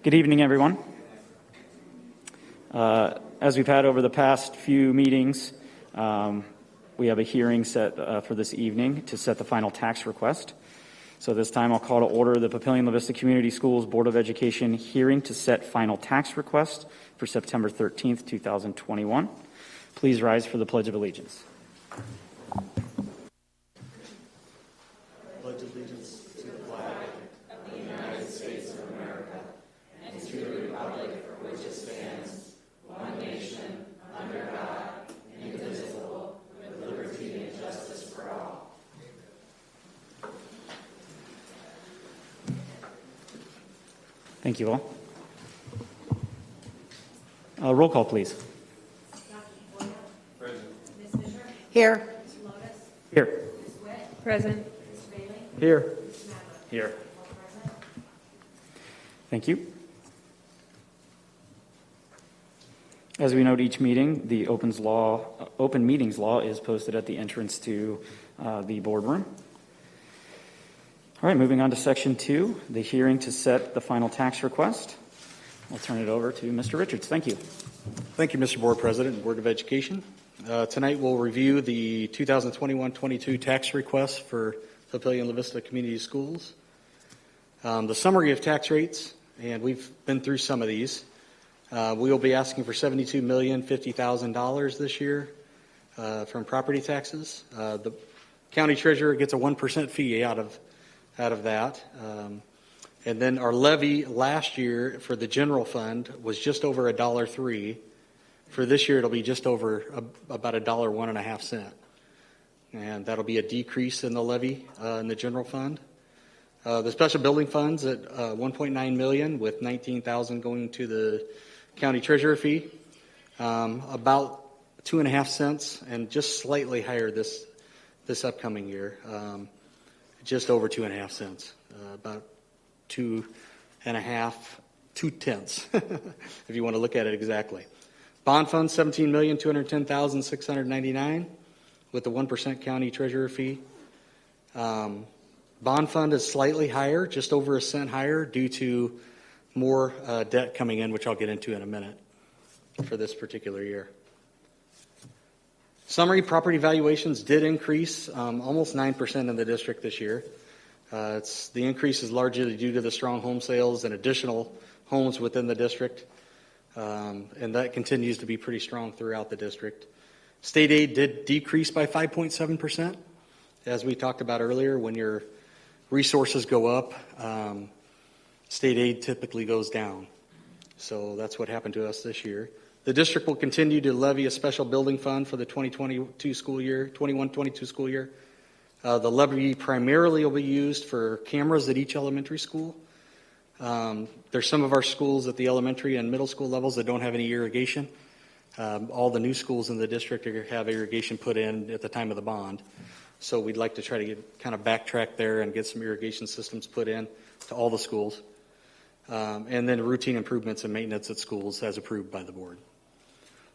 Good evening, everyone. As we've had over the past few meetings, we have a hearing set for this evening to set the final tax request. So this time I'll call to order the Papillion-La Vista Community Schools Board of Education hearing to set final tax request for September 13th, 2021. Please rise for the Pledge of Allegiance. Pledge allegiance to the flag of the United States of America and to the republic for which it stands, one nation, under God, indivisible, with liberty and justice for all. Thank you all. Roll call, please. Here. Here. Present. Here. Here. Thank you. As we note each meeting, the open meetings law is posted at the entrance to the boardroom. All right, moving on to section 2, the hearing to set the final tax request. I'll turn it over to Mr. Richards. Thank you. Thank you, Mr. Board President and Board of Education. Tonight we'll review the 2021-22 tax request for Papillion-La Vista Community Schools. The summary of tax rates, and we've been through some of these. We will be asking for $72,050,000 this year from property taxes. The county treasurer gets a 1% fee out of that. And then our levy last year for the general fund was just over $1.03. For this year, it'll be just over about $1.01 and that'll be a decrease in the levy in the general fund. The special building funds at $1.9 million, with $19,000 going to the county treasurer fee, about 2.5 cents, and just slightly higher this upcoming year, just over 2.5 cents, about 2.5, 2/10, if you want to look at it exactly. Bond fund, $17,210,699 with the 1% county treasurer fee. Bond fund is slightly higher, just over a cent higher, due to more debt coming in, which I'll get into in a minute for this particular year. Summary property valuations did increase almost 9% in the district this year. The increase is largely due to the strong home sales and additional homes within the district. And that continues to be pretty strong throughout the district. State aid did decrease by 5.7%. As we talked about earlier, when your resources go up, state aid typically goes down. So that's what happened to us this year. The district will continue to levy a special building fund for the 2022 school year, 21-22 school year. The levy primarily will be used for cameras at each elementary school. There's some of our schools at the elementary and middle school levels that don't have any irrigation. All the new schools in the district have irrigation put in at the time of the bond. So we'd like to try to kind of backtrack there and get some irrigation systems put in to all the schools. And then routine improvements and maintenance at schools as approved by the board.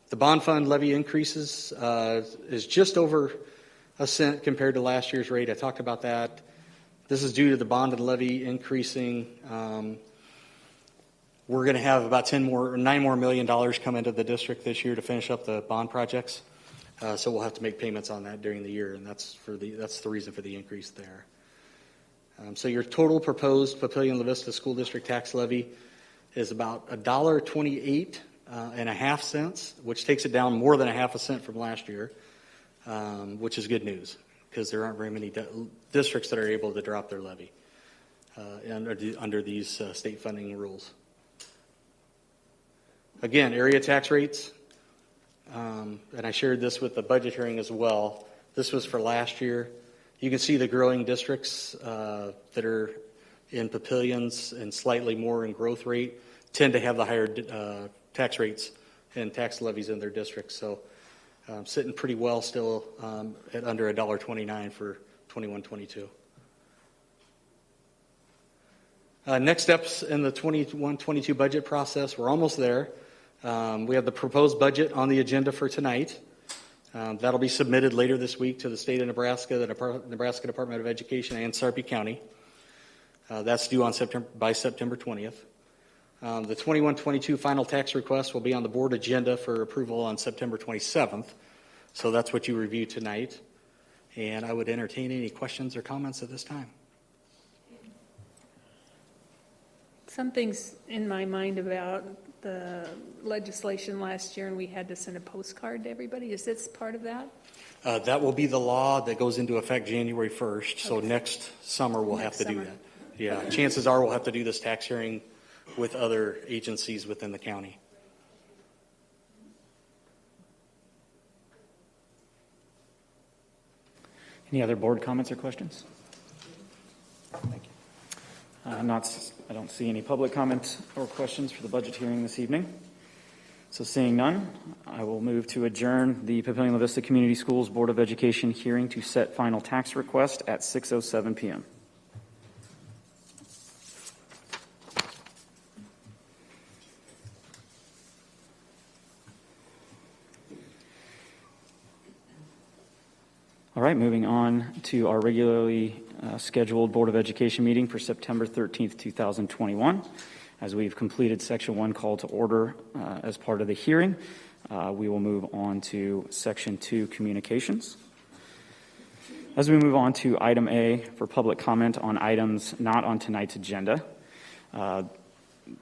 The bond fund levy increases is just over a cent compared to last year's rate. I talked about that. This is due to the bond and levy increasing. We're going to have about $9 more million come into the district this year to finish up the bond projects. So we'll have to make payments on that during the year, and that's the reason for the increase there. So your total proposed Papillion-La Vista School District tax levy is about $1.28.5 cents, which takes it down more than 1/2 cent from last year, which is good news, because there aren't very many districts that are able to drop their levy under these state funding rules. Again, area tax rates, and I shared this with the budget hearing as well. This was for last year. You can see the growing districts that are in Papillions and slightly more in growth rate tend to have the higher tax rates and tax levies in their districts. So sitting pretty well still at under $1.29 for 21-22. Next steps in the 21-22 budget process, we're almost there. We have the proposed budget on the agenda for tonight. That'll be submitted later this week to the state of Nebraska, the Nebraska Department of Education, and Sarpy County. That's due on by September 20th. The 21-22 final tax request will be on the board agenda for approval on September 27th. So that's what you review tonight. And I would entertain any questions or comments at this time. Something's in my mind about the legislation last year, and we had to send a postcard to everybody. Is this part of that? That will be the law that goes into effect January 1st. So Okay. next summer we'll Next have to do summer. that. Yeah, chances are we'll have to do this tax hearing with other agencies within the county. Any other board comments or questions? Thank you. I don't see any public comments or questions for the budget hearing this evening. So seeing none, I will move to adjourn the Papillion-La Vista Community Schools Board of Education hearing to set final tax request at 6:07 p.m. All right, moving on to our regularly scheduled Board of Education meeting for September 13th, 2021. As we've completed Section 1 call to order as part of the hearing, we will move on to Section 2 communications. As we move on to Item A for public comment on items not on tonight's agenda,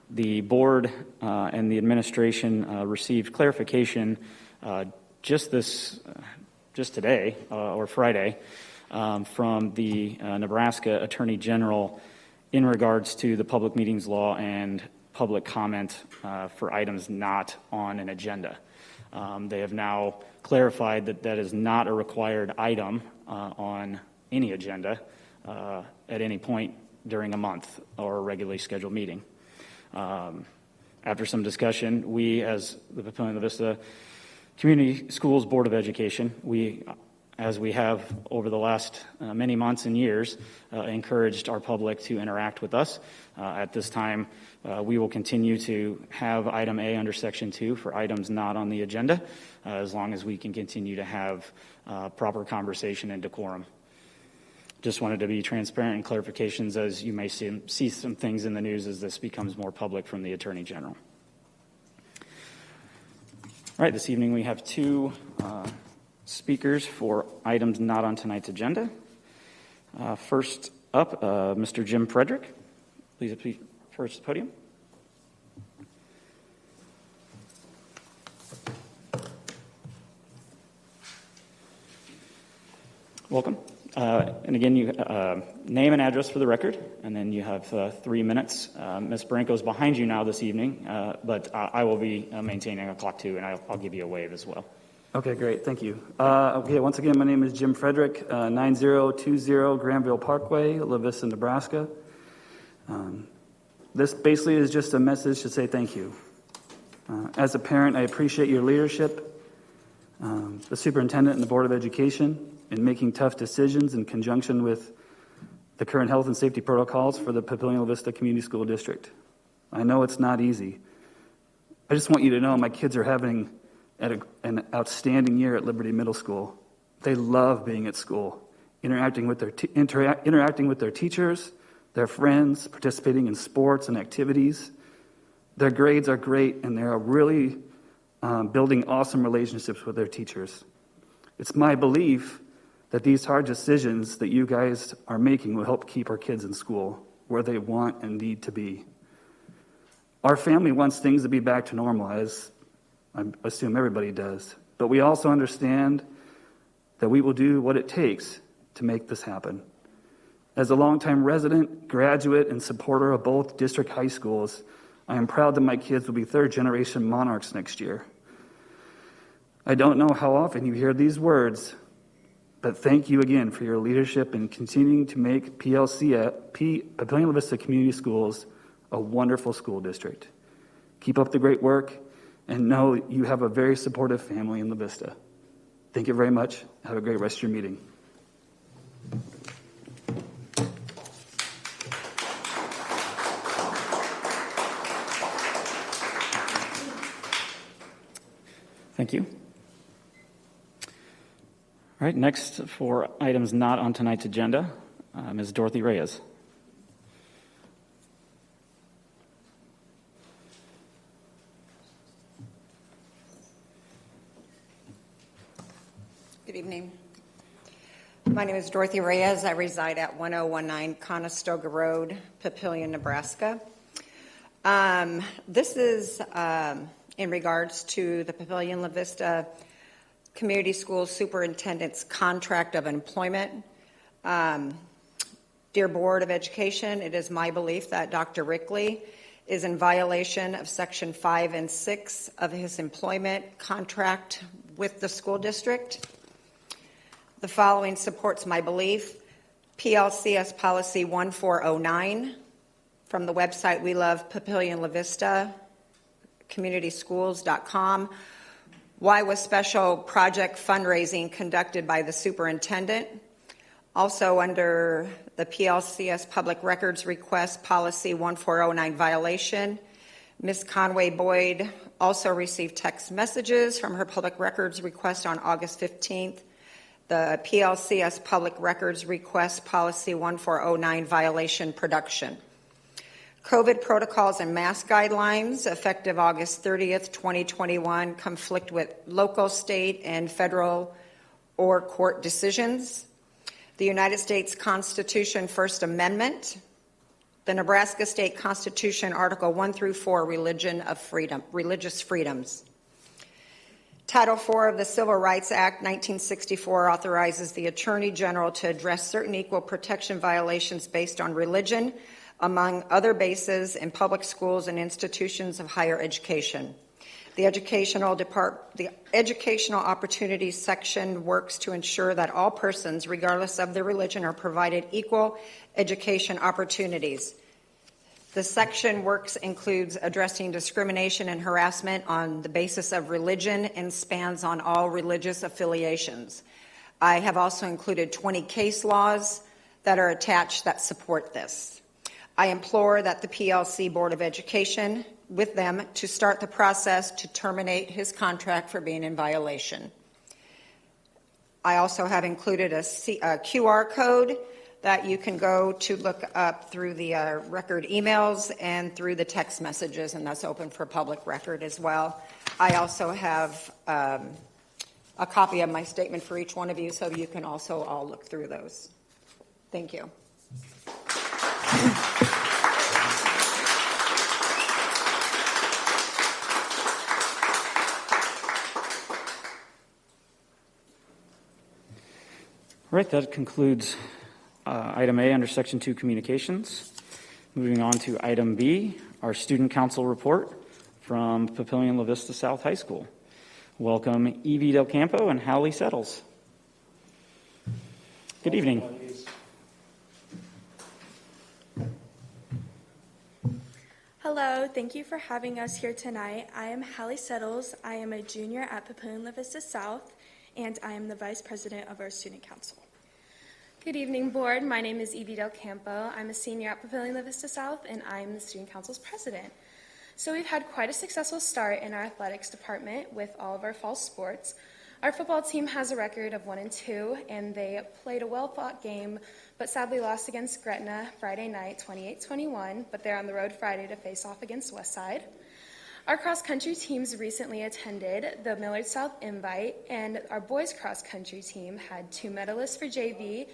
the board and the administration received clarification just today or Friday from the Nebraska Attorney General in regards to the public meetings law and public comment for items not on an agenda. They have now clarified that that is not a required item on any agenda at any point during a month or a regularly scheduled meeting. After some discussion, we as the Papillion-La Vista Community Schools Board of Education, as we have over the last many months and years, encouraged our public to interact with us. At this time, we will continue to have item A under Section 2 for items not on the agenda, as long as we can continue to have proper conversation and decorum. Just wanted to be transparent and clarifications as you may see some things in the news as this becomes more public from the Attorney General. All right, this evening we have two speakers for items not on tonight's agenda. First up, Mr. Jim Frederick. Please approach the podium. Welcome. And again, you name and address for the record, and then you have 3 minutes. Ms. Branco's behind you now this evening, but I will be maintaining a clock too, and I'll give you a wave as well. Okay, great. Thank you. Okay, once again, my name is Jim Frederick, 9020 Granville Parkway, La Vista, Nebraska. This basically is just a message to say thank you. As a parent, I appreciate your leadership, the superintendent and the Board of Education, in making tough decisions in conjunction with the current health and safety protocols for the Papillion-La Vista Community School District. I know it's not easy. I just want you to know my kids are having an outstanding year at Liberty Middle School. They love being at school, interacting with their teachers, their friends, participating in sports and activities. Their grades are great, and they're really building awesome relationships with their teachers. It's my belief that these hard decisions that you guys are making will help keep our kids in school where they want and need to be. Our family wants things to be back to normal, as I assume everybody does. But we also understand that we will do what it takes to make this happen. As a longtime resident, graduate, and supporter of both district high schools, I am proud that my kids will be third-generation monarchs next year. I don't know how often you hear these words, but thank you again for your leadership in continuing to make Papillion-La Vista Community Schools a wonderful school district. Keep up the great work, and know you have a very supportive family in La Vista. Thank you very much. Have a great rest of your meeting. Thank you. All right, next for items not on tonight's agenda, Ms. Dorothy Reyes. evening. My name is Dorothy Reyes. I reside at 1019 Conestoga Road, Papillion, Nebraska. This is in regards to the Papillion La Vista Community Schools Superintendent's contract of employment. Dear Board of Education, it is my belief that Dr. Rickley is in violation of Section 5 and 6 of his employment contract with the school district. The following supports my belief. PLCS Policy 1409 from the website We Love Papillion La Vista, communityschools.com. Why was special project fundraising conducted by the superintendent? Also under the PLCS Public Records Request Policy 1409 violation, Ms. Conway Boyd also received text messages from her public records request on August 15th. The PLCS Public Records Request Policy 1409 violation production. COVID protocols and mask guidelines effective August 30th, 2021 conflict with local, state, and federal or court decisions. The United States Constitution First Amendment, the Nebraska State Constitution Article 1 through 4, religious freedoms. Title 4 of the Civil Rights Act 1964 authorizes the Attorney General to address certain equal protection violations based on religion, among other bases in public schools and institutions of higher education. The Educational Opportunities section works to ensure that all persons, regardless of their religion, are provided equal education opportunities. The section includes addressing discrimination and harassment on the basis of religion and spans on all religious affiliations. I have also included 20 case laws that are attached that support this. I implore that the PLC Board of Education with them to start the process to terminate his contract for being in violation. I also have included a QR code that you can go to look up through the record emails and through the text messages, and that's open for public record as well. I also have a copy of my statement for each one of you, so you can also all look through those. Thank you. All right, that concludes item A under Section 2 Communications. Moving on to item B, our Student Council report from Papillion La Vista South High School. Welcome Evie Del Campo and Hallie Settles. Good evening. Hello, thank you for having us here tonight. I am Hallie Settles. I am a junior at Papillion La Vista South, and I am the Vice President of our Student Council. Good evening, Board. My name is Evie Del Campo. I'm a senior at Papillion La Vista South, and I'm the Student Council's President. So we've had quite a successful start in our athletics department with all of our fall sports. Our football team has a record of 1-2, and they played a well-fought game, but sadly lost against Gretna Friday night, 28-21, but they're on the road Friday to face off against Westside. Our cross-country teams recently attended the Millard South Invite, and our boys cross-country team had 2 medalists for JV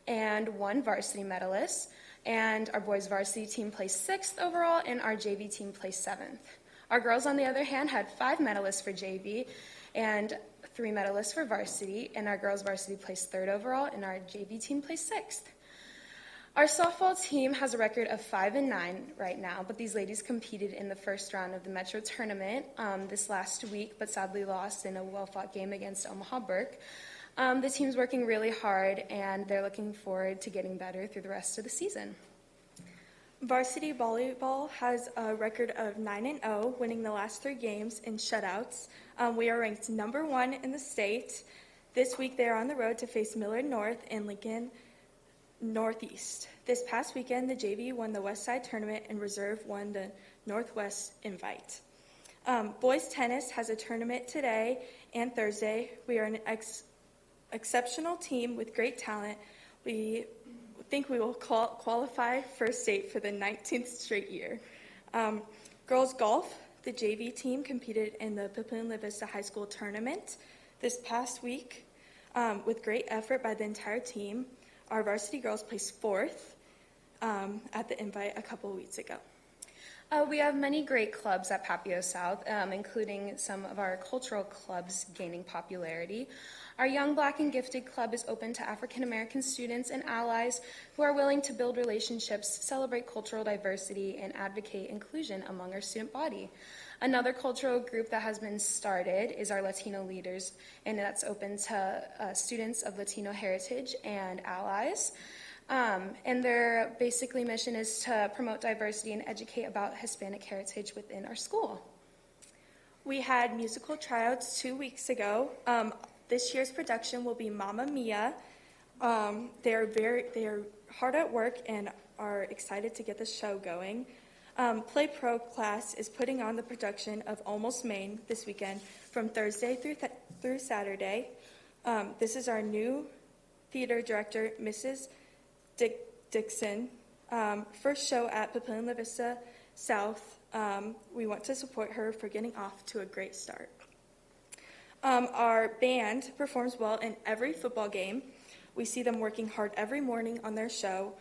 and 1 varsity medalist, and our boys varsity team placed 6th overall, and our JV team placed 7th. Our girls, on the other hand, had 5 medalists for JV and 3 medalists for varsity, and our girls varsity placed 3rd overall, and our JV team placed 6th. Our softball team has a record of 5-9 right now, but these ladies competed in the first round of the Metro tournament this last week, but sadly lost in a well-fought game against Omaha Burke. The team's working really hard, and they're looking forward to getting better through the rest of the season. Varsity volleyball has a record of 9-0, winning the last 3 games in shutouts. We are ranked number 1 in the state. This week they are on the road to face Millard North and Lincoln Northeast. This past weekend, the JV won the Westside tournament and Reserve won the Northwest Invite. Boys tennis has a tournament today and Thursday. We are an exceptional team with great talent. We think we will qualify for state for the 19th straight year. Girls golf, the JV team competed in the Papillion La Vista High School tournament this past week. With great effort by the entire team, our varsity girls placed fourth at the invite a couple of weeks ago. We have many great clubs at Papio South, including some of our cultural clubs gaining popularity. Our Young Black and Gifted Club is open to African American students and allies who are willing to build relationships, celebrate cultural diversity, and advocate inclusion among our student body. Another cultural group that has been started is our Latino Leaders, and that's open to students of Latino heritage and allies. And their basically mission is to promote diversity and educate about Hispanic heritage within our school. We had musical tryouts 2 weeks ago. This year's production will be Mamma Mia. They are hard at work and are excited to get the show going. Play Pro class is putting on the production of Almost Maine this weekend from Thursday through Saturday. This is our new theater director, Mrs. Dixon. First show at Papillion La Vista South. We want to support her for getting off to a great start. Our band performs well in every football game. We see them working hard every morning on their show.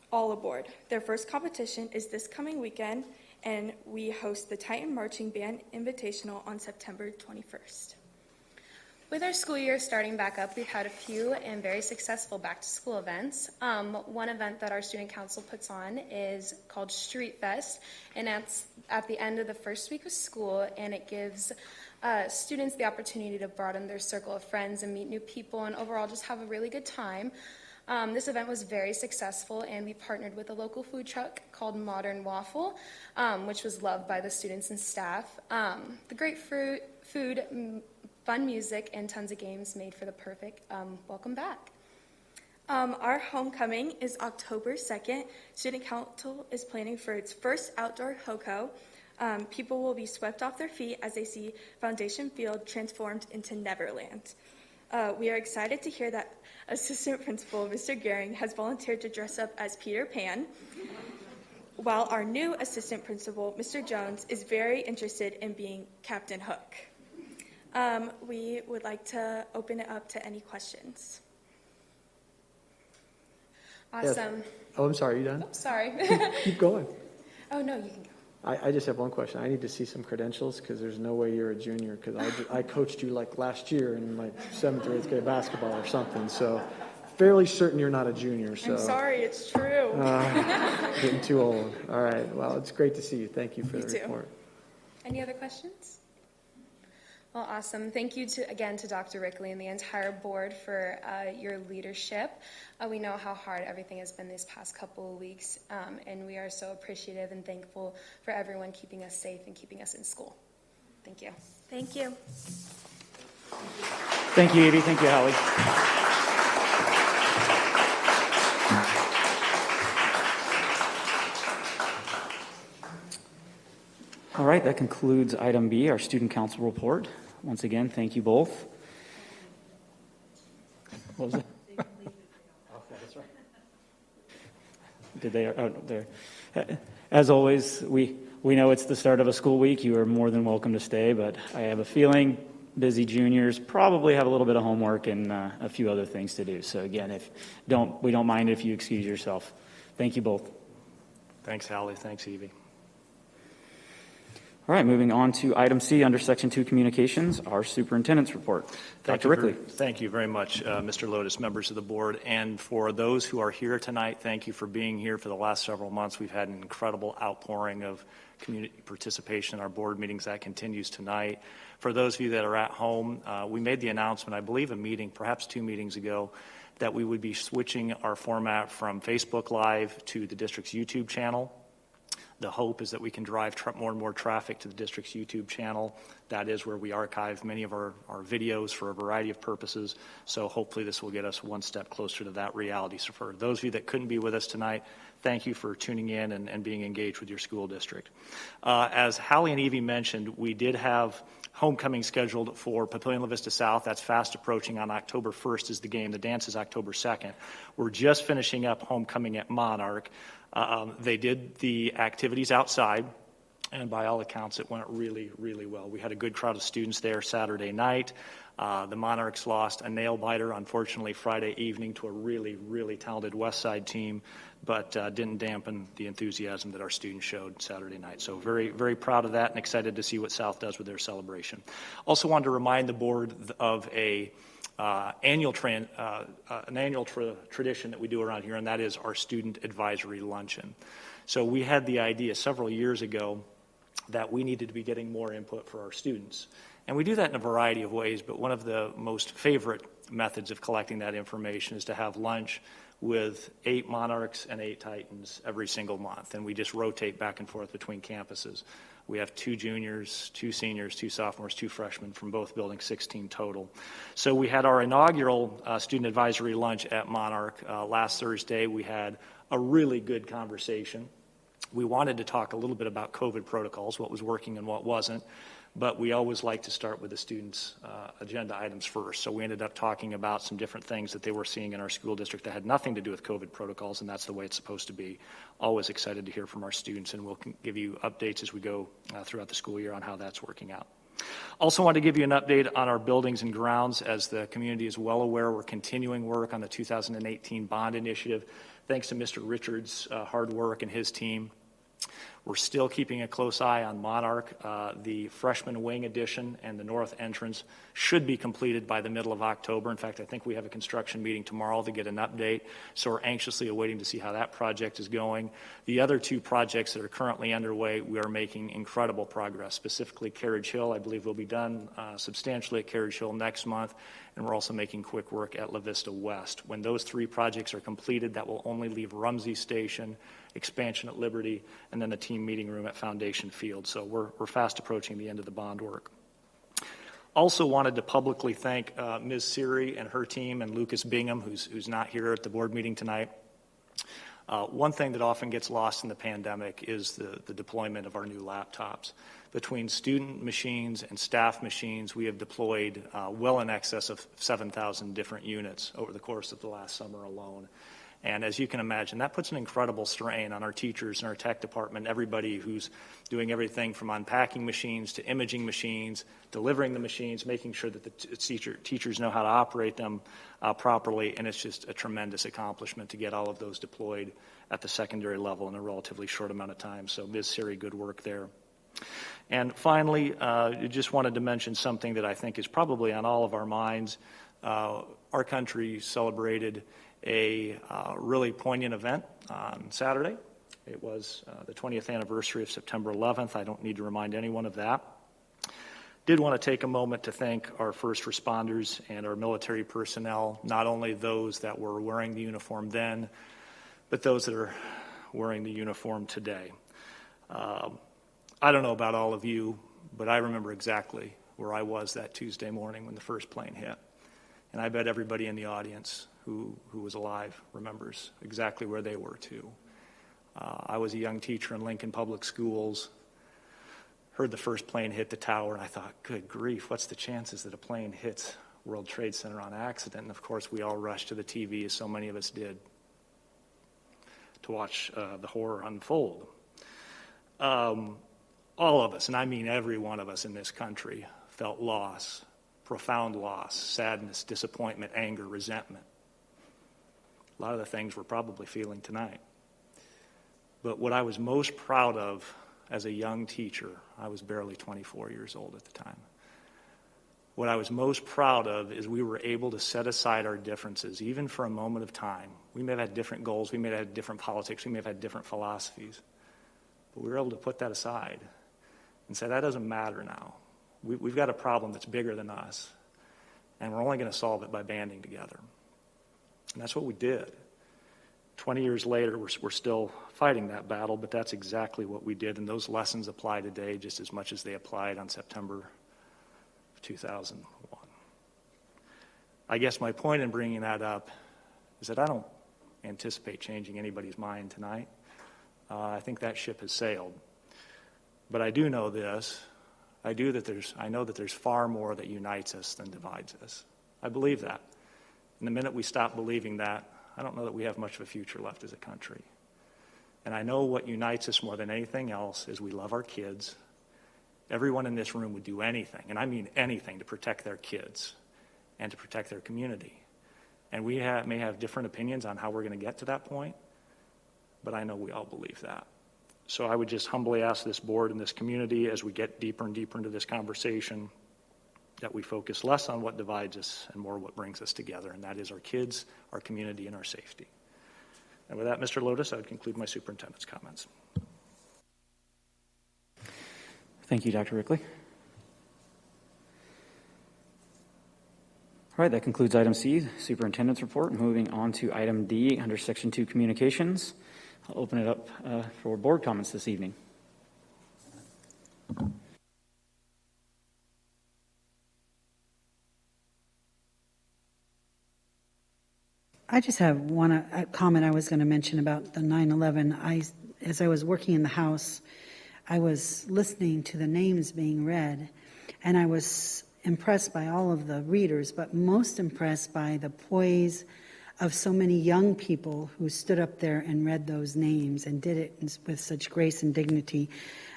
All aboard. Their first competition is this coming weekend, and we host the Titan Marching Band Invitational on September 21st. With our school year starting back up, we've had a few and very successful back-to-school events. One event that our student council puts on is called Street Fest, and it's at the end of the first week of school, and it gives students the opportunity to broaden their circle of friends and meet new people and overall just have a really good time. This event was very successful, and we partnered with a local food truck called Modern Waffle, which was loved by the students and staff. The great food, fun music, and tons of games made for the perfect welcome back. Our homecoming is October 2nd. Student Council is planning for its first outdoor HOCO. People will be swept off their feet as they see Foundation Field transformed into Neverland. We are excited to hear that Assistant Principal Mr. Gehring has volunteered to dress up as Peter Pan, while our new Assistant Principal, Mr. Jones, is very interested in being Captain Hook. We would like to open it up to any questions. Awesome. Yes. Oh, I'm sorry, are you done? Oh, sorry. Keep going. Oh, no, you can go. I just have one question. I need to see some credentials because there's no way you're a junior because I coached you like last year in like 7th or 8th grade basketball or something. So fairly certain you're not a junior. So I'm sorry, it's true. Getting too old. All right. Well, it's great to see you. Thank you for the report. Any other questions? Well, awesome. Thank you again to Dr. Rickley and the entire board for your leadership. We know how hard everything has been these past couple of weeks, and we are so appreciative and thankful for everyone keeping us safe and keeping us in school. Thank you. Thank you. Thank you, Evie. Thank you, Hallie. All right, that concludes item B, our student council report. Once again, thank you both. What was it? Okay, that's right. Did they? Oh, there. As always, we know it's the start of a school week. You are more than welcome to stay, but I have a feeling busy juniors probably have a little bit of homework and a few other things to do. So again, we don't mind if you excuse yourself. Thank you both. Thanks, Hallie. Thanks, Evie. All right, moving on to item C under Section 2 Communications, our Superintendent's Report. Dr. Rickley. Thank you very much, Mr. Lotus, members of the board. And for those who are here tonight, thank you for being here for the last several months. We've had an incredible outpouring of community participation in our board meetings. That continues tonight. For those of you that are at home, we made the announcement, I believe a meeting, perhaps 2 meetings ago, that we would be switching our format from Facebook Live to the district's YouTube channel. The hope is that we can drive more and more traffic to the district's YouTube channel. That is where we archive many of our videos for a variety of purposes. So hopefully this will get us one step closer to that reality. So for those of you that couldn't be with us tonight, thank you for tuning in and being engaged with your school district. As Hallie and Evie mentioned, we did have homecoming scheduled for Papillion La Vista South. That's fast approaching. On October 1st is the game. The dance is October 2nd. We're just finishing up homecoming at Monarch. They did the activities outside. and by all accounts, it went really, really well. We had a good crowd of students there Saturday night. The Monarchs lost a nail-biter, unfortunately, Friday evening to a really, really talented West Side team, but didn't dampen the enthusiasm that our students showed Saturday night. So very, very proud of that and excited to see what South does with their celebration. Also wanted to remind the board of an annual tradition that we do around here, and that is our Student Advisory Luncheon. So we had the idea several years ago that we needed to be getting more input for our students. And we do that in a variety of ways, but one of the most favorite methods of collecting that information is to have lunch with 8 Monarchs and 8 Titans every single month. And we just rotate back and forth between campuses. We have 2 juniors, 2 seniors, 2 sophomores, 2 freshmen from both buildings, 16 total. So we had our inaugural student advisory lunch at Monarch last Thursday. We had a really good conversation. We wanted to talk a little bit about COVID protocols, what was working and what wasn't, but we always like to start with the students' agenda items first. So we ended up talking about some different things that they were seeing in our school district that had nothing to do with COVID protocols, and that's the way it's supposed to be. Always excited to hear from our students, and we'll give you updates as we go throughout the school year on how that's working out. Also want to give you an update on our buildings and grounds. As the community is well aware, we're continuing work on the 2018 bond initiative. Thanks to Mr. Richards' hard work and his team. We're still keeping a close eye on Monarch. The freshman wing addition and the north entrance should be completed by the middle of October. In fact, I think we have a construction meeting tomorrow to get an update, so we're anxiously awaiting to see how that project is going. The other 2 projects that are currently underway, we are making incredible progress. Specifically, Carriage Hill, I believe we'll be done substantially at Carriage Hill next month, and we're also making quick work at La Vista West. When those 3 projects are completed, that will only leave Rumsey Station, expansion at Liberty, and then the team meeting room at Foundation Field. So we're fast approaching the end of the bond work. Also wanted to publicly thank Ms. Siri and her team and Lucas Bingham, who's not here at the board meeting tonight. One thing that often gets lost in the pandemic is the deployment of our new laptops. Between student machines and staff machines, we have deployed well in excess of 7,000 different units over the course of the last summer alone. And as you can imagine, that puts an incredible strain on our teachers and our tech department, everybody who's doing everything from unpacking machines to imaging machines, delivering the machines, making sure that the teachers know how to operate them properly. And it's just a tremendous accomplishment to get all of those deployed at the secondary level in a relatively short amount of time. So Ms. Siri, good work there. And finally, just wanted to mention something that I think is probably on all of our minds. Our country celebrated a really poignant event on Saturday. It was the 20th anniversary of September 11th. I don't need to remind anyone of that. Did want to take a moment to thank our first responders and our military personnel, not only those that were wearing the uniform then, but those that are wearing the uniform today. I don't know about all of you, but I remember exactly where I was that Tuesday morning when the first plane hit. And I bet everybody in the audience who was alive remembers exactly where they were too. I was a young teacher in Lincoln Public Schools, heard the first plane hit the tower, and I thought, good grief, what's the chances that a plane hits World Trade Center on accident? And of course, we all rushed to the TV, as so many of us did, to watch the horror unfold. All of us, and I mean every one of us in this country, felt loss, profound loss, sadness, disappointment, anger, resentment. A lot of the things we're probably feeling tonight. But what I was most proud of as a young teacher, I was barely 24 years old at the time. What I was most proud of is we were able to set aside our differences, even for a moment of time. We may have had different goals, we may have had different politics, we may have had different philosophies, but we were able to put that aside and say, that doesn't matter now. We've got a problem that's bigger than us, and we're only going to solve it by banding together. And that's what we did. 20 years later, we're still fighting that battle, but that's exactly what we did, and those lessons apply today just as much as they applied on September of 2001. I guess my point in bringing that up is that I don't anticipate changing anybody's mind tonight. I think that ship has sailed. But I do know this. I know that there's far more that unites us than divides us. I believe that. And the minute we stop believing that, I don't know that we have much of a future left as a country. And I know what unites us more than anything else is we love our kids. Everyone in this room would do anything, and I mean anything, to protect their kids and to protect their community. And we may have different opinions on how we're going to get to that point, but I know we all believe that. So I would just humbly ask this board and this community, as we get deeper and deeper into this conversation, that we focus less on what divides us and more what brings us together, and that is our kids, our community, and our safety. And with that, Mr. Lotus, I would conclude my superintendent's comments. Thank you, Dr. Rickley. All right, that concludes item C, Superintendent's Report. Moving on to item D under Section 2, Communications. I'll open it up for board comments this evening. I just have one comment I was going to mention about the 9/11. As I was working in the House, I was listening to the names being read, and I was impressed by all of the readers, but most impressed by the poise of so many young people who stood up there and read those names and did it with such grace and dignity.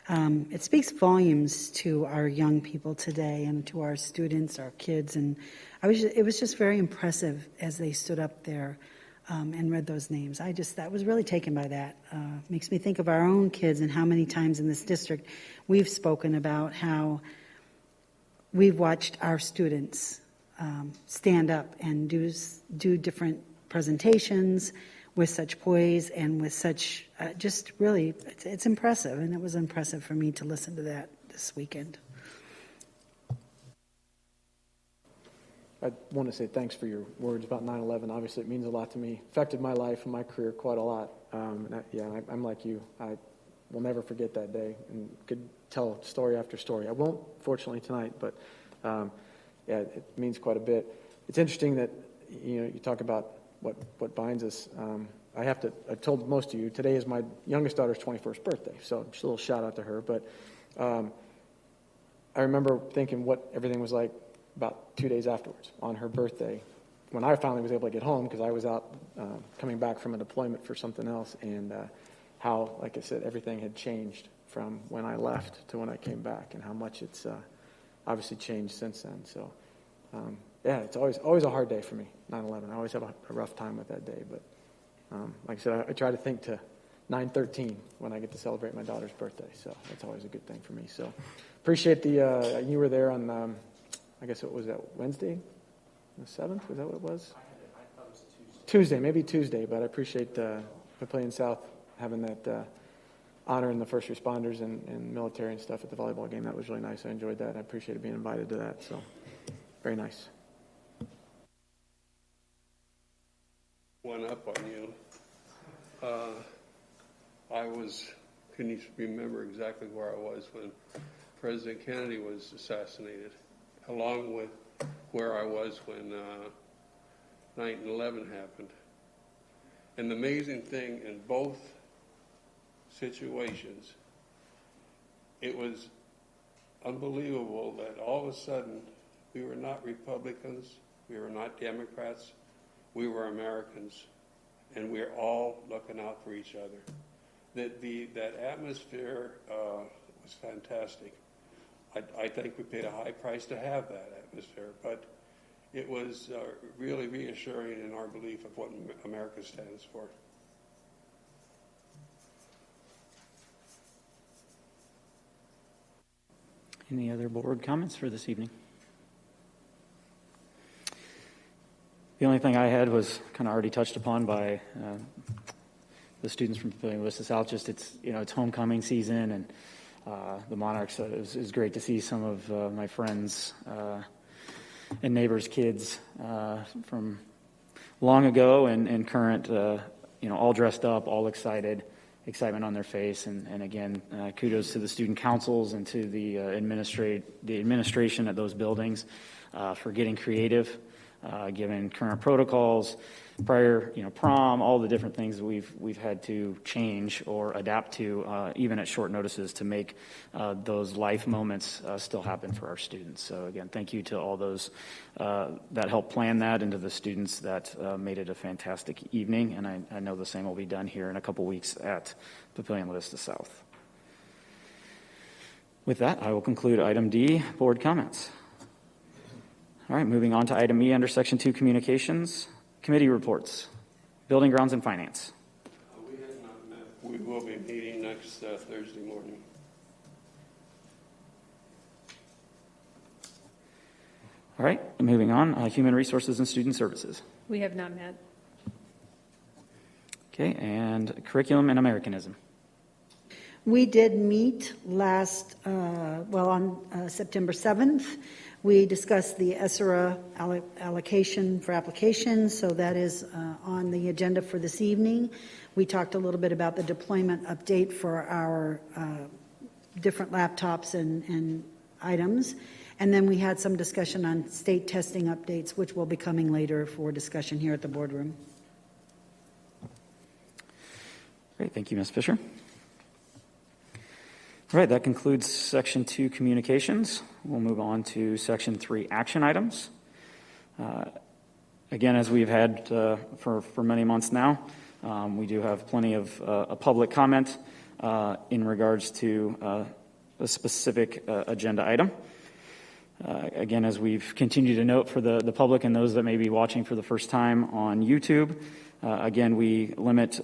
It speaks volumes to our young people today and to our students, our kids, and it was just very impressive as they stood up there and read those names. That was really taken by that. Makes me think of our own kids and how many times in this district we've spoken about how we've watched our students stand up and do different presentations with such poise and with such just really, it's impressive, and it was impressive for me to listen to that this weekend. I want to say thanks for your words about 9/11. Obviously, it means a lot to me. Affected my life and my career quite a lot. I'm like you. I will never forget that day and could tell story after story. I won't, fortunately, tonight, but it means quite a bit. It's interesting that you talk about what binds us. I told most of you, today is my youngest daughter's 21st birthday, so just a little shout out to her. But I remember thinking what everything was like about 2 days afterwards on her birthday, when I finally was able to get home because I was out coming back from a deployment for something else, and how, like I said, everything had changed from when I left to when I came back, and how much it's obviously changed since then. So, it's always a hard day for me, 9/11. I always have a rough time with that day, but like I said, I try to think to 9/13 when I get to celebrate my daughter's birthday, so that's always a good thing for me. So appreciate you were there on, I guess it was that Wednesday, the 7th, was that what it was? I thought it was Tuesday, maybe Tuesday, but I appreciate Papillion South having that honor in the first responders and military and stuff at the volleyball game. That was really nice. I enjoyed that. I appreciated being invited to that, so very nice. One up on you. Can you remember exactly where I was when President Kennedy was assassinated, along with where I was when 9/11 happened. And the amazing thing in both situations, it was unbelievable that all of a sudden we were not Republicans, we were not Democrats, we were Americans, and we're all looking out for each other. That atmosphere was fantastic. I think we paid a high price to have that atmosphere, but it was really reassuring in our belief of what America stands for. Any other board comments for this evening? The only thing I had was kind of already touched upon by the students from Papillion Vista South. Just it's homecoming season, and the Monarchs. It was great to see some of my friends and neighbors' kids from long ago and current. All dressed up, all excitement on their face, and again, kudos to the student councils and to the administration at those buildings for getting creative given current protocols, prior, prom, all the different things that we've had to change or adapt to, even at short notices, to make those life moments still happen for our students. So again, thank you to all those that helped plan that, and to the students that made it a fantastic evening. And I know the same will be done here in a couple weeks at Papillion La Vista South. With that, I will conclude item D, board comments. All right, moving on to item E under section 2, communications. Committee reports, building, grounds, and finance. We have not met. We will be meeting next Thursday morning. All right, moving on, human resources and student services. We have not met. Okay, and curriculum and Americanism. We did meet on September 7th. We discussed the ESSER allocation for applications, so that is on the agenda for this evening. We talked a little bit about the deployment update for our different laptops and items. And then we had some discussion on state testing updates, which will be coming later for discussion here at the boardroom. Great, thank you, Ms. Fisher. All right, that concludes section 2, communications. We'll move on to section 3, action items. Again, as we've had for many months now, we do have plenty of a public comment in regards to a specific agenda item. Again, as we've continued to note for the public and those that may be watching for the first time on YouTube, again, we limit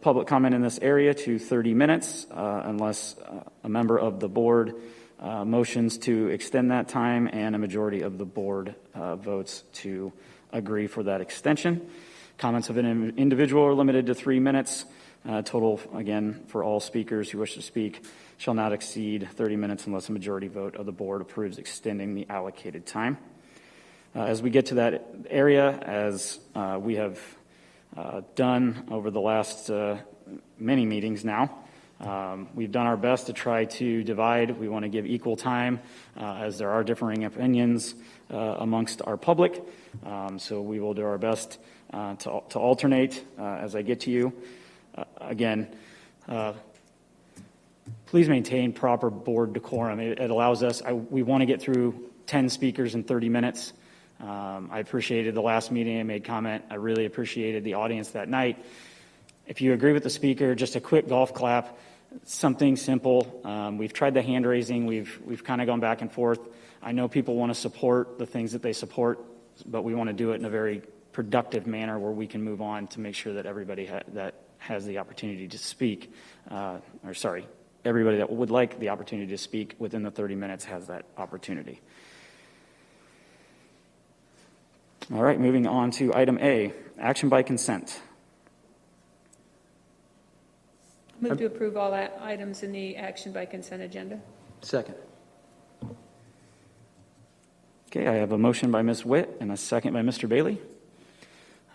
public comment in this area to 30 minutes unless a member of the board motions to extend that time and a majority of the board votes to agree for that extension. Comments of an individual are limited to 3 minutes. Total, again, for all speakers who wish to speak, shall not exceed 30 minutes unless a majority vote of the board approves extending the allocated time. As we get to that area, as we have done over the last many meetings now, we've done our best to try to divide. We want to give equal time as there are differing opinions amongst our public. So we will do our best to alternate as I get to you. Again, please maintain proper board decorum. It allows us, we want to get through 10 speakers in 30 minutes. I appreciated the last meeting. I made comment. I really appreciated the audience that night. If you agree with the speaker, just a quick golf clap, something simple. We've tried the hand raising. We've kind of gone back and forth. I know people want to support the things that they support, but we want to do it in a very productive manner where we can move on to make sure that everybody that has the opportunity to speak, everybody that would like the opportunity to speak within the 30 minutes has that opportunity. All right, moving on to item A, action by consent. Move to approve all items in the action by consent agenda. Second. Okay, I have a motion by Ms. Witt and a second by Mr. Bailey.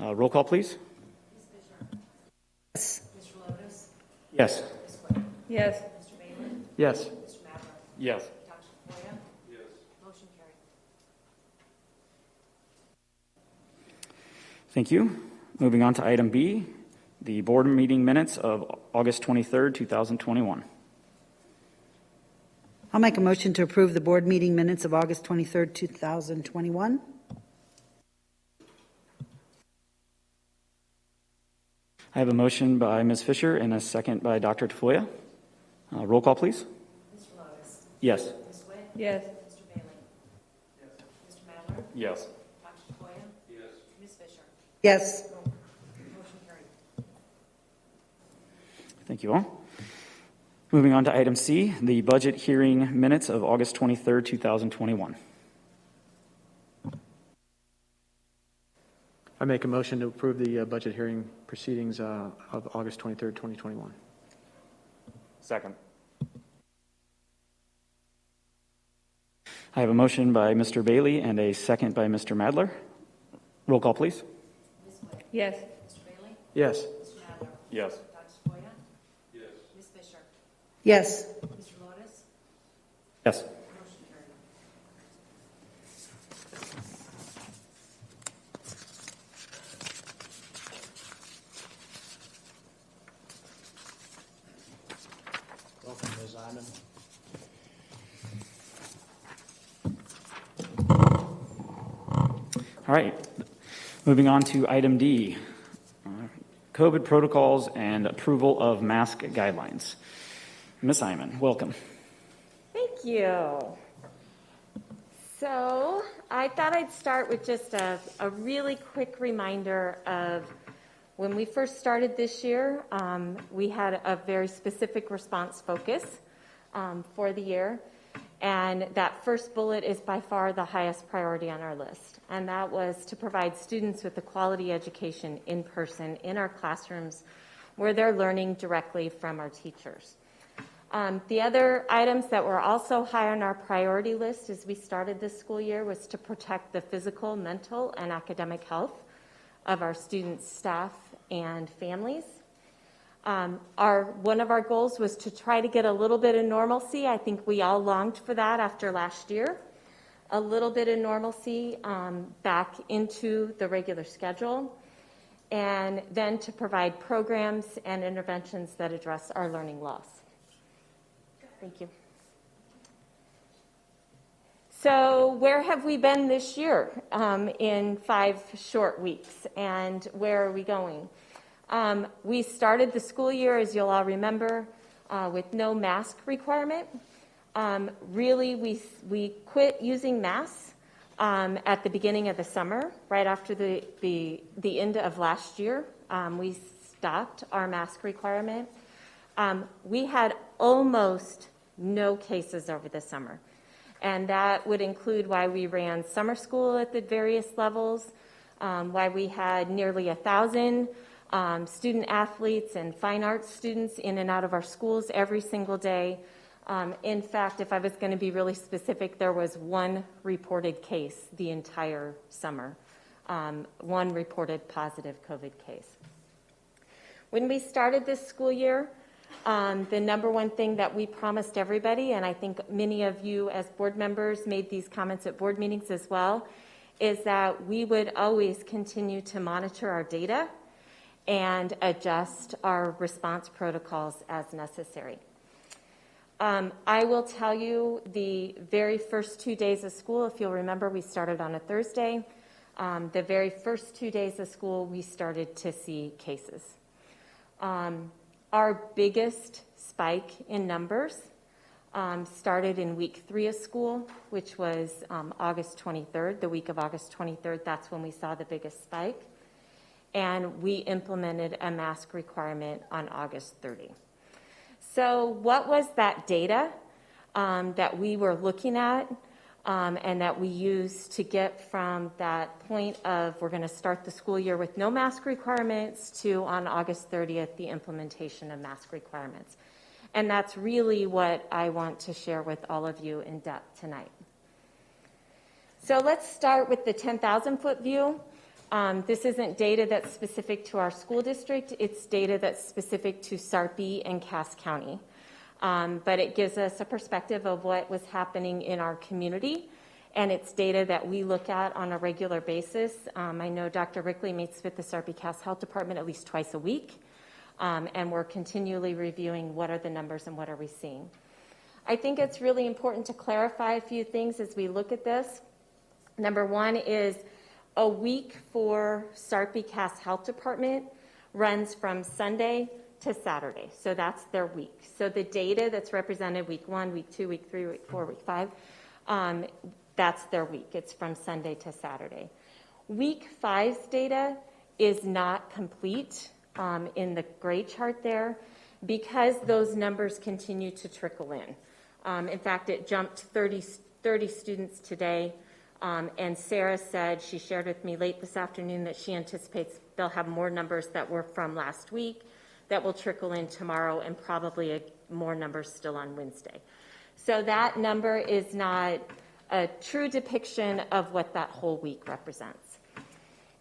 Roll call, please. Yes. Mr. Lotus? Yes. Ms. Witt? Yes. Mr. Bailey? Yes. Mr. Maverick? Yes. Dr. Foya? Yes. Motion carried. Thank you. Moving on to item B, the board meeting minutes of August 23rd, 2021. I'll make a motion to approve the board meeting minutes of August 23rd, 2021. I have a motion by Ms. Fisher and a second by Dr. Tafoya. Roll call, please. Mr. Lotus? Yes. Ms. Witt? Yes. Mr. Bailey? Yes. Mr. Maverick? Yes. Dr. Foya? Yes. Ms. Fisher? Yes. Motion carried. Thank you all. Moving on to item C, the budget hearing minutes of August 23rd, 2021. I make a motion to approve the budget hearing proceedings of August 23rd, 2021. Second. I have a motion by Mr. Bailey and a second by Mr. Madler. Roll call, please. Ms. Witt? Yes. Mr. Bailey? Yes. Mr. Madler? Yes. Dr. Foya? Yes. Ms. Fisher? Yes. Mr. Lotus? Yes. Motion carried. All right, moving on to item D, COVID protocols and approval of mask guidelines. Ms. Hyman, welcome. Thank you. So I thought I'd start with just a really quick reminder of when we first started this year. We had a very specific response focus for the year. And that first bullet is by far the highest priority on our list. And that was to provide students with a quality education in person in our classrooms where they're learning directly from our teachers. The other items that were also high on our priority list as we started this school year was to protect the physical, mental, and academic health of our students, staff, and families. One of our goals was to try to get a little bit of normalcy. I think we all longed for that after last year. A little bit of normalcy back into the regular schedule. And then to provide programs and interventions that address our learning loss. Thank you. So where have we been this year in 5 short weeks? And where are we going? We started the school year, as you'll all remember, with no mask requirement. Really, we quit using masks at the beginning of the summer, right after the end of last year. We stopped our mask requirement. We had almost no cases over the summer. And that would include why we ran summer school at the various levels, why we had nearly 1,000 student athletes and fine arts students in and out of our schools every single day. In fact, if I was going to be really specific, there was 1 reported case the entire summer, 1 reported positive COVID case. When we started this school year, the number one thing that we promised everybody, and I think many of you as board members made these comments at board meetings as well, is that we would always continue to monitor our data and adjust our response protocols as necessary. I will tell you the very first 2 days of school, if you'll remember, we started on a Thursday. The very first 2 days of school, we started to see cases. Our biggest spike in numbers started in week 3 of school, which was August 23rd, the week of August 23rd. That's when we saw the biggest spike. And we implemented a mask requirement on August 30. So what was that data that we were looking at and that we used to get from that point of we're going to start the school year with no mask requirements to on August 30th, the implementation of mask requirements? And that's really what I want to share with all of you in depth tonight. So let's start with the 10,000-foot view. This isn't data that's specific to our school district. It's data that's specific to Sarpy and Cass County. But it gives us a perspective of what was happening in our community, and it's data that we look at on a regular basis. I know Dr. Rickley meets with the Sarpy-Cass Health Department at least twice a week, and we're continually reviewing what are the numbers and what are we seeing. I think it's really important to clarify a few things as we look at this. Number one is a week for Sarpy-Cass Health Department runs from Sunday to Saturday. So that's their week. So the data that's represented week 1, week 2, week 3, week 4, week 5, that's their week. It's from Sunday to Saturday. Week 5's data is not complete in the gray chart there because those numbers continue to trickle in. In fact, it jumped 30 students today. And Sarah said, she shared with me late this afternoon that she anticipates they'll have more numbers that were from last week that will trickle in tomorrow and probably more numbers still on Wednesday. So that number is not a true depiction of what that whole week represents.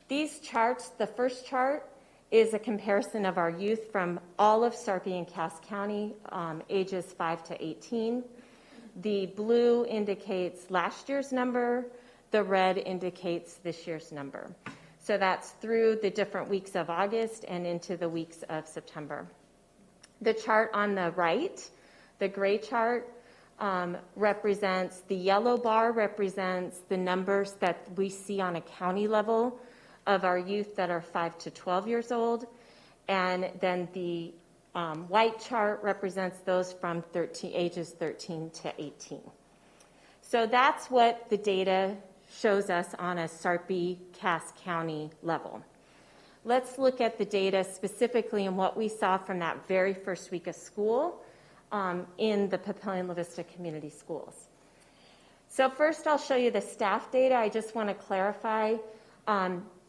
These charts, the first chart is a comparison of our youth from all of Sarpy and Cass County, ages 5 to 18. The blue indicates last year's number. The red indicates this year's number. So that's through the different weeks of August and into the weeks of September. The chart on the right, the gray chart, represents, the yellow bar represents the numbers that we see on a county level of our youth that are 5 to 12 years old. And then the white chart represents those from ages 13 to 18. So that's what the data shows us on a Sarpy-Cass County level. Let's look at the data specifically and what we saw from that very first week of school in the Papillion-La Vista Community Schools. So first I'll show you the staff data. I just want to clarify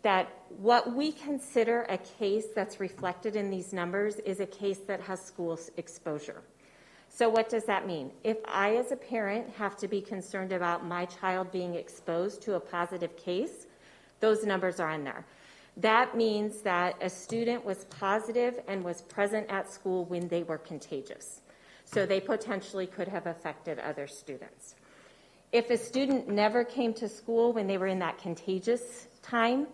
that what we consider a case that's reflected in these numbers is a case that has school exposure. So what does that mean? If I as a parent have to be concerned about my child being exposed to a positive case, those numbers are in there. That means that a student was positive and was present at school when they were contagious. So they potentially could have affected other students. If a student never came to school when they were in that contagious time,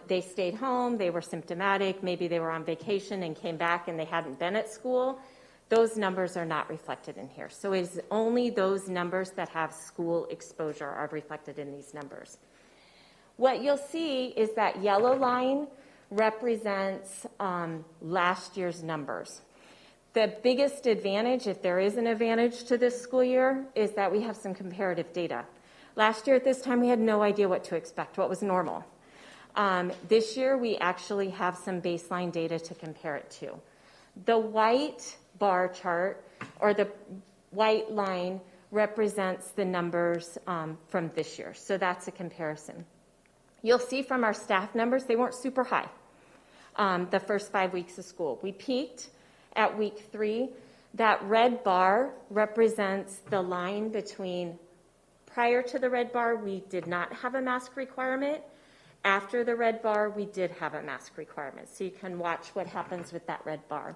they stayed home, they were symptomatic, maybe they were on vacation and came back and they hadn't been at school, those numbers are not reflected in here. So it's only those numbers that have school exposure are reflected in these numbers. What you'll see is that yellow line represents last year's numbers. The biggest advantage, if there is an advantage to this school year, is that we have some comparative data. Last year at this time, we had no idea what to expect, what was normal. This year, we actually have some baseline data to compare it to. The white bar chart, or the white line, represents the numbers from this year. So that's a comparison. You'll see from our staff numbers, they weren't super high the first 5 weeks of school. We peaked at week 3. That red bar represents the line between prior to the red bar, we did not have a mask requirement. After the red bar, we did have a mask requirement. So you can watch what happens with that red bar.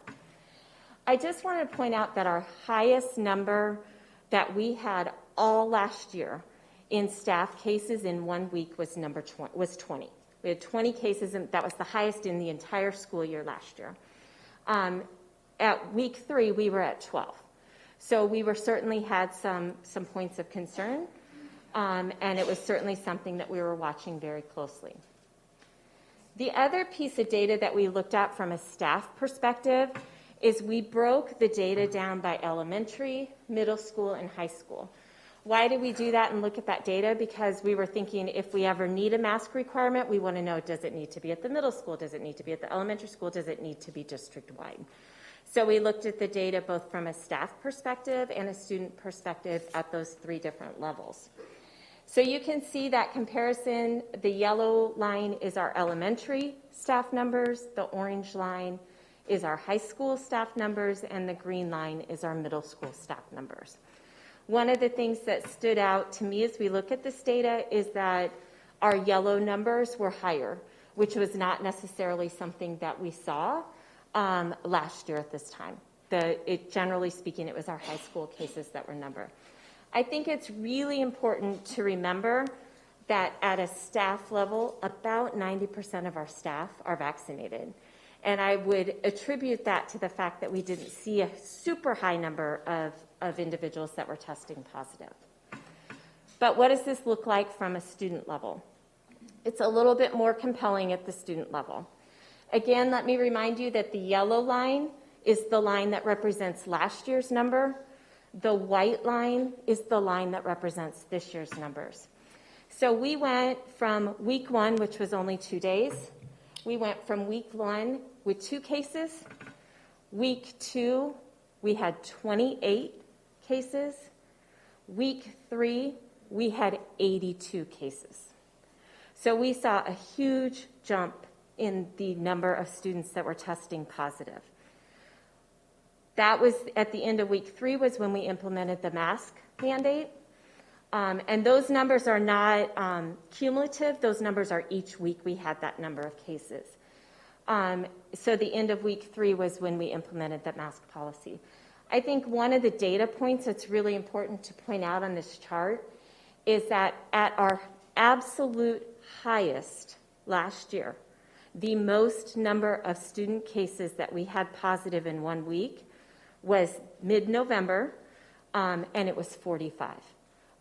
I just want to point out that our highest number that we had all last year in staff cases in 1 week was 20. We had 20 cases, and that was the highest in the entire school year last year. At week 3, we were at 12. So we were certainly had some points of concern, and it was certainly something that we were watching very closely. The other piece of data that we looked at from a staff perspective is we broke the data down by elementary, middle school, and high school. Why did we do that and look at that data? Because we were thinking if we ever need a mask requirement, we want to know, does it need to be at the middle school? Does it need to be at the elementary school? Does it need to be district-wide? So we looked at the data both from a staff perspective and a student perspective at those 3 different levels. So you can see that comparison. The yellow line is our elementary staff numbers, the orange line is our high school staff numbers, and the green line is our middle school staff numbers. One of the things that stood out to me as we look at this data is that our yellow numbers were higher, which was not necessarily something that we saw last year at this time. Generally speaking, it was our high school cases that were numbered. I think it's really important to remember that at a staff level, about 90% of our staff are vaccinated. And I would attribute that to the fact that we didn't see a super high number of individuals that were testing positive. But what does this look like from a student level? It's a little bit more compelling at the student level. Again, let me remind you that the yellow line is the line that represents last year's number. The white line is the line that represents this year's numbers. So we went from week 1, which was only 2 days. We went from week 1 with 2 cases. Week 2, we had 28 cases. Week 3, we had 82 cases. So we saw a huge jump in the number of students that were testing positive. That was at the end of week 3 was when we implemented the mask mandate. And those numbers are not cumulative. Those numbers are each week we had that number of cases. So the end of week 3 was when we implemented that mask policy. I think one of the data points that's really important to point out on this chart is that at our absolute highest last year, the most number of student cases that we had positive in 1 week was mid-November, and it was 45.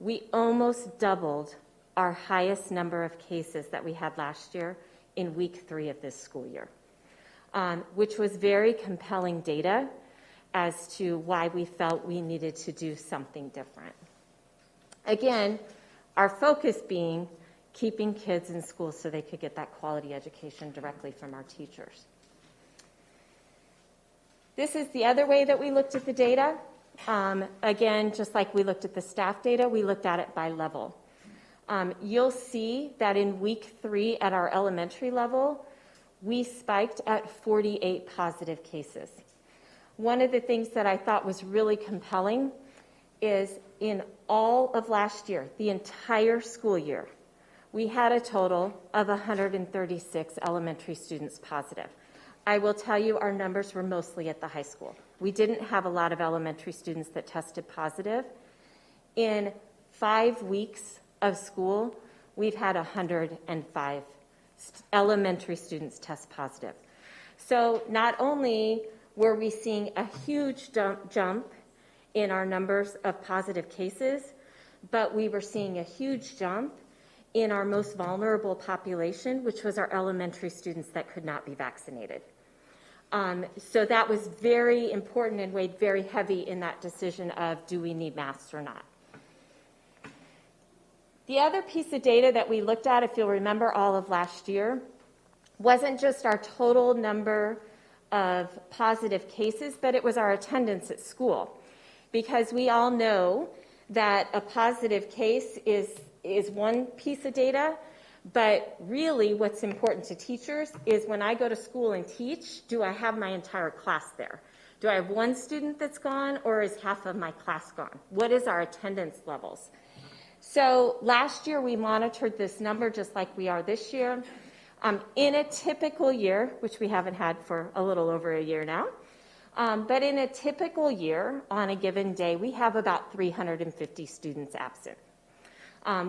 We almost doubled our highest number of cases that we had last year in week 3 of this school year, which was very compelling data as to why we felt we needed to do something different. Again, our focus being keeping kids in school so they could get that quality education directly from our teachers. This is the other way that we looked at the data. Again, just like we looked at the staff data, we looked at it by level. You'll see that in week 3 at our elementary level, we spiked at 48 positive cases. One of the things that I thought was really compelling is in all of last year, the entire school year, we had a total of 136 elementary students positive. I will tell you our numbers were mostly at the high school. We didn't have a lot of elementary students that tested positive. In 5 weeks of school, we've had 105 elementary students test positive. So not only were we seeing a huge jump in our numbers of positive cases, but we were seeing a huge jump in our most vulnerable population, which was our elementary students that could not be vaccinated. So that was very important and weighed very heavy in that decision of do we need masks or not. The other piece of data that we looked at, if you'll remember all of last year, wasn't just our total number of positive cases, but it was our attendance at school. Because we all know that a positive case is one piece of data, but really what's important to teachers is when I go to school and teach, do I have my entire class there? Do I have one student that's gone, or is half of my class gone? What is our attendance levels? So last year we monitored this number just like we are this year. In a typical year, which we haven't had for a little over a year now, but in a typical year, on a given day, we have about 350 students absent,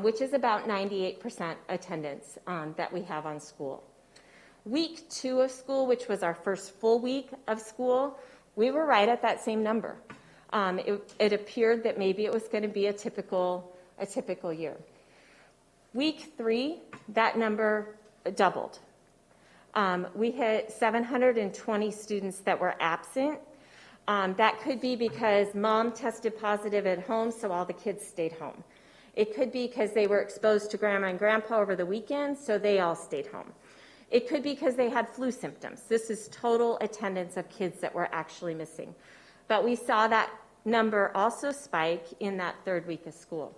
which is about 98% attendance that we have on school. Week 2 of school, which was our first full week of school, we were right at that same number. It appeared that maybe it was going to be a typical year. Week 3, that number doubled. We hit 720 students that were absent. That could be because mom tested positive at home, so all the kids stayed home. It could be because they were exposed to grandma and grandpa over the weekend, so they all stayed home. It could be because they had flu symptoms. This is total attendance of kids that were actually missing. But we saw that number also spike in that 3rd week of school.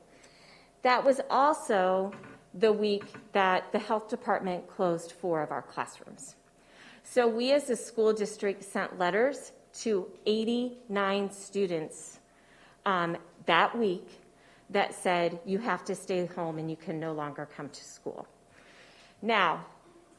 That was also the week that the health department closed 4 of our classrooms. So we as a school district sent letters to 89 students that week that said, you have to stay home and you can no longer come to school. Now,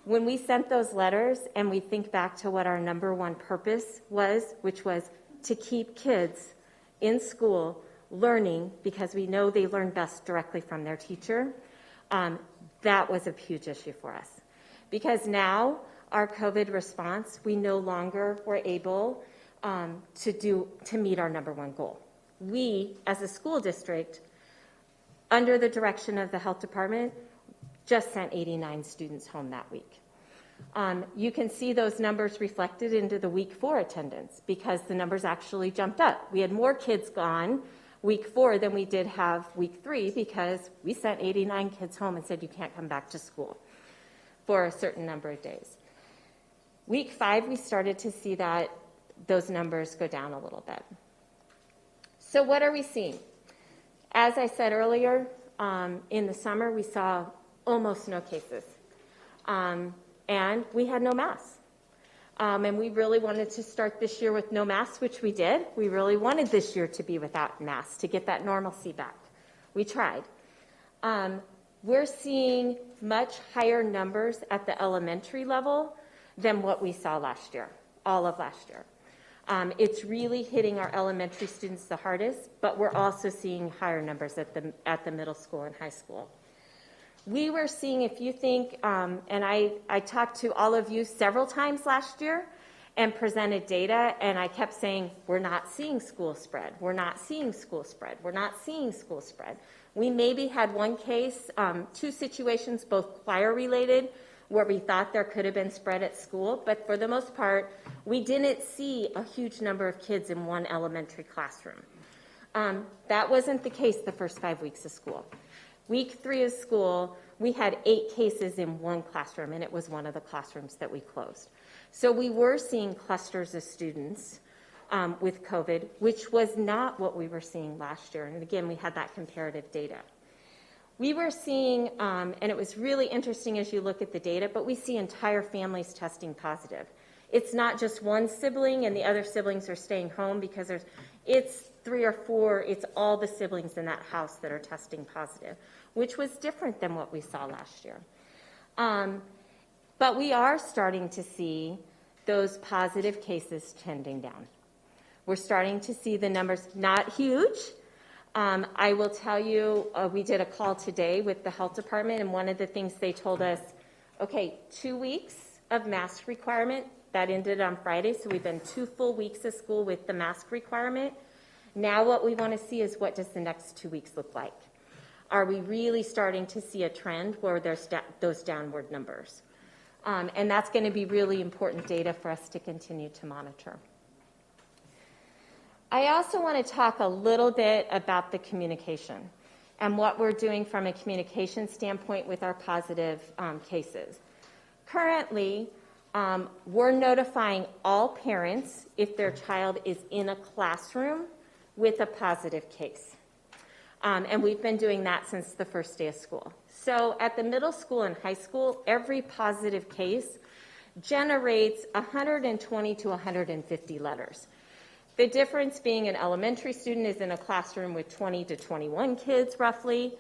when we sent those letters and we think back to what our number one purpose was, which was to keep kids in school learning because we know they learn best directly from their teacher, that was a huge issue for us. Because now our COVID response, we no longer were able to meet our number one goal. We, as a school district, under the direction of the health department, just sent 89 students home that week. You can see those numbers reflected into the week 4 attendance because the numbers actually jumped up. We had more kids gone week 4 than we did have week 3 because we sent 89 kids home and said you can't come back to school for a certain number of days. Week 5, we started to see that those numbers go down a little bit. So what are we seeing? As I said earlier, in the summer, we saw almost no cases. And we had no masks. And we really wanted to start this year with no masks, which we did. We really wanted this year to be without masks to get that normalcy back. We tried. We're seeing much higher numbers at the elementary level than what we saw last year, all of last year. It's really hitting our elementary students the hardest, but we're also seeing higher numbers at the middle school and high school. We were seeing, if you think, and I talked to all of you several times last year, and presented data, and I kept saying, we're not seeing school spread, we're not seeing school spread, we're not seeing school spread. We maybe had one case, 2 situations, both choir-related, where we thought there could have been spread at school, but for the most part, we didn't see a huge number of kids in one elementary classroom. That wasn't the case the first 5 weeks of school. Week 3 of school, we had 8 cases in one classroom, and it was one of the classrooms that we closed. So we were seeing clusters of students with COVID, which was not what we were seeing last year. And again, we had that comparative data. We were seeing, and it was really interesting as you look at the data, but we see entire families testing positive. It's not just one sibling and the other siblings are staying home because it's 3 or 4, it's all the siblings in that house that are testing positive, which was different than what we saw last year. But we are starting to see those positive cases trending down. We're starting to see the numbers, not huge. I will tell you, we did a call today with the health department, and one of the things they told us, okay, 2 weeks of mask requirement, that ended on Friday, so we've been 2 full weeks of school with the mask requirement. Now what we want to see is what does the next 2 weeks look like? Are we really starting to see a trend where there's those downward numbers? And that's going to be really important data for us to continue to monitor. I also want to talk a little bit about the communication and what we're doing from a communication standpoint with our positive cases. Currently, we're notifying all parents if their child is in a classroom with a positive case. And we've been doing that since the first day of school. So at the middle school and high school, every positive case generates 120 to 150 letters. The difference being an elementary student is in a classroom with 20 to 21 kids roughly.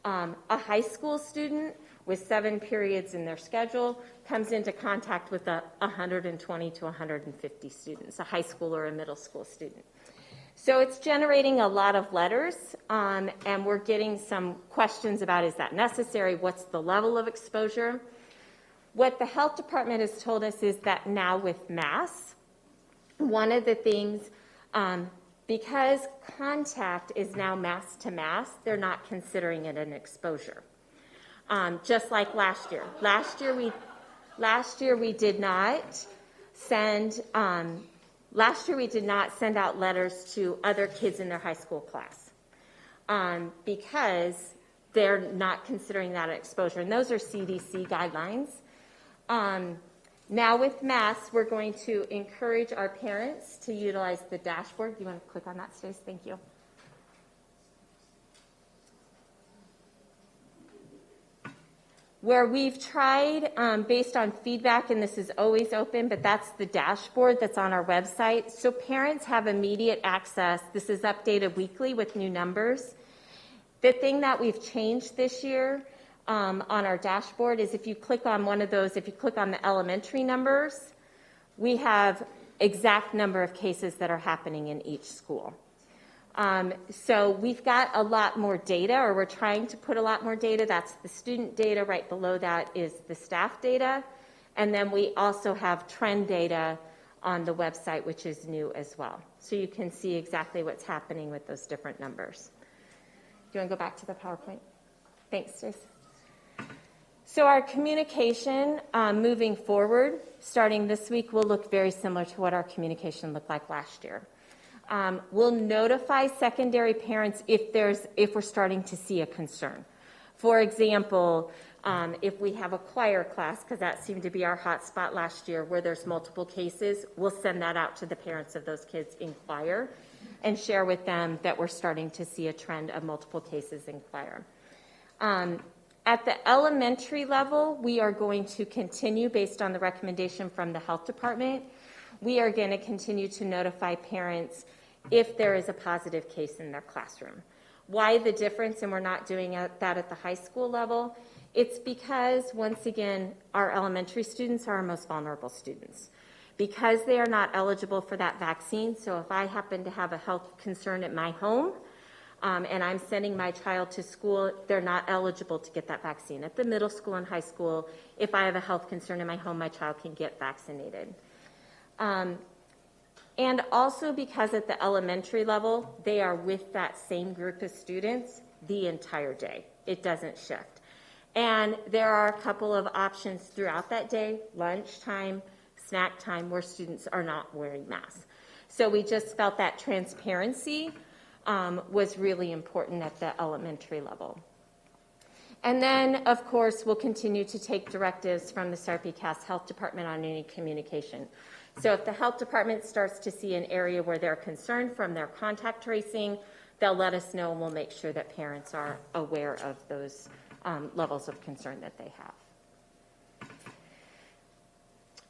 A high school student with 7 periods in their schedule comes into contact with 120 to 150 students, a high school or a middle school student. So it's generating a lot of letters, and we're getting some questions about, is that necessary? What's the level of exposure? What the health department has told us is that now with masks, one of the things, because contact is now mask to mask, they're not considering it an exposure. Just like last year. Last year we did not send out letters to other kids in their high school class because they're not considering that an exposure. And those are CDC guidelines. Now with masks, we're going to encourage our parents to utilize the dashboard. Do you want to click on that, Stace? Thank you. Where we've tried, based on feedback, and this is always open, but that's the dashboard that's on our website. So parents have immediate access. This is updated weekly with new numbers. The thing that we've changed this year on our dashboard is if you click on one of those, if you click on the elementary numbers, we have exact number of cases that are happening in each school. So we've got a lot more data, or we're trying to put a lot more data. That's the student data. Right below that is the staff data. And then we also have trend data on the website, which is new as well. So you can see exactly what's happening with those different numbers. Do you want to go back to the PowerPoint? Thanks, Stace. So our communication moving forward, starting this week, will look very similar to what our communication looked like last year. We'll notify secondary parents if we're starting to see a concern. For example, if we have a choir class, because that seemed to be our hot spot last year, where there's multiple cases, we'll send that out to the parents of those kids in choir and share with them that we're starting to see a trend of multiple cases in choir. At the elementary level, we are going to continue, based on the recommendation from the health department, we are going to continue to notify parents if there is a positive case in their classroom. Why the difference, and we're not doing that at the high school level? It's because, once again, our elementary students are our most vulnerable students. Because they are not eligible for that vaccine, so if I happen to have a health concern at my home, and I'm sending my child to school, they're not eligible to get that vaccine. At the middle school and high school, if I have a health concern in my home, my child can get vaccinated. And also because at the elementary level, they are with that same group of students the entire day. It doesn't shift. And there are a couple of options throughout that day, lunchtime, snack time, where students are not wearing masks. So we just felt that transparency was really important at the elementary level. And then, of course, we'll continue to take directives from the SRPCAS Health Department on any communication. So if the health department starts to see an area where they're concerned from their contact tracing, they'll let us know, and we'll make sure that parents are aware of those levels of concern that they have.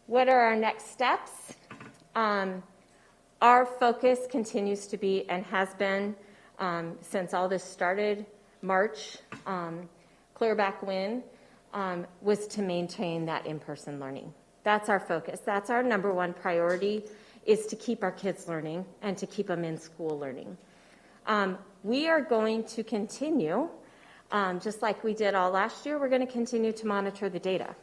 What are our next steps? Our focus continues to be, and has been since all this started, March, clear back when, was to maintain that in-person learning. That's our focus. That's our number one priority, is to keep our kids learning and to keep them in school learning. We are going to continue, just like we did all last year, we're going to continue to monitor the data.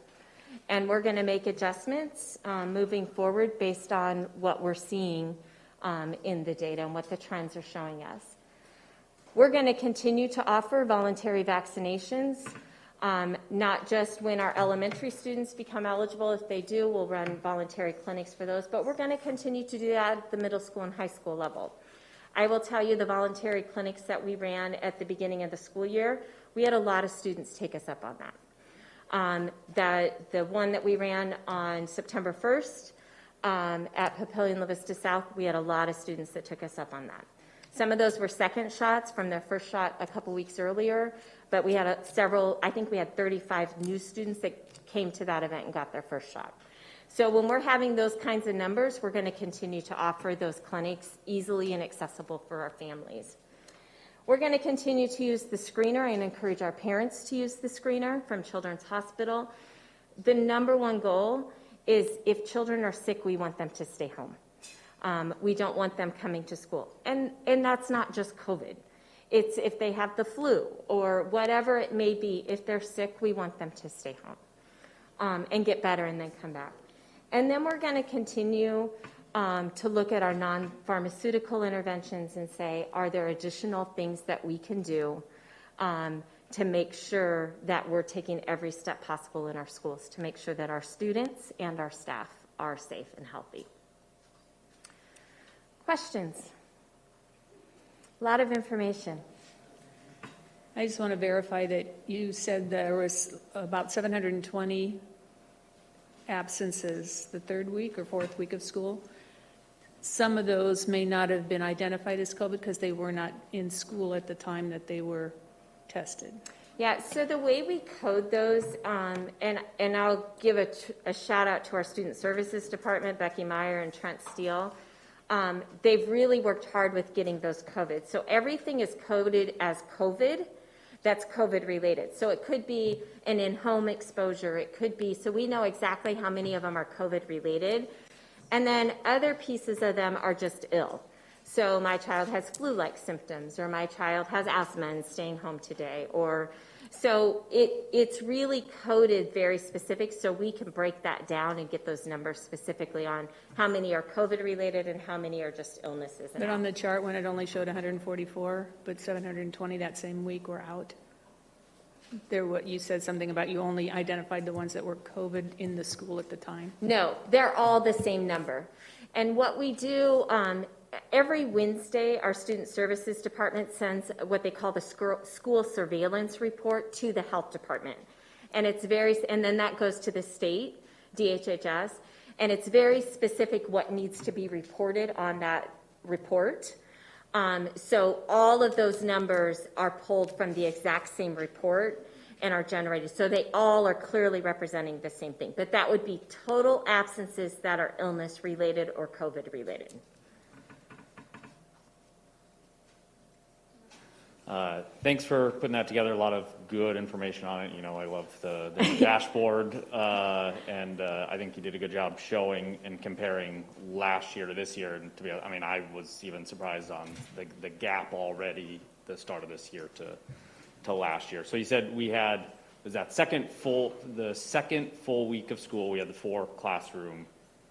And we're going to make adjustments moving forward based on what we're seeing in the data and what the trends are showing us. We're going to continue to offer voluntary vaccinations, not just when our elementary students become eligible. If they do, we'll run voluntary clinics for those, but we're going to continue to do that at the middle school and high school level. I will tell you, the voluntary clinics that we ran at the beginning of the school year, we had a lot of students take us up on that. The one that we ran on September 1st at Papillion La Vista South, we had a lot of students that took us up on that. Some of those were second shots from their first shot a couple weeks earlier, but we had several, I think we had 35 new students that came to that event and got their first shot. So when we're having those kinds of numbers, we're going to continue to offer those clinics easily and accessible for our families. We're going to continue to use the screener and encourage our parents to use the screener from Children's Hospital. The number one goal is, if children are sick, we want them to stay home. We don't want them coming to school. And that's not just COVID. It's if they have the flu or whatever it may be. If they're sick, we want them to stay home and get better and then come back. And then we're going to continue to look at our non-pharmaceutical interventions and say, are there additional things that we can do to make sure that we're taking every step possible in our schools to make sure that our students and our staff are safe and healthy. Questions? A lot of information. I just want to verify that you said there was about 720 absences the third week or fourth week of school. Some of those may not have been identified as COVID because they were not in school at the time that they were tested. Yeah, so the way we code those, and I'll give a shout out to our Student Services Department, Becky Meyer and Trent Steele. They've really worked hard with getting those COVID. So everything is coded as COVID that's COVID related. So it could be an in-home exposure. It could be, so we know exactly how many of them are COVID related. And then other pieces of them are just ill. So my child has flu-like symptoms, or my child has asthma and staying home today, or so it's really coded very specific, so we can break that down and get those numbers specifically on how many are COVID related and how many are just illnesses. But on the chart, when it only showed 144, but 720 that same week were out, you said something about you only identified the ones that were COVID in the school at the time. No, they're all the same number. And what we do, every Wednesday, our Student Services Department sends what they call the school surveillance report to the health department. And and then that goes to the state, DHHS, and it's very specific what needs to be reported on that report. So all of those numbers are pulled from the exact same report and are generated. So they all are clearly representing the same thing. But that would be total absences that are illness related or COVID related. Thanks for putting that together. A lot of good information on it. You know, I love the dashboard, and I think you did a good job showing and comparing last year to this year. And to be, I mean, I was even surprised on the gap already the start of this year to last year. So you said we had, was that the second full week of school, we had the 4 classroom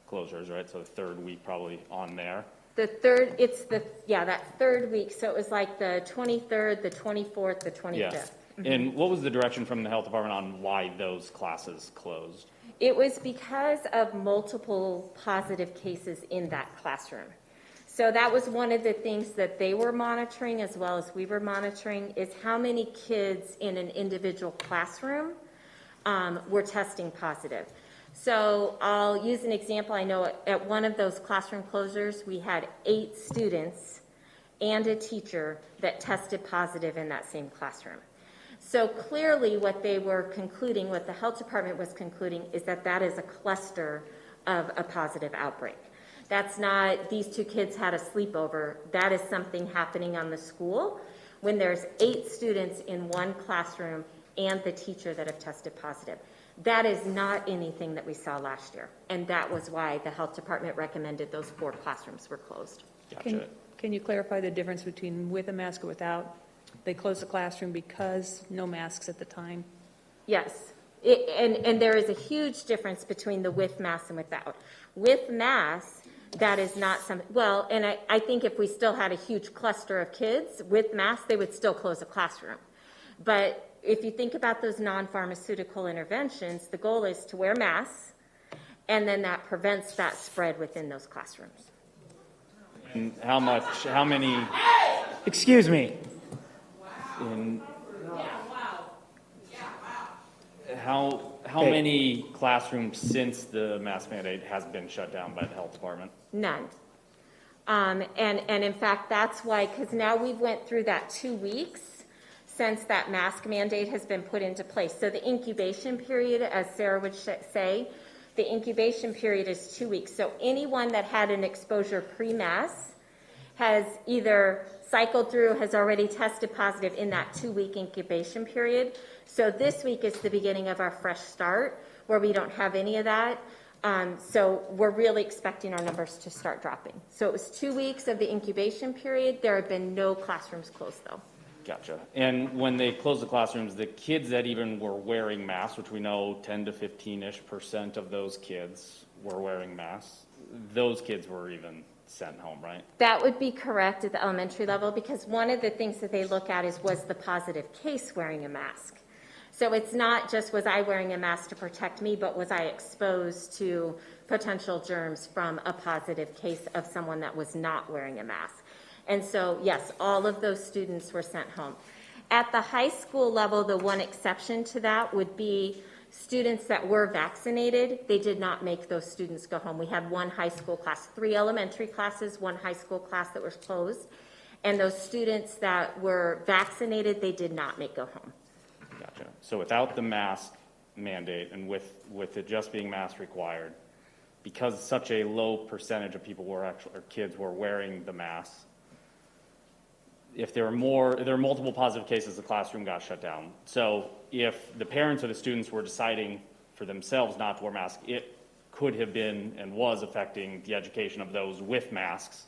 closures, right? So the third week probably on there. That third week, so it was like the 23rd, the 24th, the 25th. Yeah. And what was the direction from the health department on why those classes closed? It was because of multiple positive cases in that classroom. So that was one of the things that they were monitoring as well as we were monitoring, is how many kids in an individual classroom were testing positive. So I'll use an example. I know at one of those classroom closures, we had 8 students and a teacher that tested positive in that same classroom. So clearly what they were concluding, what the health department was concluding, is that that is a cluster of a positive outbreak. That's not, these 2 kids had a sleepover. That is something happening on the school when there's 8 students in one classroom and the teacher that have tested positive. That is not anything that we saw last year. And that was why the health department recommended those 4 classrooms were closed. Gotcha. Can you clarify the difference between with a mask or without? They closed the classroom because no masks at the time? Yes. And there is a huge difference between the with masks and without. With masks, that is not something, well, and I think if we still had a huge cluster of kids with masks, they would still close a classroom. But if you think about those non-pharmaceutical interventions, the goal is to wear masks, and then that prevents that spread within those classrooms. And how many, excuse me. In, how many classrooms since the mask mandate has been shut down by the health department? None. And in fact, that's why, because now we've went through that 2 weeks since that mask mandate has been put into place. So the incubation period, as Sarah would say, the incubation period is 2 weeks. So anyone that had an exposure pre-mask has either cycled through, has already tested positive in that 2-week incubation period. So this week is the beginning of our fresh start where we don't have any of that. So we're really expecting our numbers to start dropping. So it was 2 weeks of the incubation period. There have been no classrooms closed though. Gotcha. And when they closed the classrooms, the kids that even were wearing masks, which we know 10 to 15-ish% of those kids were wearing masks, those kids were even sent home, right? That would be correct at the elementary level, because one of the things that they look at is, was the positive case wearing a mask? So it's not just, was I wearing a mask to protect me, but was I exposed to potential germs from a positive case of someone that was not wearing a mask? And so, yes, all of those students were sent home. At the high school level, the one exception to that would be students that were vaccinated. They did not make those students go home. We had 1 high school class, 3 elementary classes, 1 high school class that was closed. And those students that were vaccinated, they did not make go home. Gotcha. So without the mask mandate and with it just being mask required, because such a low percentage of people were actually, or kids were wearing the masks, if there are multiple positive cases, the classroom got shut down. So if the parents or the students were deciding for themselves not to wear masks, it could have been and was affecting the education of those with masks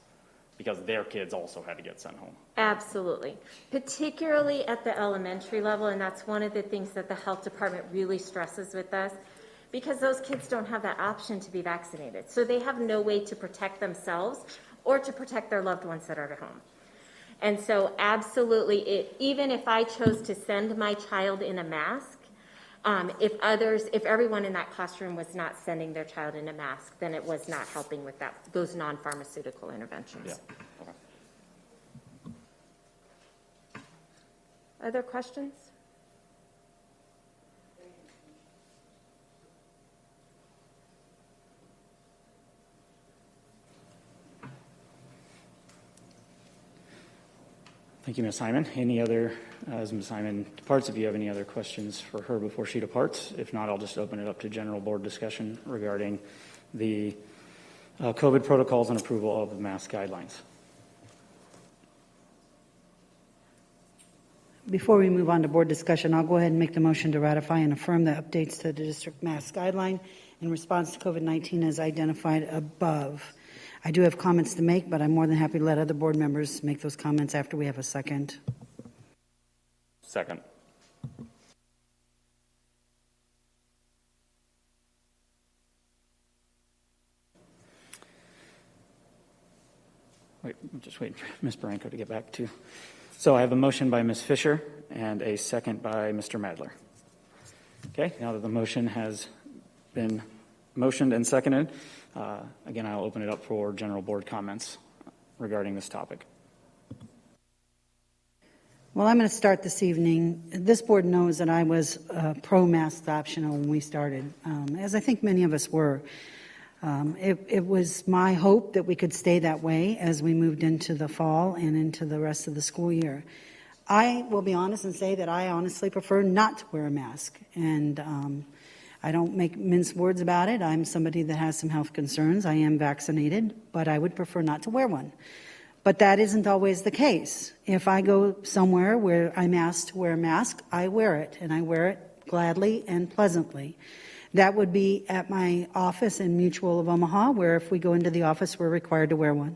because their kids also had to get sent home. Absolutely. Particularly at the elementary level, and that's one of the things that the health department really stresses with us, because those kids don't have that option to be vaccinated. So they have no way to protect themselves or to protect their loved ones that are at home. And so absolutely, even if I chose to send my child in a mask, if everyone in that classroom was not sending their child in a mask, then it was not helping with those non-pharmaceutical interventions. Yeah. Okay. Other questions? Thank you, Ms. Hyman. As Ms. Hyman departs, if you have any other questions for her before she departs? If not, I'll just open it up to general board discussion regarding the COVID protocols and approval of the mask guidelines. Before we move on to board discussion, I'll go ahead and make the motion to ratify and affirm the updates to the district mask guideline in response to COVID-19 as identified above. I do have comments to make, but I'm more than happy to let other board members make those comments after we have a second. Second. just wait for Ms. Barranco to get back to. So I have a motion by Ms. Fisher and a second by Mr. Madler. Okay, now that the motion has been motioned and seconded, again, I'll open it up for general board comments regarding this topic. Well, I'm going to start this evening. This board knows that I was pro-mask optional when we started, as I think many of us were. It was my hope that we could stay that way as we moved into the fall and into the rest of the school year. I will be honest and say that I honestly prefer not to wear a mask, and I don't make mince words about it. I'm somebody that has some health concerns. I am vaccinated, but I would prefer not to wear one. But that isn't always the case. If I go somewhere where I'm asked to wear a mask, I wear it, and I wear it gladly and pleasantly. That would be at my office in Mutual of Omaha, where if we go into the office, we're required to wear one.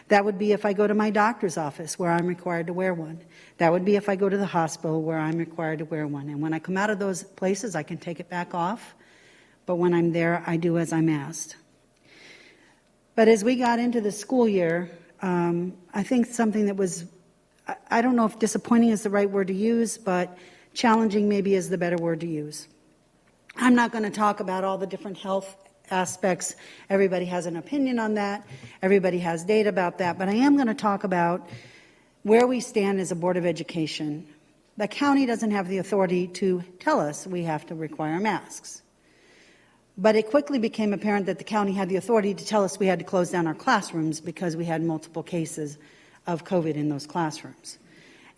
That would be if I go to my doctor's office, where I'm required to wear one. That would be if I go to the hospital, where I'm required to wear one. And when I come out of those places, I can take it back off. But when I'm there, I do as I'm asked. But as we got into the school year, I think something that was, I don't know if disappointing is the right word to use, but challenging maybe is the better word to use. I'm not going to talk about all the different health aspects. Everybody has an opinion on that. Everybody has data about that. But I am going to talk about where we stand as a Board of Education. The county doesn't have the authority to tell us we have to require masks. But it quickly became apparent that the county had the authority to tell us we had to close down our classrooms because we had multiple cases of COVID in those classrooms.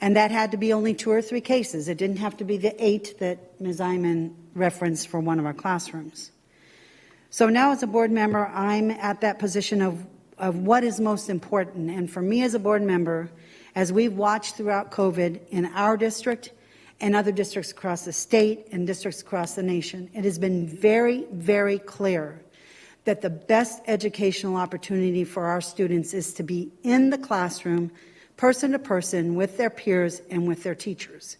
And that had to be only 2 or 3 cases. It didn't have to be the 8 that Ms. Iman referenced for one of our classrooms. So now as a board member, I'm at that position of what is most important. And for me as a board member, as we've watched throughout COVID in our district and other districts across the state and districts across the nation, it has been very, very clear that the best educational opportunity for our students is to be in the classroom, person to person, with their peers and with their teachers.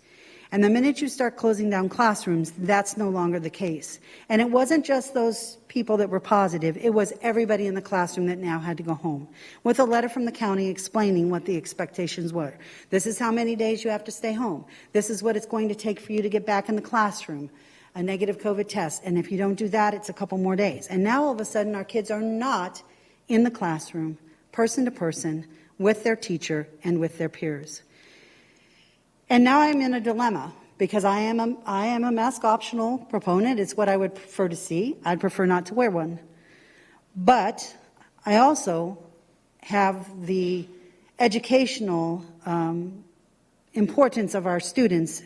And the minute you start closing down classrooms, that's no longer the case. And it wasn't just those people that were positive, it was everybody in the classroom that now had to go home, with a letter from the county explaining what the expectations were. This is how many days you have to stay home. This is what it's going to take for you to get back in the classroom, a negative COVID test. And if you don't do that, it's a couple more days. And now all of a sudden our kids are not in the classroom, person to person, with their teacher and with their peers. And now I'm in a dilemma because I am a mask optional proponent. It's what I would prefer to see. I'd prefer not to wear one. But I also have the educational importance of our students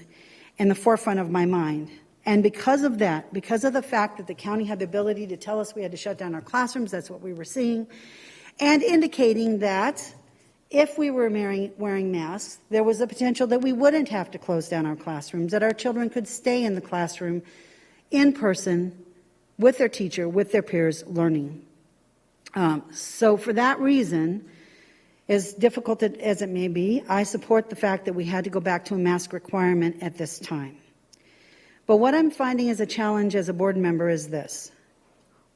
in the forefront of my mind. And because of that, because of the fact that the county had the ability to tell us we had to shut down our classrooms, that's what we were seeing, and indicating that if we were wearing masks, there was a potential that we wouldn't have to close down our classrooms, that our children could stay in the classroom in person with their teacher, with their peers, learning. So for that reason, as difficult as it may be, I support the fact that we had to go back to a mask requirement at this time. But what I'm finding as a challenge as a board member is this.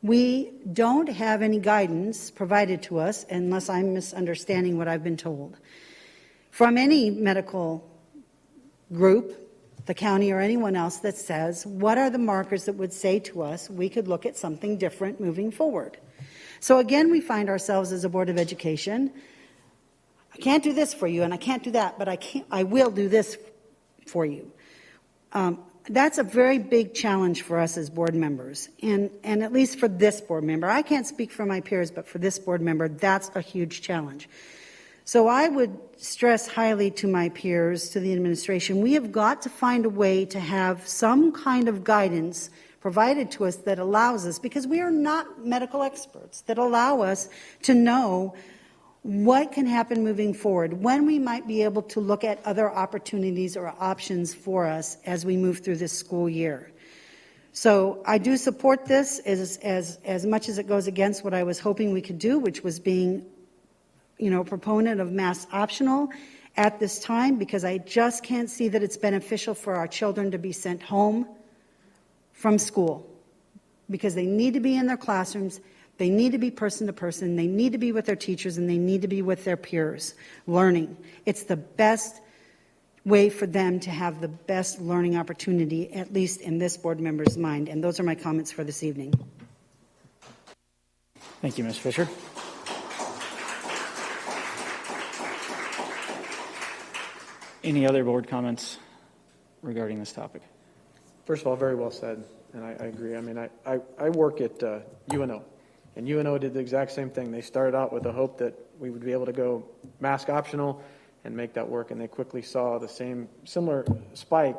We don't have any guidance provided to us, unless I'm misunderstanding what I've been told, from any medical group, the county or anyone else, that says what are the markers that would say to us we could look at something different moving forward. So again, we find ourselves as a Board of Education, I can't do this for you and I can't do that, but I will do this for you. That's a very big challenge for us as board members, and at least for this board member. I can't speak for my peers, but for this board member, that's a huge challenge. So I would stress highly to my peers, to the administration, we have got to find a way to have some kind of guidance provided to us that allows us, because we are not medical experts, that allow us to know what can happen moving forward, when we might be able to look at other opportunities or options for us as we move through this school year. So I do support this as much as it goes against what I was hoping we could do, which was being, a proponent of mask optional at this time, because I just can't see that it's beneficial for our children to be sent home from school, because they need to be in their classrooms. They need to be person to person, they need to be with their teachers, and they need to be with their peers, learning. It's the best way for them to have the best learning opportunity, at least in this board member's mind. And those are my comments for this evening. Thank you, Ms. Fisher. Any other board comments regarding this topic? First of all, very well said, and I agree. I mean, I work at UNO, and UNO did the exact same thing. They started out with the hope that we would be able to go mask optional and make that work, and they quickly saw the similar spike,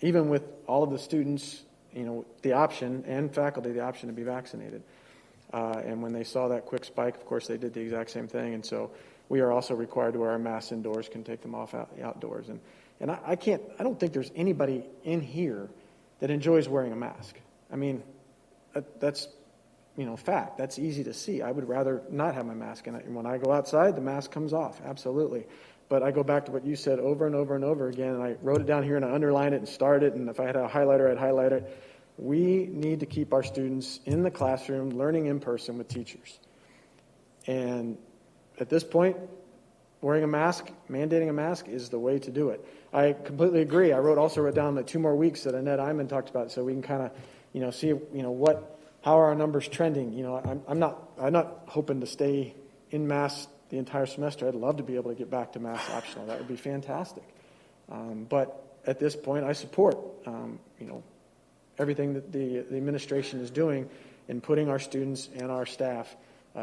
even with all of the students, the option, and faculty, the option to be vaccinated. And when they saw that quick spike, of course, they did the exact same thing, and so we are also required to wear our masks indoors, can take them off outdoors. And I don't think there's anybody in here that enjoys wearing a mask. I mean, that's, fact. That's easy to see. I would rather not have my mask. And when I go outside, the mask comes off, absolutely. But I go back to what you said over and over and over again, and I wrote it down here and I underlined it and starred it, and if I had a highlighter, I'd highlight it. We need to keep our students in the classroom learning in person with teachers. And at this point, wearing a mask, mandating a mask is the way to do it. I completely agree. I also wrote down the 2 more weeks that Annette Iman talked about, so we can kind of, see, how are our numbers trending. I'm not hoping to stay in mask the entire semester. I'd love to be able to get back to mask optional. That would be fantastic. But at this point, I support, everything that the administration is doing in putting our students and our staff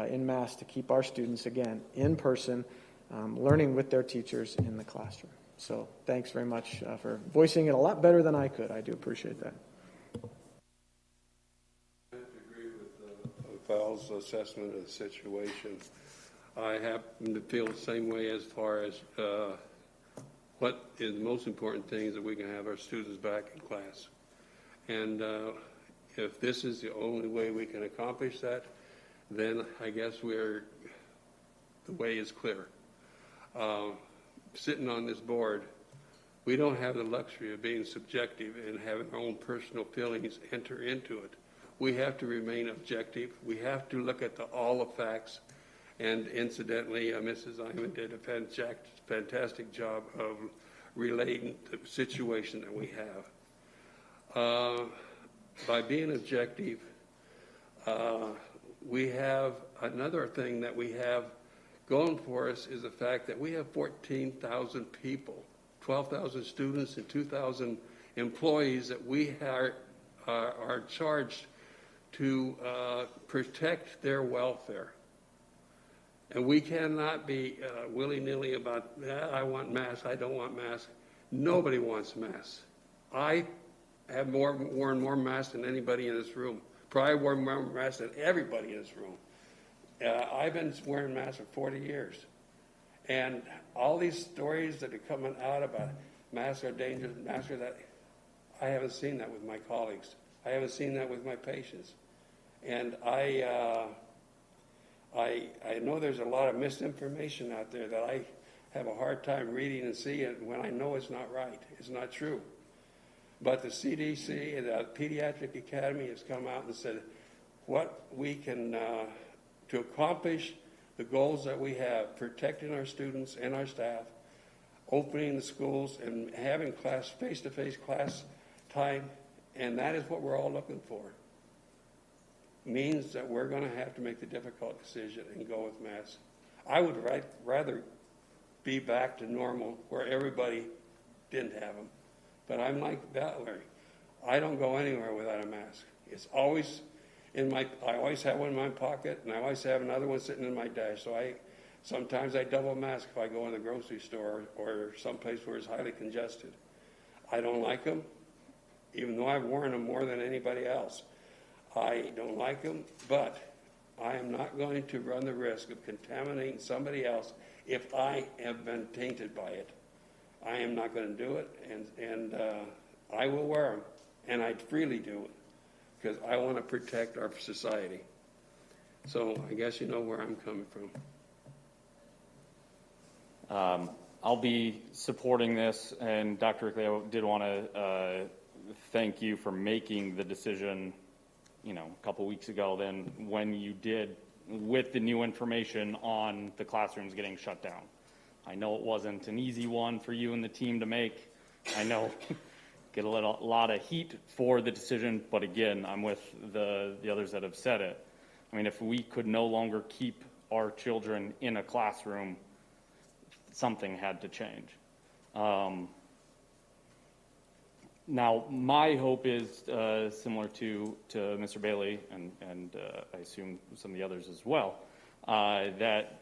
in mass to keep our students, again, in person, learning with their teachers in the classroom. So thanks very much for voicing it a lot better than I could. I do appreciate that. I agree with Val's assessment of the situation. I happen to feel the same way as far as what is the most important thing is that we can have our students back in class. And if this is the only way we can accomplish that, then I guess the way is clear. Sitting on this board, we don't have the luxury of being subjective and having our own personal feelings enter into it. We have to remain objective. We have to look at all the facts. And incidentally, Mrs. Iman did a fantastic job of relating the situation that we have. By being objective, we have another thing that we have going for us is the fact that we have 14,000 people, 12,000 students and 2,000 employees that we are charged to protect their welfare. And we cannot be willy-nilly about, I want masks, I don't want masks. Nobody wants masks. I have worn more masks than anybody in this room. Probably worn more masks than everybody in this room. I've been wearing masks for 40 years. And all these stories that are coming out about masks are dangerous, masks are that, I haven't seen that with my colleagues. I haven't seen that with my patients. And I know there's a lot of misinformation out there that I have a hard time reading and seeing when I know it's not right. It's not true. But the CDC and the Pediatric Academy has come out and said what we can, to accomplish the goals that we have, protecting our students and our staff, opening the schools and having face-to-face class time, and that is what we're all looking for, means that we're going to have to make the difficult decision and go with masks. I would rather be back to normal where everybody didn't have them. But I'm like Valerie. I don't go anywhere without a mask. It's always I always have one in my pocket, and I always have another one sitting in my dash. So sometimes I double mask if I go in the grocery store or someplace where it's highly congested. I don't like them, even though I've worn them more than anybody else. I don't like them, but I am not going to run the risk of contaminating somebody else if I have been tainted by it. I am not going to do it, and I will wear them, and I freely do it because I want to protect our society. So I guess you know where I'm coming from. I'll be supporting this, and Dr. Rickley, I did want to thank you for making the decision a couple weeks ago than when you did with the new information on the classrooms getting shut down. I know it wasn't an easy one for you and the team to make. I know get a lot of heat for the decision, but again, I'm with the others that have said it. I mean, if we could no longer keep our children in a classroom, something had to change. Now, my hope is similar to Mr. Bailey and I assume some of the others as well, that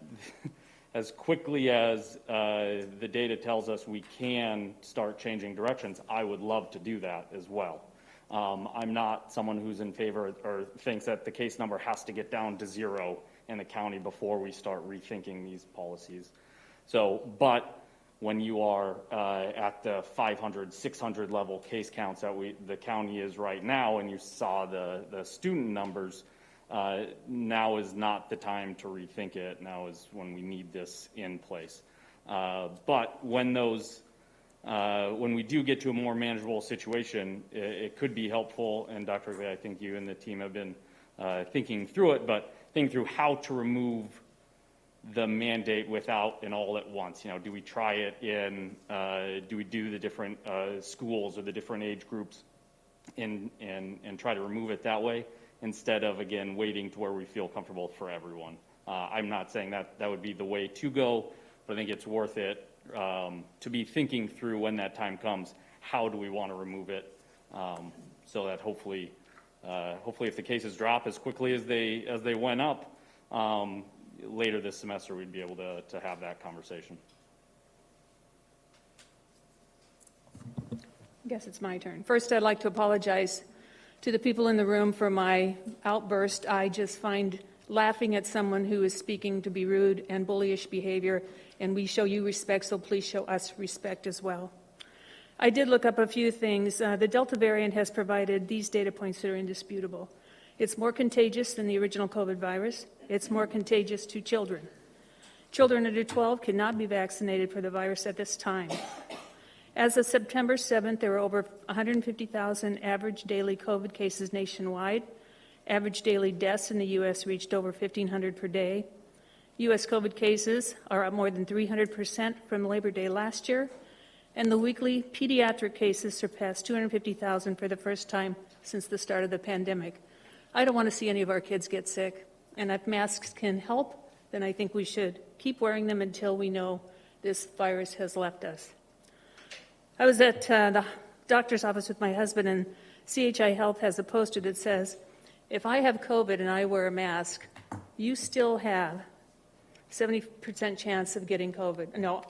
as quickly as the data tells us we can start changing directions, I would love to do that as well. I'm not someone who's in favor or thinks that the case number has to get down to 0 in the county before we start rethinking these policies. So, but when you are at the 500, 600 level case counts that the county is right now, and you saw the student numbers, now is not the time to rethink it. Now is when we need this in place. But when we do get to a more manageable situation, it could be helpful, and Dr. Lee, I think you and the team have been thinking through it, but thinking through how to remove the mandate without an all at once. Do we try it in, do we do the different schools or the different age groups and try to remove it that way instead of, again, waiting to where we feel comfortable for everyone. I'm not saying that would be the way to go, but I think it's worth it to be thinking through when that time comes, how do we want to remove it so that hopefully if the cases drop as quickly as they went up, later this semester we'd be able to have that conversation. I guess it's my turn. First, I'd like to apologize to the people in the room for my outburst. I just find laughing at someone who is speaking to be rude and bullyish behavior, and we show you respect, so please show us respect as well. I did look up a few things. The Delta variant has provided these data points that are indisputable. It's more contagious than the original COVID virus. It's more contagious to children. Children under 12 cannot be vaccinated for the virus at this time. As of September 7th, there were over 150,000 average daily COVID cases nationwide. Average daily deaths in the U.S. reached over 1,500 per day. U.S. COVID cases are up more than 300% from Labor Day last year, and the weekly pediatric cases surpassed 250,000 for the first time since the start of the pandemic. I don't want to see any of our kids get sick, and if masks can help, then I think we should keep wearing them until we know this virus has left us. I was at the doctor's office with my husband, and CHI Health has a poster that says, if I have COVID and I wear a mask, you still have 70% chance of getting COVID. No,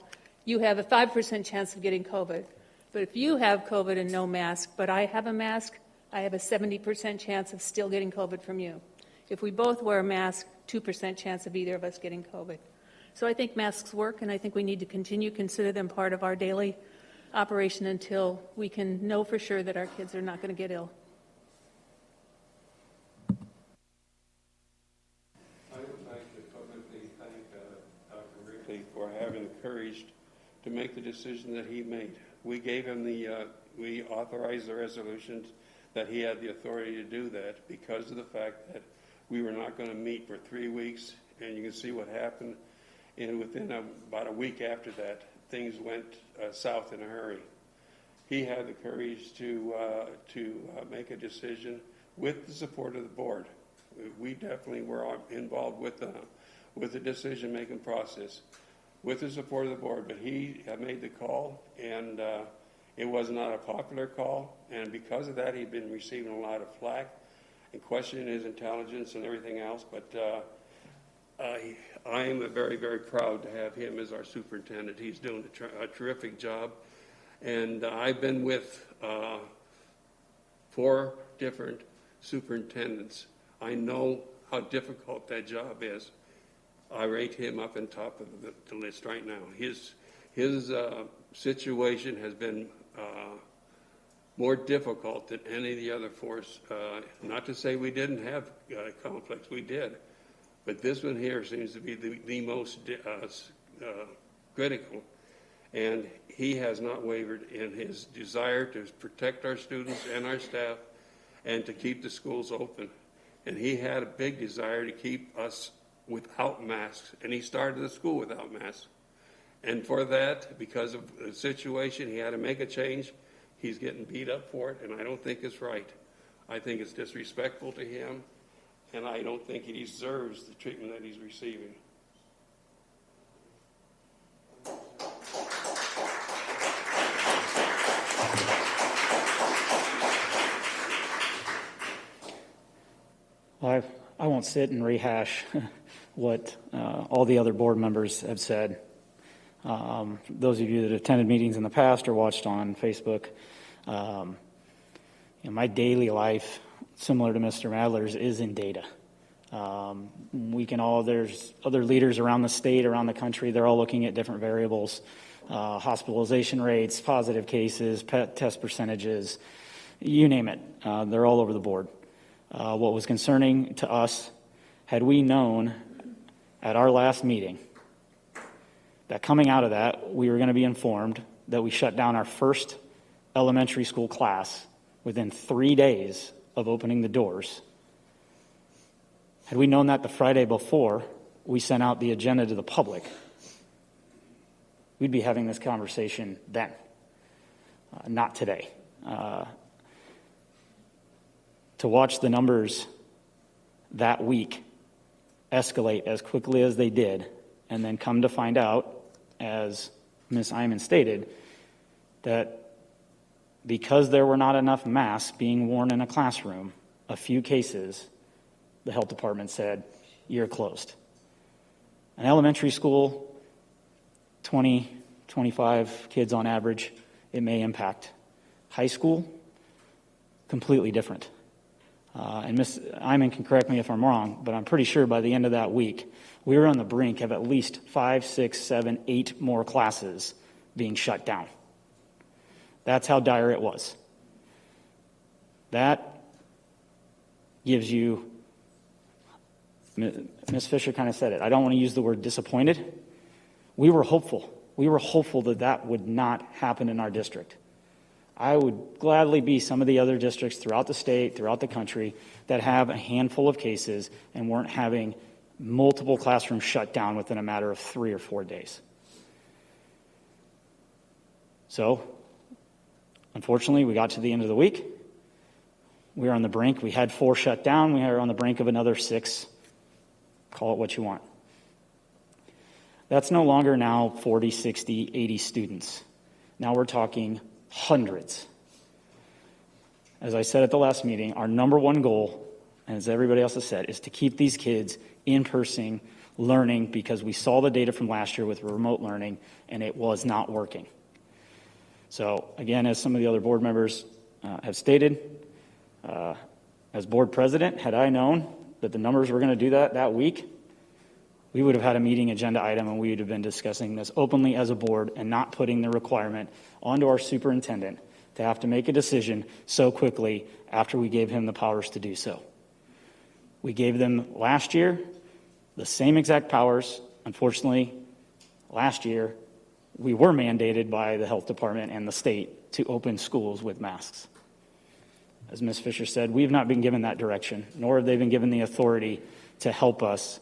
you have a 5% chance of getting COVID. But if you have COVID and no mask, but I have a mask, I have a 70% chance of still getting COVID from you. If we both wear a mask, 2% chance of either of us getting COVID. So I think masks work, and I think we need to continue to consider them part of our daily operation until we can know for sure that our kids are not going to get ill. I would like to publicly thank Dr. Ridley for having the courage to make the decision that he made. We gave him we authorized the resolutions that he had the authority to do that because of the fact that we were not going to meet for 3 weeks, and you can see what happened. And within about a week after that, things went south in a hurry. He had the courage to make a decision with the support of the board. We definitely were involved with the decision-making process with the support of the board, but he made the call, and it was not a popular call, and because of that, he'd been receiving a lot of flack and questioning his intelligence and everything else, but I am very, very proud to have him as our superintendent. He's doing a terrific job, and I've been with 4 different superintendents. I know how difficult that job is. I rate him up on top of the list right now. His situation has been more difficult than any of the other 4. Not to say we didn't have conflicts, we did. But this one here seems to be the most critical. And he has not wavered in his desire to protect our students and our staff and to keep the schools open. and he had a big desire to keep us without masks, and he started the school without masks. And for that, because of the situation, he had to make a change. He's getting beat up for it, and I don't think it's right. I think it's disrespectful to him, and I don't think he deserves the treatment that he's receiving. I won't sit and rehash what all the other board members have said. Those of you that attended meetings in the past or watched on Facebook, my daily life, similar to Mr. Madler's, is in data. There's other leaders around the state, around the country, they're all looking at different variables, hospitalization rates, positive cases, test percentages, you name it. They're all over the board. What was concerning to us, had we known at our last meeting that coming out of that, we were going to be informed that we shut down our first elementary school class within 3 days of opening the doors. Had we known that the Friday before we sent out the agenda to the public, we'd be having this conversation then, not today. To watch the numbers that week escalate as quickly as they did, and then come to find out, as Ms. Iman stated, that because there were not enough masks being worn in a classroom, a few cases, the health department said, you're closed. An elementary school, 20, 25 kids on average, it may impact. High school, completely different. And Ms. Iman can correct me if I'm wrong, but I'm pretty sure by the end of that week, we were on the brink of at least 5, 6, 7, 8 more classes being shut down. That's how dire it was. That gives you, Ms. Fisher kind of said it, I don't want to use the word disappointed. We were hopeful. We were hopeful that that would not happen in our district. I would gladly be some of the other districts throughout the state, throughout the country, that have a handful of cases and weren't having multiple classrooms shut down within a matter of 3 or 4 days. So, unfortunately, we got to the end of the week. We were on the brink. We had 4 shut down. We were on the brink of another 6. Call it what you want. That's no longer now 40, 60, 80 students. Now we're talking hundreds. As I said at the last meeting, our number one goal, and as everybody else has said, is to keep these kids in person learning, because we saw the data from last year with remote learning and it was not working. So again, as some of the other board members have stated, as board president, had I known that the numbers were going to do that week, we would have had a meeting agenda item and we would have been discussing this openly as a board and not putting the requirement onto our superintendent to have to make a decision so quickly after we gave him the powers to do so. We gave them last year the same exact powers. Unfortunately, last year we were mandated by the health department and the state to open schools with masks. As Ms. Fisher said, we've not been given that direction, nor have they been given the authority to help us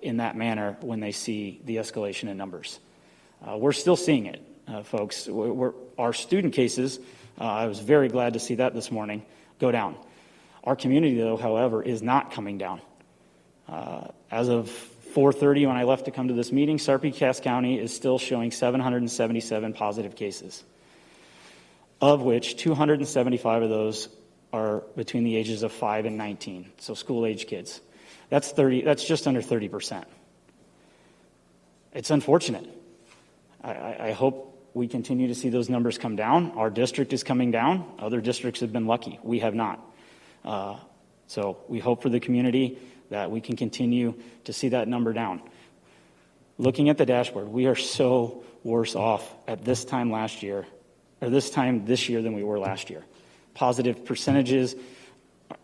in that manner when they see the escalation in numbers. We're still seeing it, folks. Our student cases, I was very glad to see that this morning, go down. Our community, though, however, is not coming down. As of 4:30 when I left to come to this meeting, Sarpy-Cass County is still showing 777 positive cases, of which 275 of those are between the ages of 5 and 19, so school-age kids. That's just under 30%. It's unfortunate. I hope we continue to see those numbers come down. Our district is coming down. Other districts have been lucky. We have not. So we hope for the community that we can continue to see that number down. Looking at the dashboard, we are so worse off at this time last year, or this time this year than we were last year. Positive percentages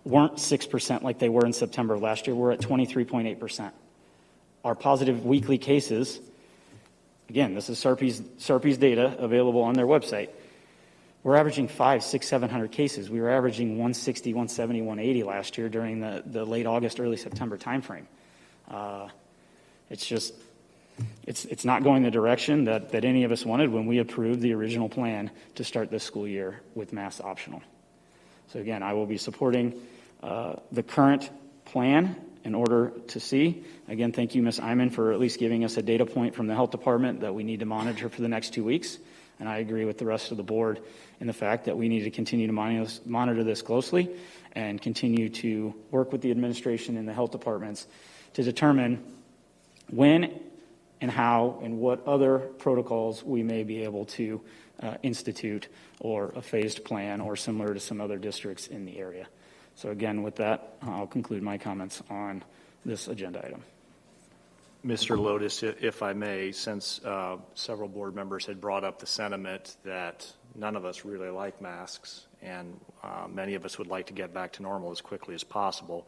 weren't 6% like they were in September of last year. We're at 23.8%. Our positive weekly cases, again, this is Sarpy's data available on their website. we're averaging 500, 600, 700 cases. We were averaging 160, 170, 180 last year during the late August, early September timeframe. It's not going the direction that any of us wanted when we approved the original plan to start this school year with masks optional. So again, I will be supporting the current plan in order to see. Again, thank you, Ms. Iman, for at least giving us a data point from the health department that we need to monitor for the next 2 weeks. And I agree with the rest of the board in the fact that we need to continue to monitor this closely and continue to work with the administration and the health departments to determine when and how and what other protocols we may be able to institute, or a phased plan, or similar to some other districts in the area. So again, with that, I'll conclude my comments on this agenda item. Mr. Lotus, if I may, since several board members had brought up the sentiment that none of us really like masks, and many of us would like to get back to normal as quickly as possible,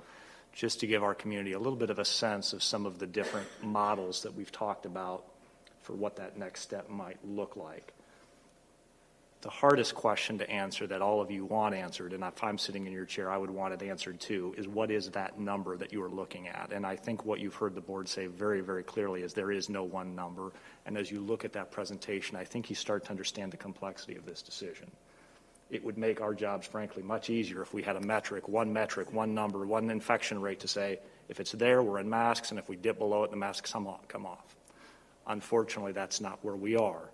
just to give our community a little bit of a sense of some of the different models that we've talked about for what that next step might look like. The hardest question to answer that all of you want answered, and if I'm sitting in your chair, I would want it answered too, is what is that number that you are looking at? And I think what you've heard the board say very, very clearly is there is no one number. And as you look at that presentation, I think you start to understand the complexity of this decision. It would make our jobs, frankly, much easier if we had a metric, one number, one infection rate to say, if it's there, we're in masks, and if we dip below it, the masks come off. Unfortunately, that's not where we are.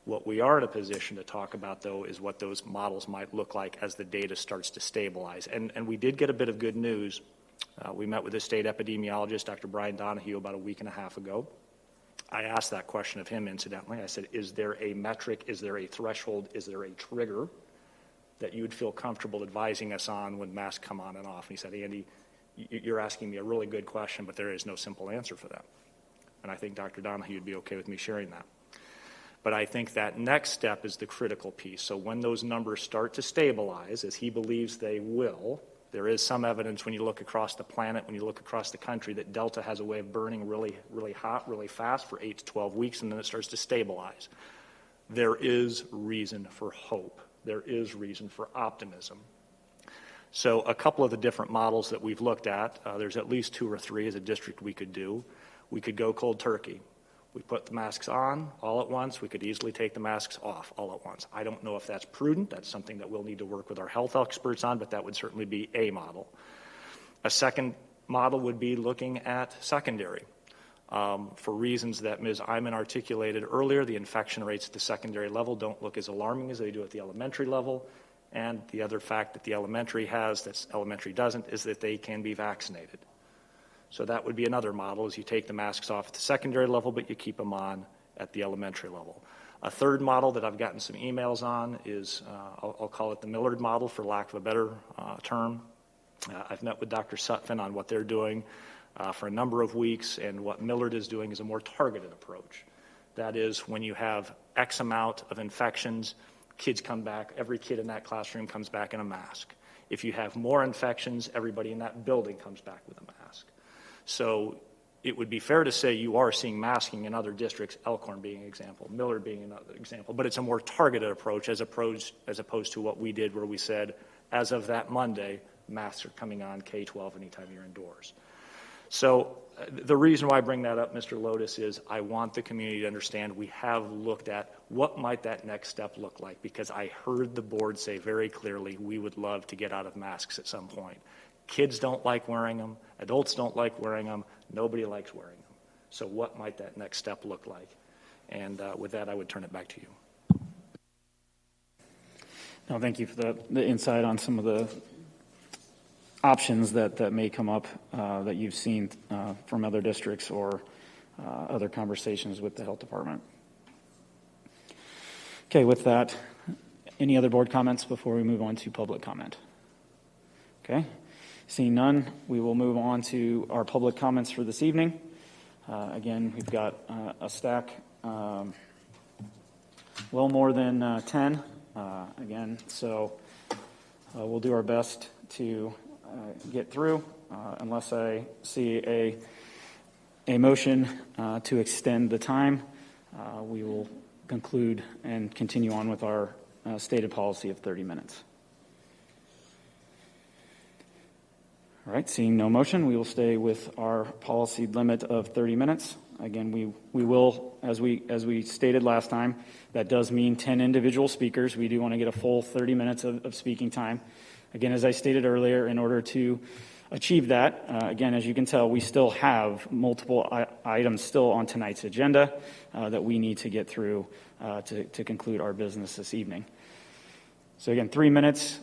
What we are in a position to talk about, though, is what those models might look like as the data starts to stabilize. And we did get a bit of good news. We met with the state epidemiologist, Dr. Brian Donahue, about a week and a half ago. I asked that question of him, incidentally. I said, is there a metric, is there a threshold, is there a trigger that you would feel comfortable advising us on when masks come on and off? And he said, Andy, you're asking me a really good question, but there is no simple answer for that. And I think Dr. Donahue would be okay with me sharing that. But I think that next step is the critical piece. So when those numbers start to stabilize, as he believes they will, there is some evidence when you look across the planet, when you look across the country, that Delta has a way of burning really, really hot, really fast for 8 to 12 weeks, and then it starts to stabilize. There is reason for hope. There is reason for optimism. So a couple of the different models that we've looked at, there's at least 2 or 3 as a district we could do. We could go cold turkey. We put the masks on all at once. We could easily take the masks off all at once. I don't know if that's prudent. That's something that we'll need to work with our health experts on, but that would certainly be a model. A second model would be looking at secondary. For reasons that Ms. Iman articulated earlier, the infection rates at the secondary level don't look as alarming as they do at the elementary level. And the other fact that the elementary has, that elementary doesn't, is that they can be vaccinated. So that would be another model, is you take the masks off at the secondary level, but you keep them on at the elementary level. A third model that I've gotten some emails on is, I'll call it the Millard model for lack of a better term. I've met with Dr. Sutphin on what they're doing for a number of weeks, and what Millard is doing is a more targeted approach. That is, when you have X amount of infections, kids come back, every kid in that classroom comes back in a mask. If you have more infections, everybody in that building comes back with a mask. So it would be fair to say you are seeing masking in other districts, Elkhorn being an example, Millard being another example, but it's a more targeted approach as opposed to what we did, where we said, as of that Monday, masks are coming on K-12 anytime you're indoors. So the reason why I bring that up, Mr. Lotus, is I want the community to understand we have looked at what might that next step look like, because I heard the board say very clearly we would love to get out of masks at some point. Kids don't like wearing them. Adults don't like wearing them. Nobody likes wearing them. So what might that next step look like? And with that, I would turn it back to you. No, thank you for the insight on some of the options that may come up that you've seen from other districts or other conversations with the health department. Okay, with that, any other board comments before we move on to public comment? Okay. Seeing none, we will move on to our public comments for this evening. Again, we've got a stack, well more than 10, again, so we'll do our best to get through, unless I see a motion to extend the time. We will conclude and continue on with our stated policy of 30 minutes. All right, seeing no motion, we will stay with our policy limit of 30 minutes. Again, we will, as we stated last time, that does mean 10 individual speakers. We do want to get a full 30 minutes of speaking time. Again, as I stated earlier, in order to achieve that, again, as you can tell, we still have multiple items still on tonight's agenda that we need to get through to conclude our business this evening. So again, 3 minutes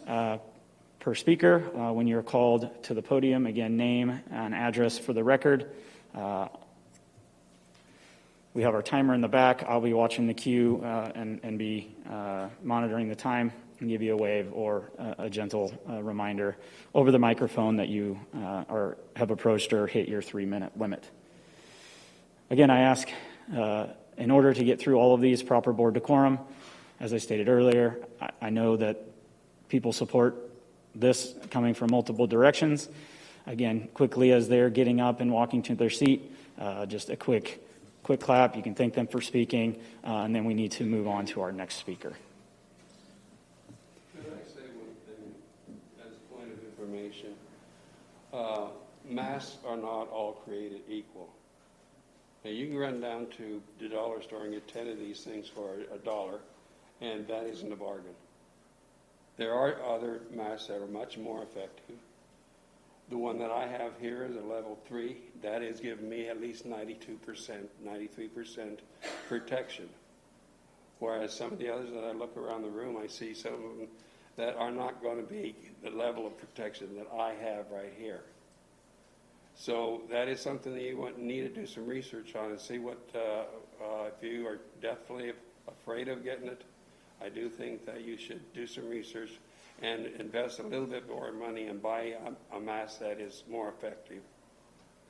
per speaker. When you're called to the podium, again, name and address for the record. We have our timer in the back. I'll be watching the cue and be monitoring the time and give you a wave or a gentle reminder over the microphone that you have approached or hit your 3-minute limit. Again, I ask, in order to get through all of these, proper board decorum. As I stated earlier, I know that people support this coming from multiple directions. Again, quickly as they're getting up and walking to their seat, just a quick clap. You can thank them for speaking, and then we need to move on to our next speaker. Could I say one thing as a point of information? Masks are not all created equal. Now, you can run down to the dollar store and get 10 of these things for $1, and that isn't a bargain. There are other masks that are much more effective. The one that I have here is a level 3. That is giving me at least 92%, 93% protection. Whereas some of the others that I look around the room, I see some of them that are not going to be the level of protection that I have right here. So that is something that you need to do some research on and see what, if you are definitely afraid of getting it, I do think that you should do some research and invest a little bit more money and buy a mask that is more effective.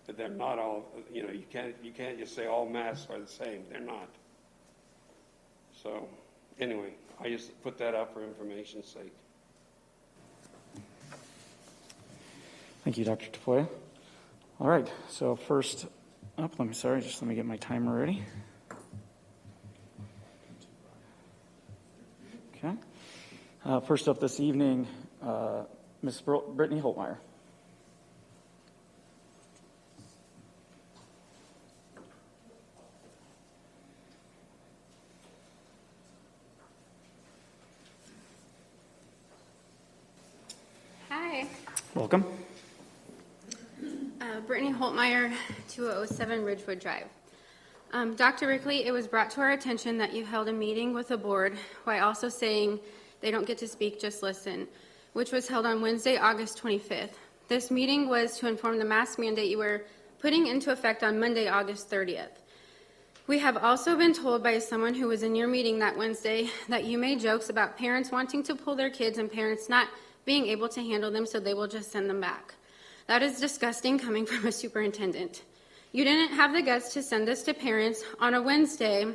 But they're not all, you can't just say all masks are the same. They're not. So anyway, I just put that out for information's sake. Thank you, Dr. Tafoya. All right, so first up, let me get my timer ready. Okay. First up this evening, Ms. Brittany Holtmeyer. Hi. Welcome. Brittany Holtmeyer, 2007 Ridgewood Drive. Dr. Rickley, it was brought to our attention that you held a meeting with the board while also saying they don't get to speak, just listen, which was held on Wednesday, August 25th. This meeting was to inform the mask mandate you were putting into effect on Monday, August 30th. We have also been told by someone who was in your meeting that Wednesday that you made jokes about parents wanting to pull their kids and parents not being able to handle them, so they will just send them back. That is disgusting coming from a superintendent. You didn't have the guts to send this to parents on a Wednesday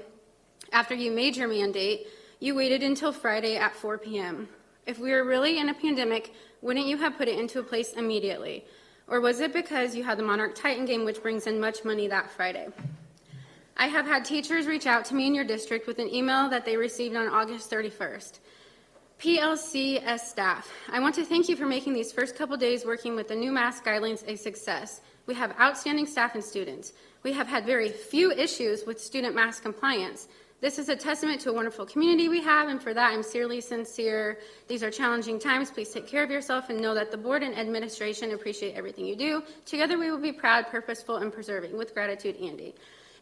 after you made your mandate. You waited until Friday at 4 p.m. If we were really in a pandemic, wouldn't you have put it into place immediately? Or was it because you had the Monarch Titan game, which brings in much money, that Friday? I have had teachers reach out to me in your district with an email that they received on August 31st. PLCS staff, I want to thank you for making these first couple days working with the new mask guidelines a success. We have outstanding staff and students. We have had very few issues with student mask compliance. This is a testament to a wonderful community we have, and for that I'm sincerely sincere. These are challenging times. Please take care of yourself and know that the board and administration appreciate everything you do. Together we will be proud, purposeful, and preserving. With gratitude, Andy.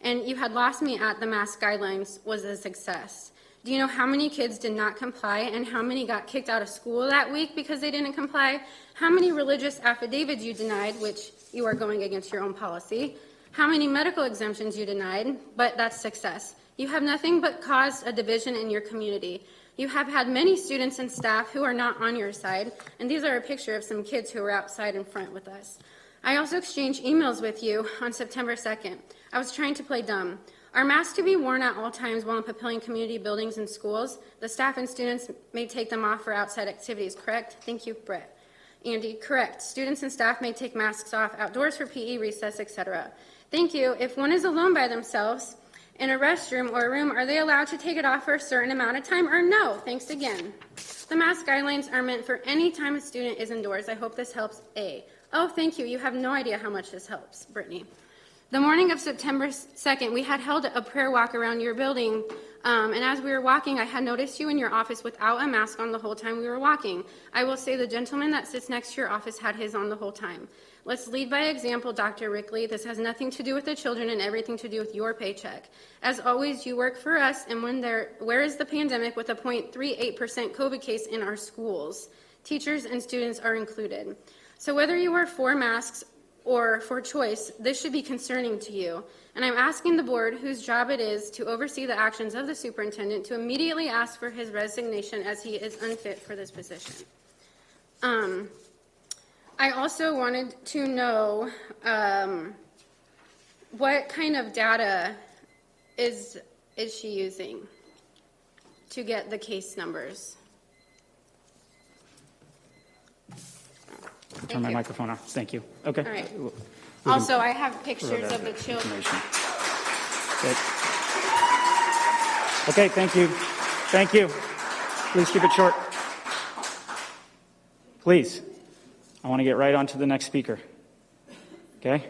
And you had lost me at the mask guidelines was a success. Do you know how many kids did not comply and how many got kicked out of school that week because they didn't comply? How many religious affidavits you denied, which you are going against your own policy? How many medical exemptions you denied? But that's success. You have nothing but caused a division in your community. You have had many students and staff who are not on your side, and these are a picture of some kids who were outside in front with us. I also exchanged emails with you on September 2nd. I was trying to play dumb. Are masks to be worn at all times while in Papillion community buildings and schools? The staff and students may take them off for outside activities, correct? Thank you, Brett. Andy, correct. Students and staff may take masks off outdoors for PE, recess, etc. Thank you. If one is alone by themselves in a restroom or a room, are they allowed to take it off for a certain amount of time or no? Thanks again. The mask guidelines are meant for any time a student is indoors. I hope this helps. A. Oh, thank you. You have no idea how much this helps, Brittany. The morning of September 2nd, we had held a prayer walk around your building, and as we were walking, I had noticed you in your office without a mask on the whole time we were walking. I will say the gentleman that sits next to your office had his on the whole time. Let's lead by example, Dr. Rickley. This has nothing to do with the children and everything to do with your paycheck. As always, you work for us, and where is the pandemic with a 0.38% COVID case in our schools? Teachers and students are included. So whether you are for masks or for choice, this should be concerning to you. And I'm asking the board, whose job it is to oversee the actions of the superintendent, to immediately ask for his resignation as he is unfit for this position. I also wanted to know what kind of data is she using to get the case numbers? Turn my microphone off. Thank you. Okay. All right. We Also, can- I have pictures of the children. Okay, thank you. Thank you. Please keep it short. Please. I want to get right on to the next speaker. Okay?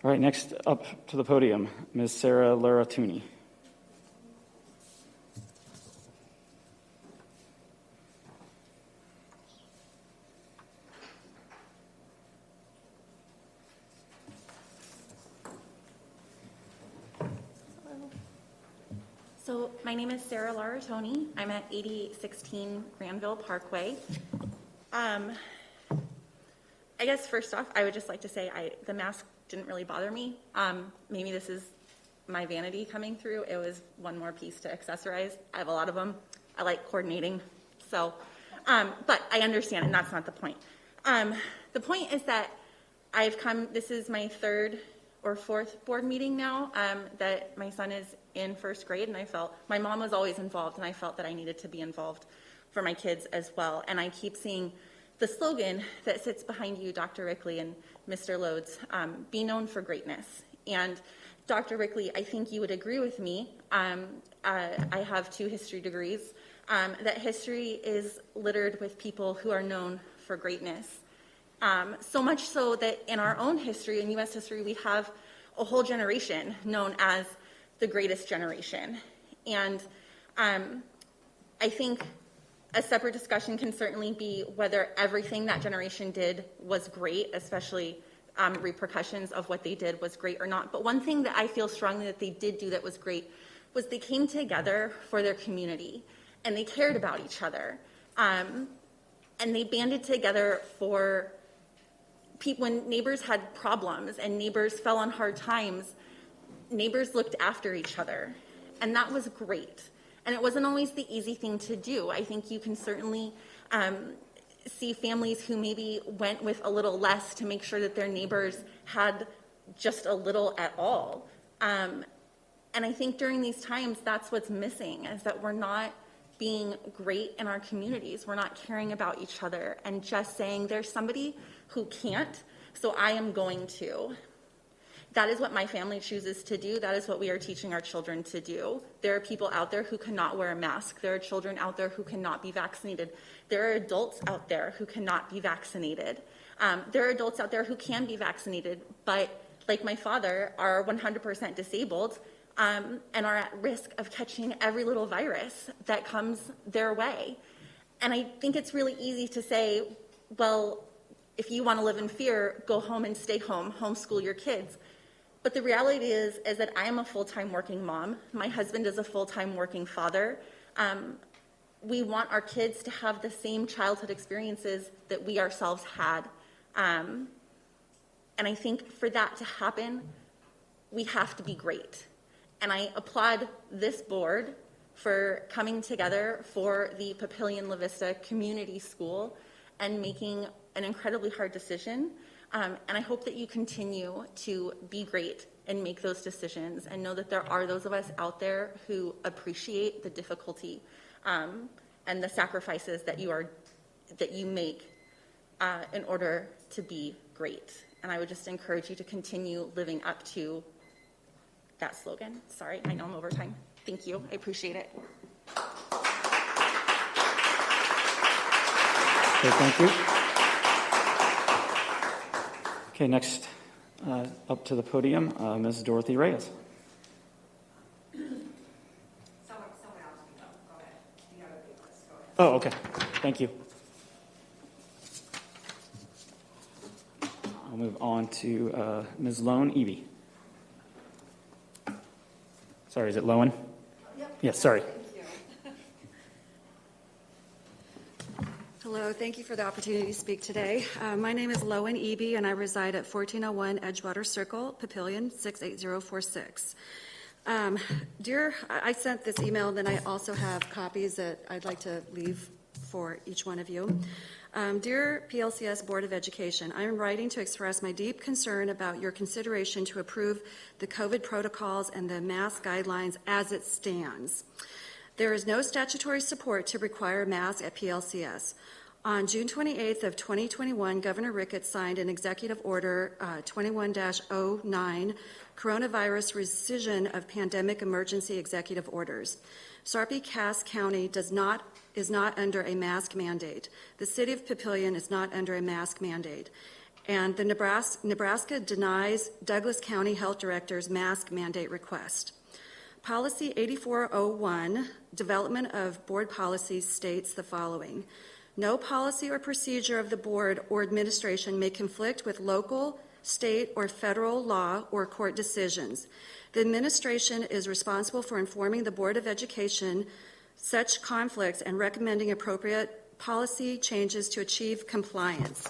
All right, next up to the podium, Ms. Sarah Laratuni. So my name is Sarah Laratoni. I'm at 8816 Granville Parkway. I guess first off, I would just like to say the mask didn't really bother me. Maybe this is my vanity coming through. It was one more piece to accessorize. I have a lot of them. I like coordinating. So, but I understand, and that's not the point. The point is that this is my third or fourth board meeting now that my son is in first grade, and I felt my mom was always involved, and I felt that I needed to be involved for my kids as well. And I keep seeing the slogan that sits behind you, Dr. Rickley and Mr. Lodes, be known for greatness. And Dr. Rickley, I think you would agree with me. I have 2 history degrees, that history is littered with people who are known for greatness. So much so that in our own history, in U.S. history, we have a whole generation known as the greatest generation. And I think a separate discussion can certainly be whether everything that generation did was great, especially repercussions of what they did was great or not. But one thing that I feel strongly that they did do that was great was they came together for their community, and they cared about each other. And they banded together for people when neighbors had problems and neighbors fell on hard times. Neighbors looked after each other, and that was great. And it wasn't always the easy thing to do. I think you can certainly see families who maybe went with a little less to make sure that their neighbors had just a little at all. And I think during these times, that's what's missing, is that we're not being great in our communities. We're not caring about each other and just saying there's somebody who can't, so I am going to. That is what my family chooses to do. That is what we are teaching our children to do. There are people out there who cannot wear a mask. There are children out there who cannot be vaccinated. There are adults out there who cannot be vaccinated. There are adults out there who can be vaccinated, but like my father, are 100% disabled and are at risk of catching every little virus that comes their way. And I think it's really easy to say, well, if you want to live in fear, go home and stay home, homeschool your kids. But the reality is that I am a full-time working mom. My husband is a full-time working father. We want our kids to have the same childhood experiences that we ourselves had. And I think for that to happen, we have to be great. And I applaud this board for coming together for the Papillion La Vista Community School and making an incredibly hard decision. And I hope that you continue to be great and make those decisions and know that there are those of us out there who appreciate the difficulty and the sacrifices that you make in order to be great. And I would just encourage you to continue living up to that slogan. Sorry, I know I'm over time. Thank you. I appreciate it. Okay, thank you. Okay, next up to the podium, Ms. Dorothy Reyes. Oh, okay. Thank you. I'll move on to Ms. Lone Evie. Sorry, is it Lowen? Yep. Yes, sorry. Hello, thank you for the opportunity to speak today. My name is Lowen Eby, and I reside at 1401 Edgewater Circle, Papillion 68046. I sent this email, then I also have copies that I'd like to leave for each one of you. Dear PLCS Board of Education, I am writing to express my deep concern about your consideration to approve the COVID protocols and the mask guidelines as it stands. There is no statutory support to require masks at PLCS. On June 28th of 2021, Governor Ricketts signed an executive order 21-09, Coronavirus Rescission of Pandemic Emergency Executive Orders. Sarpy-Cass County is not under a mask mandate. The city of Papillion is not under a mask mandate. And the Nebraska denies Douglas County Health Director's mask mandate request. Policy 8401, Development of Board Policies, states the following. No policy or procedure of the board or administration may conflict with local, state, or federal law or court decisions. The administration is responsible for informing the Board of Education such conflicts and recommending appropriate policy changes to achieve compliance.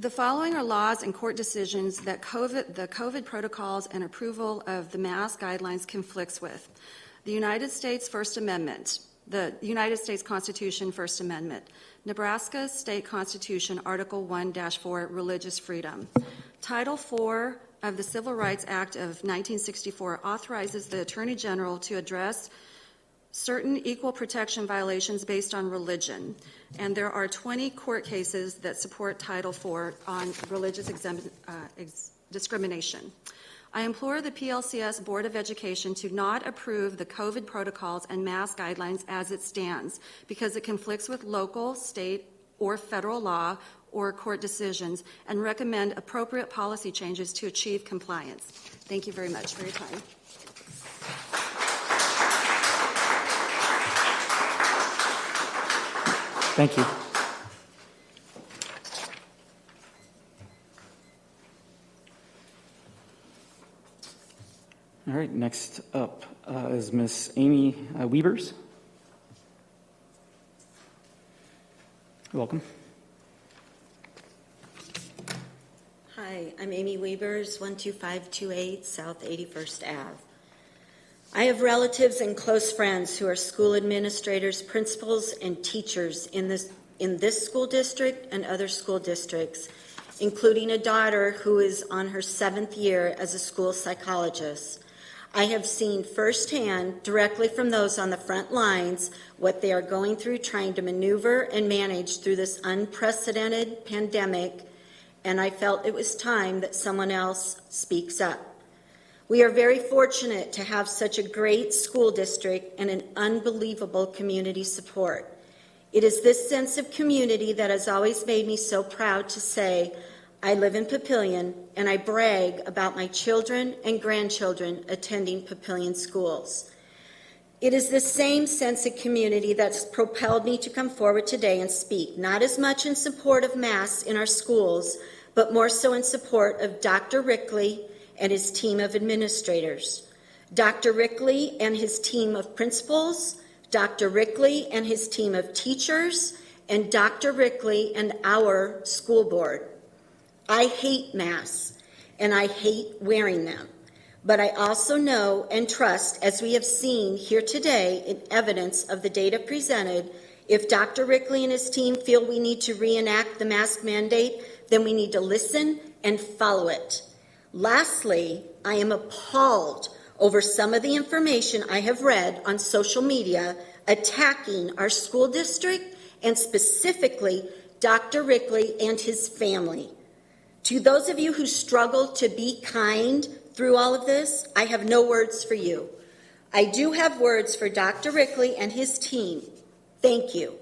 The following are laws and court decisions that the COVID protocols and approval of the mask guidelines conflicts with. The United States First Amendment, the United States Constitution First Amendment, Nebraska State Constitution Article 1-4, Religious Freedom. Title 4 of the Civil Rights Act of 1964 authorizes the Attorney General to address certain equal protection violations based on religion. And there are 20 court cases that support Title 4 on religious discrimination. I implore the PLCS Board of Education to not approve the COVID protocols and mask guidelines as it stands because it conflicts with local, state, or federal law or court decisions and recommend appropriate policy changes to achieve compliance. Thank you very much for your time. Thank you. All right, next up is Miss Amy Weavers. Welcome. Hi, I'm Amy Weavers, 12528 South 81st Ave. I have relatives and close friends who are school administrators, principals, and teachers in this school district and other school districts, including a daughter who is on her 7th year as a school psychologist. I have seen firsthand, directly from those on the front lines, what they are going through trying to maneuver and manage through this unprecedented pandemic, and I felt it was time that someone else speaks up. We are very fortunate to have such a great school district and an unbelievable community support. It is this sense of community that has always made me so proud to say, I live in Papillion, and I brag about my children and grandchildren attending Papillion schools. It is this same sense of community that's propelled me to come forward today and speak, not as much in support of masks in our schools, but more so in support of Dr. Rickley and his team of administrators. Dr. Rickley and his team of principals, Dr. Rickley and his team of teachers, and Dr. Rickley and our school board. I hate masks, and I hate wearing them. But I also know and trust, as we have seen here today in evidence of the data presented, if Dr. Rickley and his team feel we need to reenact the mask mandate, then we need to listen and follow it. Lastly, I am appalled over some of the information I have read on social media attacking our school district and specifically Dr. Rickley and his family. To those of you who struggle to be kind Through all of this, I have no words for you. I do have words for Dr. Rickley and his team. Thank you.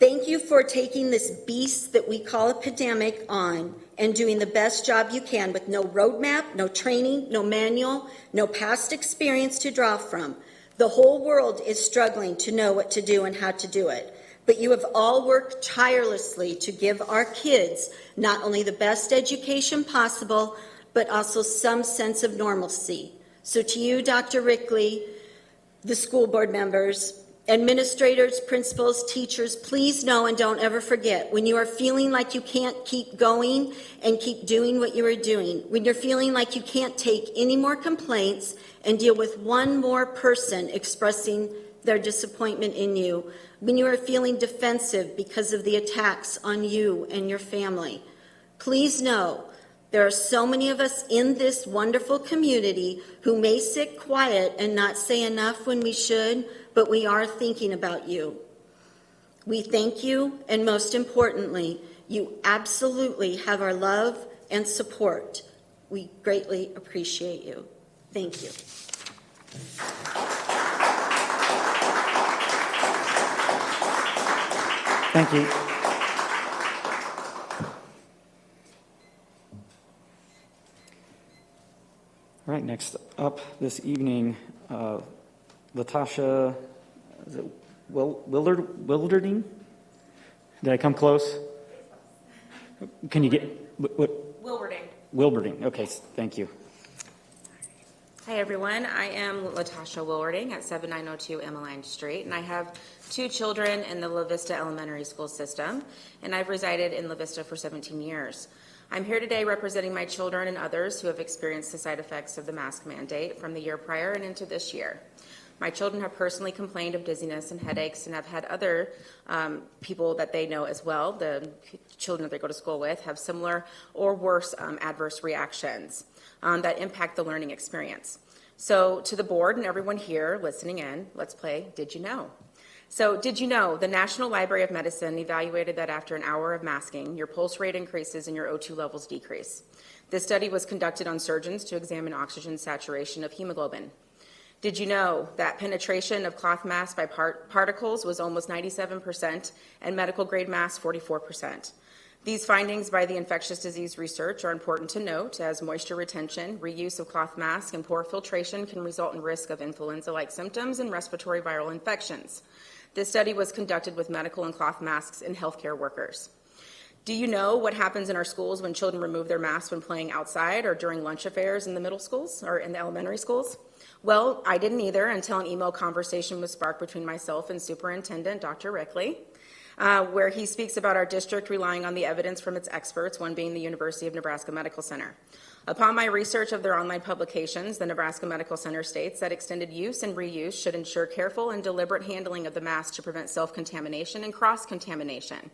Thank you for taking this beast that we call a pandemic on and doing the best job you can with no roadmap, no training, no manual, no past experience to draw from. The whole world is struggling to know what to do and how to do it. But you have all worked tirelessly to give our kids not only the best education possible, but also some sense of normalcy. So to you, Dr. Rickley, the school board members, administrators, principals, teachers, please know and don't ever forget, when you are feeling like you can't keep going and keep doing what you are doing, when you're feeling like you can't take any more complaints and deal with one more person expressing their disappointment in you, when you are feeling defensive because of the attacks on you and your family, please know there are so many of us in this wonderful community who may sit quiet and not say enough when we should, but we are thinking about you. We thank you, and most importantly, you absolutely have our love and support. We greatly appreciate you. Thank you. Thank you. All right, next up this evening, Latasha, is it Wilderding? Did I come close? Can you get what? Wilberding. Wilberding. Okay, thank you. Hi, everyone. I am Latasha Wilberding at 7902 Emmeline Street, and I have 2 children in the La Vista Elementary School system, and I've resided in La Vista for 17 years. I'm here today representing my children and others who have experienced the side effects of the mask mandate from the year prior and into this year. My children have personally complained of dizziness and headaches, and have had other people that they know as well, the children that they go to school with, have similar or worse adverse reactions that impact the learning experience. So to the board and everyone here listening in, let's play Did You Know? So did you know the National Library of Medicine evaluated that after an hour of masking, your pulse rate increases and your O2 levels decrease? This study was conducted on surgeons to examine oxygen saturation of hemoglobin. Did you know that penetration of cloth masks by particles was almost 97% and medical grade masks 44%? These findings by the infectious disease research are important to note, as moisture retention, reuse of cloth masks, and poor filtration can result in risk of influenza-like symptoms and respiratory viral infections. This study was conducted with medical and cloth masks and healthcare workers. Do you know what happens in our schools when children remove their masks when playing outside or during lunch affairs in the middle schools or in the elementary schools? Well, I didn't either until an email conversation was sparked between myself and Superintendent Dr. Rickley, where he speaks about our district relying on the evidence from its experts, one being the University of Nebraska Medical Center. Upon my research of their online publications, the Nebraska Medical Center states that extended use and reuse should ensure careful and deliberate handling of the mask to prevent self-contamination and cross-contamination.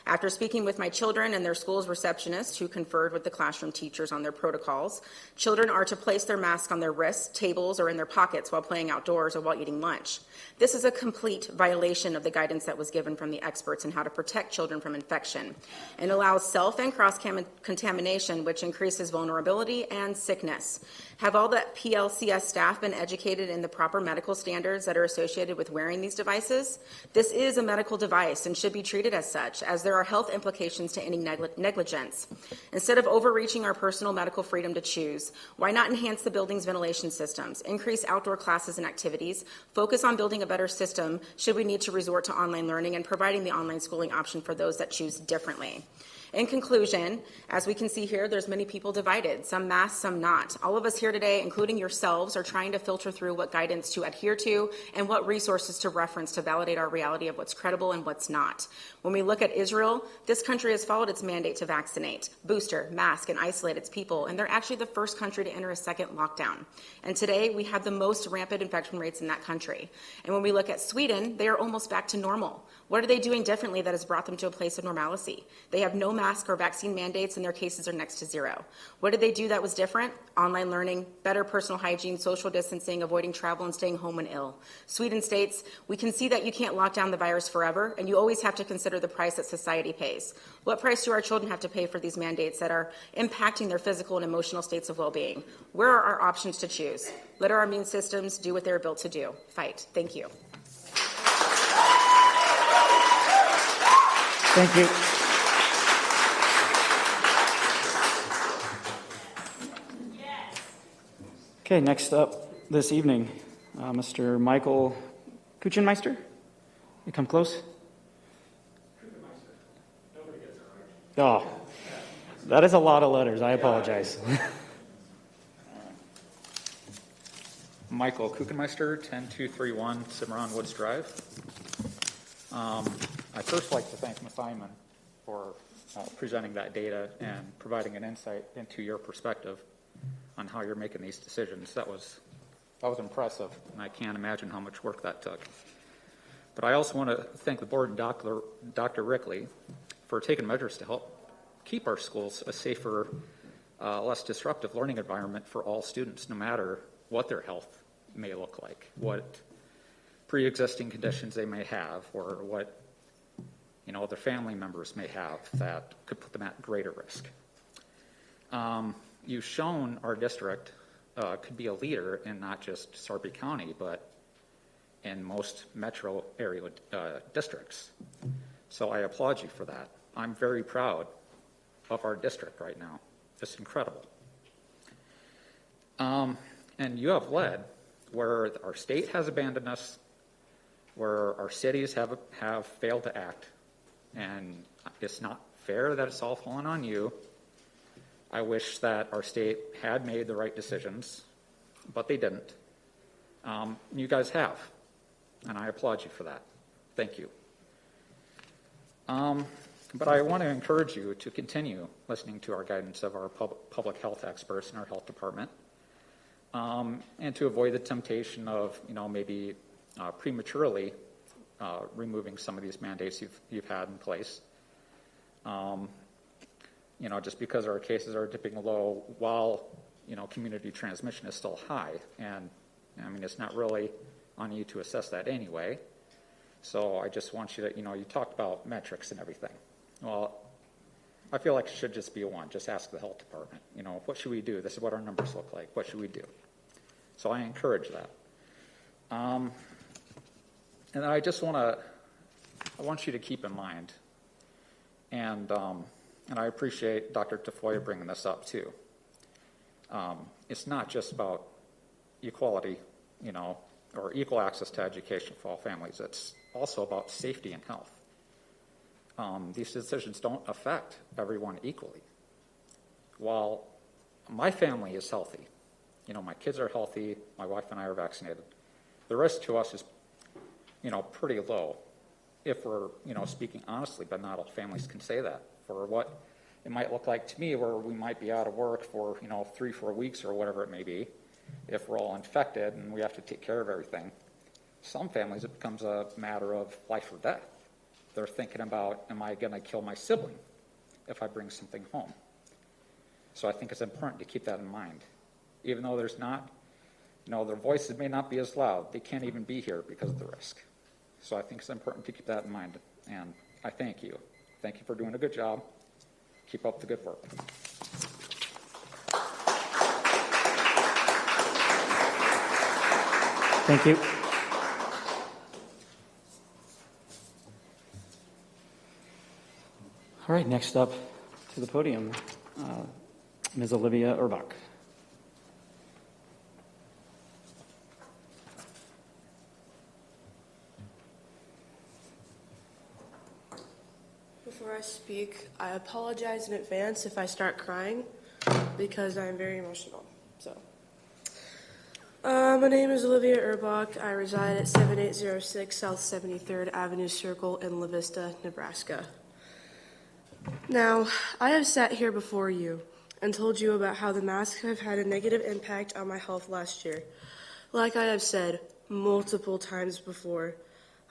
After speaking with my children and their school's receptionist, who conferred with the classroom teachers on their protocols, children are to place their mask on their wrists, tables, or in their pockets while playing outdoors or while eating lunch. This is a complete violation of the guidance that was given from the experts on how to protect children from infection, and allows self and cross-contamination, which increases vulnerability and sickness. Have all the PLCS staff been educated in the proper medical standards that are associated with wearing these devices? This is a medical device and should be treated as such, as there are health implications to any negligence. Instead of overreaching our personal medical freedom to choose, why not enhance the building's ventilation systems, increase outdoor classes and activities, focus on building a better system should we need to resort to online learning, and providing the online schooling option for those that choose differently? In conclusion, as we can see here, there's many people divided, some masked, some not. All of us here today, including yourselves, are trying to filter through what guidance to adhere to and what resources to reference to validate our reality of what's credible and what's not. When we look at Israel, this country has followed its mandate to vaccinate, booster, mask, and isolate its people, and they're actually the first country to enter a second lockdown. And today, we have the most rampant infection rates in that country. And when we look at Sweden, they are almost back to normal. What are they doing differently that has brought them to a place of normalcy? They have no mask or vaccine mandates, and their cases are next to zero. What did they do that was different? Online learning, better personal hygiene, social distancing, avoiding travel, and staying home when ill. Sweden states, we can see that you can't lock down the virus forever, and you always have to consider the price that society pays. What price do our children have to pay for these mandates that are impacting their physical and emotional states of well-being? Where are our options to choose? Let our immune systems do what they're built to do. Fight. Thank you. Thank you. Okay, next up this evening, Mr. Michael Kuchenmeister. You come close. Oh, that is a lot of letters. I apologize. Michael Kuchenmeister, 10231 Cimarron Woods Drive. I'd first like to thank Ms. Simon for presenting that data and providing an insight into your perspective on how you're making these decisions. That was impressive, and I can't imagine how much work that took. But I also want to thank the board and Dr. Rickley for taking measures to help keep our schools a safer, less disruptive learning environment for all students, no matter what their health may look like, what pre-existing conditions they may have, or what their family members may have that could put them at greater risk. You've shown our district could be a leader in not just Sarpy County, but in most metro area districts. So I applaud you for that. I'm very proud of our district right now. It's incredible. And you have led where our state has abandoned us, where our cities have failed to act, and it's not fair that it's all fallen on you. I wish that our state had made the right decisions, but they didn't. You guys have, and I applaud you for that. Thank you. But I want to encourage you to continue listening to our guidance of our public health experts in our health department, and to avoid the temptation of, maybe prematurely removing some of these mandates you've had in place. Just because our cases are dipping low while, community transmission is still high. And it's not really on you to assess that anyway. So I just want you to, you talked about metrics and everything. Well, I feel like it should just be one. Just ask the health department, what should we do? This is what our numbers look like. What should we do? So I encourage that. And I just I want you to keep in mind, and I appreciate Dr. Tafoya bringing this up too. It's not just about equality, or equal access to education for all families. It's also about safety and health. These decisions don't affect everyone equally. While my family is healthy, my kids are healthy, my wife and I are vaccinated, the risk to us is pretty low if we're, speaking honestly, but not all families can say that. For what it might look like to me, where we might be out of work for, 3-4 weeks or whatever it may be, if we're all infected and we have to take care of everything. Some families, it becomes a matter of life or death. They're thinking about, am I going to kill my sibling if I bring something home? So I think it's important to keep that in mind. Even though there's not, their voices may not be as loud, they can't even be here because of the risk. So I think it's important to keep that in mind, and I thank you. Thank you for doing a good job. Keep up the good work. Thank you. All right, next up to the podium, Ms. Olivia Urbach. Before I speak, I apologize in advance if I start crying because I'm very emotional. My name is Olivia Urbach. I reside at 7806 South 73rd Avenue Circle in La Vista, Nebraska. Now, I have sat here before you and told you about how the masks have had a negative impact on my health last year. Like I have said multiple times before,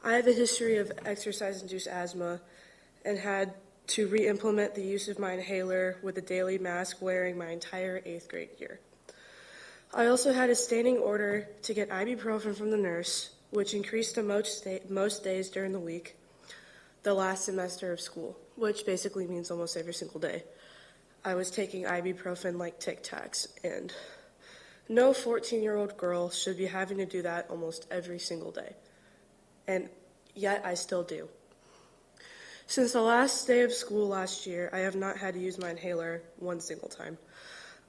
I have a history of exercise-induced asthma and had to re-implement the use of my inhaler with a daily mask wearing my entire 8th grade year. I also had a standing order to get ibuprofen from the nurse, which increased to most days during the week, the last semester of school, which basically means almost every single day. I was taking ibuprofen like Tic Tacs, and no 14-year-old girl should be having to do that almost every single day. And yet I still do. Since the last day of school last year, I have not had to use my inhaler one single time.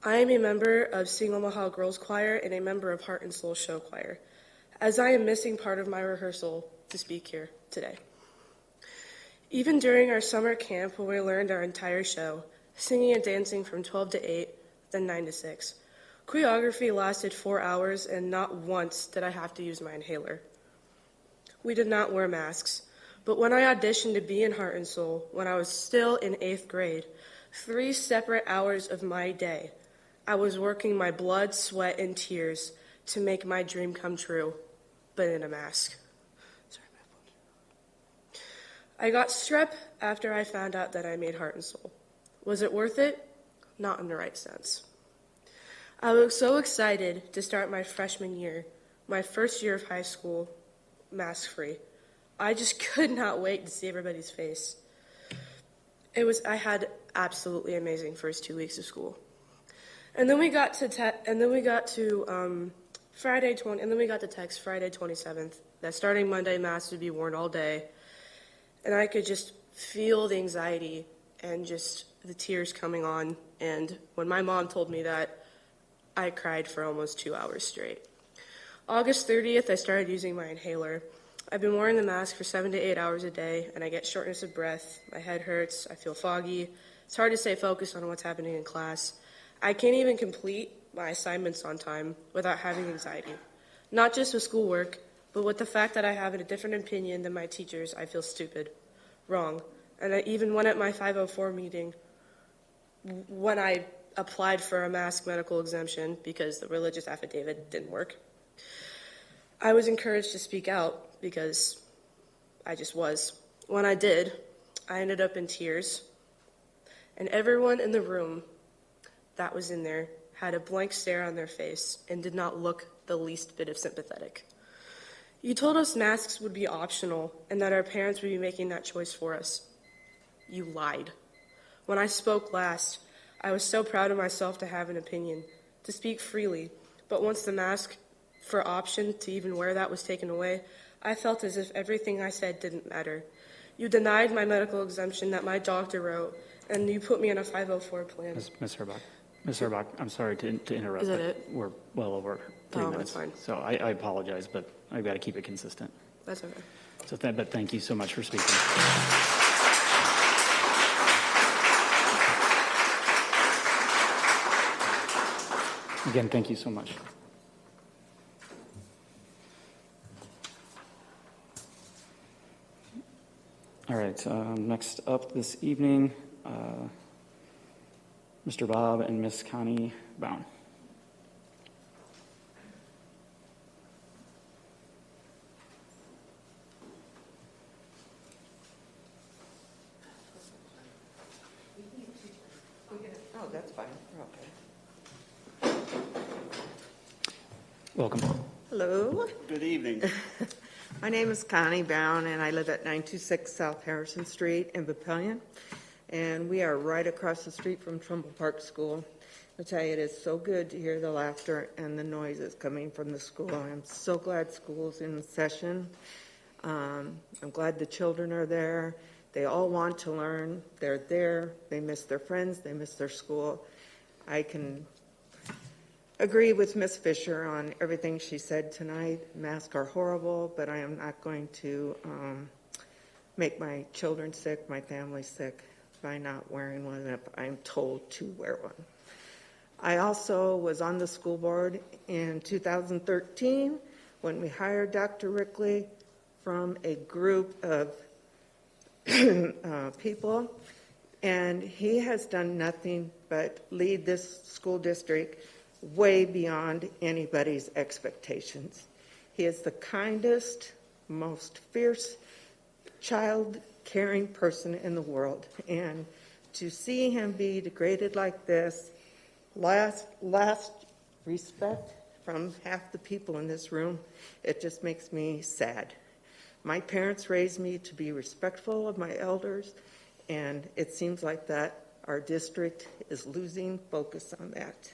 I am a member of Sing Omaha Girls Choir and a member of Heart and Soul Show Choir, as I am missing part of my rehearsal to speak here today. Even during our summer camp, where we learned our entire show, singing and dancing from 12 to 8, then 9 to 6, choreography lasted 4 hours, and not once did I have to use my inhaler. We did not wear masks, but when I auditioned to be in Heart and Soul, when I was still in 8th grade, 3 separate hours of my day, I was working my blood, sweat, and tears to make my dream come true, but in a mask. I got strep after I found out that I made Heart and Soul. Was it worth it? Not in the right sense. I was so excited to start my freshman year, my first year of high school, mask-free. I just could not wait to see everybody's face. I had absolutely amazing first 2 weeks of school. And then we got to text Friday 27th that starting Monday masks would be worn all day. And I could just feel the anxiety and just the tears coming on. And when my mom told me that, I cried for almost 2 hours straight. August 30th, I started using my inhaler. I've been wearing the mask for 7 to 8 hours a day, and I get shortness of breath. My head hurts. I feel foggy. It's hard to stay focused on what's happening in class. I can't even complete my assignments on time without having anxiety. Not just with schoolwork, but with the fact that I have a different opinion than my teachers, I feel stupid, wrong. And I even went at my 504 meeting when I applied for a mask medical exemption because the religious affidavit didn't work. I was encouraged to speak out because I just was. When I did, I ended up in tears, and everyone in the room that was in there had a blank stare on their face and did not look the least bit of sympathetic. You told us masks would be optional and that our parents would be making that choice for us. You lied. When I spoke last, I was so proud of myself to have an opinion, to speak freely, but once the mask for option to even wear that was taken away, I felt as if everything I said didn't matter. You denied my medical exemption that my doctor wrote, and you put me on a 504 plan. Ms. Herbach, I'm sorry to interrupt. Is that but it? We're well over 3 minutes. That's fine. So I apologize, but I've got to keep it consistent. That's okay. But thank you so much for speaking. Again, thank you so much. All right, next up this evening, Mr. Bob and Miss Connie Bound. Oh, that's fine. We're okay. Welcome. Hello. Good evening. My name is Connie Bound, and I live at 926 South Harrison Street in Papillion. And we are right across the street from Trumbull Park School. I tell you, it is so good to hear the laughter and the noises coming from the school. I'm so glad school's in session. I'm glad the children are there. They all want to learn. They're there. They miss their friends. They miss their school. I can agree with Ms. Fisher on everything she said tonight. Masks are horrible, but I am not going to make my children sick, my family sick, by not wearing one if I'm told to wear one. I also was on the school board in 2013 when we hired Dr. Rickley from a group of people, and he has done nothing but lead this school district way beyond anybody's expectations. He is the kindest, most fierce, child-caring person in the world. And to see him be degraded like this, last respect from half the people in this room, it just makes me sad. My parents raised me to be respectful of my elders, and it seems like that our district is losing focus on that.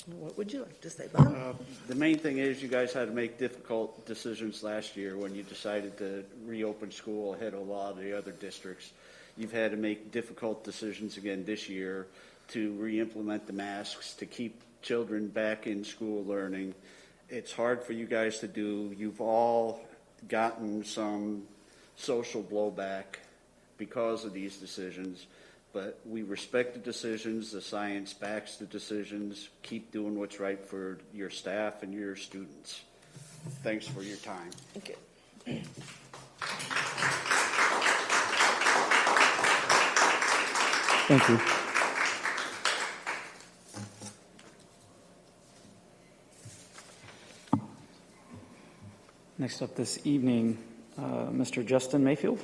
What would you like to say, Bob? The main thing is you guys had to make difficult decisions last year when you decided to reopen school ahead of a lot of the other districts. You've had to make difficult decisions again this year to re-implement the masks, to keep children back in school learning. It's hard for you guys to do. You've all gotten some social blowback because of these decisions, but we respect the decisions. The science backs the decisions. Keep doing what's right for your staff and your students. Thanks for your time. Thank you. Thank you. Next up this evening, Mr. Justin Mayfield.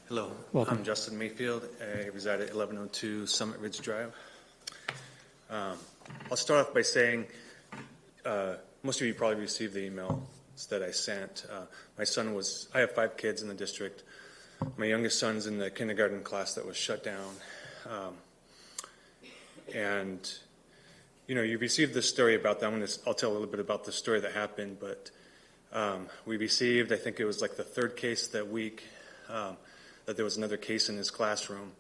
Hello, Welcome. I'm Justin Mayfield. I reside at 1102 Summit Ridge Drive. I'll start off by saying most of you probably received the emails that I sent. I have 5 kids in the district. My youngest son's in the kindergarten class that was shut down. And, you know, you received this story about that. I'll tell a little bit about the story that happened, but we received, I think it was like the 3rd case that week, that there was another case in his classroom.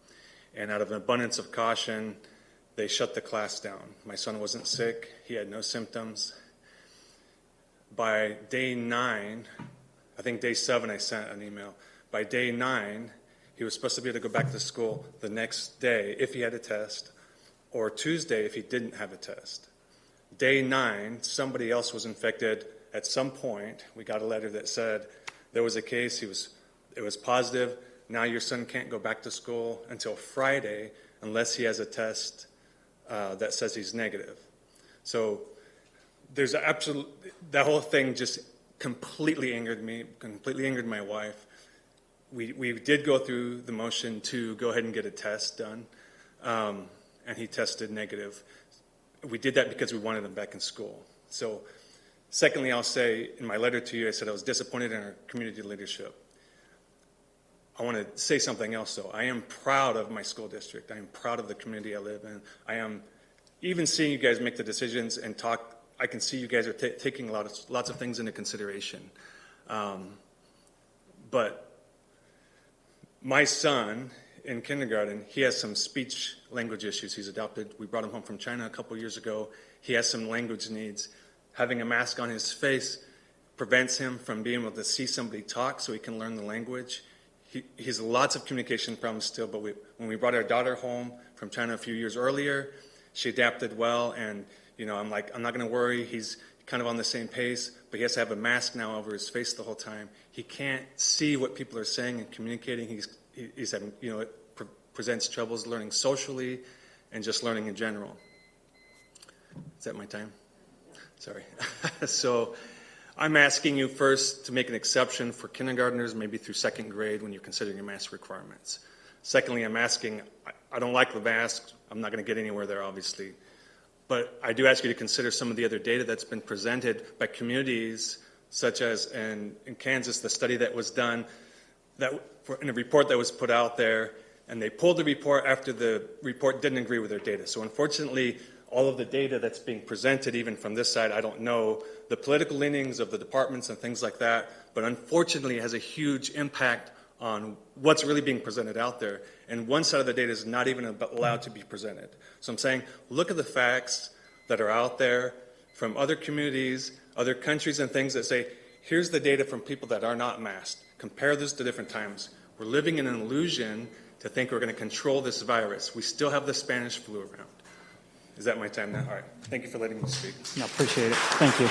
And out of an abundance of caution, they shut the class down. My son wasn't sick. He had no symptoms. By day 9, I think day 7, I sent an email. By day 9, he was supposed to be able to go back to school the next day if he had a test, or Tuesday if he didn't have a test. Day 9, somebody else was infected at some point. We got a letter that said there was a case, it was positive. Now your son can't go back to school until Friday unless he has a test that says he's negative. So there's that whole thing just completely angered me, completely angered my wife. We did go through the motion to go ahead and get a test done, and he tested negative. We did that because we wanted him back in school. So secondly, I'll say in my letter to you, I said I was disappointed in our community leadership. I want to say something else, though. I am proud of my school district. I am proud of the community I live in. I am, even seeing you guys make the decisions and talk, I can see you guys are taking lots of things into consideration. But my son in kindergarten, he has some speech language issues he's adopted. We brought him home from China a couple years ago. He has some language needs. Having a mask on his face prevents him from being able to see somebody talk so he can learn the language. He has lots of communication problems still, but when we brought our daughter home from China a few years earlier, she adapted well, and I'm like, I'm not going to worry. He's kind of on the same pace, but he has to have a mask now over his face the whole time. He can't see what people are saying and communicating. He's having, it presents troubles learning socially and just learning in general. Is that my time? Sorry. So I'm asking you first to make an exception for kindergartners, maybe through 2nd grade when you're considering your mask requirements. Secondly, I'm asking, I don't like the mask. I'm not going to get anywhere there, obviously. But I do ask you to consider some of the other data that's been presented by communities, such as in Kansas, the study that was done in a report that was put out there, and they pulled the report after the report didn't agree with their data. So unfortunately, all of the data that's being presented, even from this side, I don't know the political leanings of the departments and things like that, but unfortunately it has a huge impact on what's really being presented out there. And one side of the data is not even allowed to be presented. So I'm saying, look at the facts that are out there from other communities, other countries and things that say, here's the data from people that are not masked. Compare this to different times. We're living in an illusion to think we're going to control this virus. We still have the Spanish flu around. Is that my time now? All right. Thank you for letting me speak. No, appreciate it. Thank you.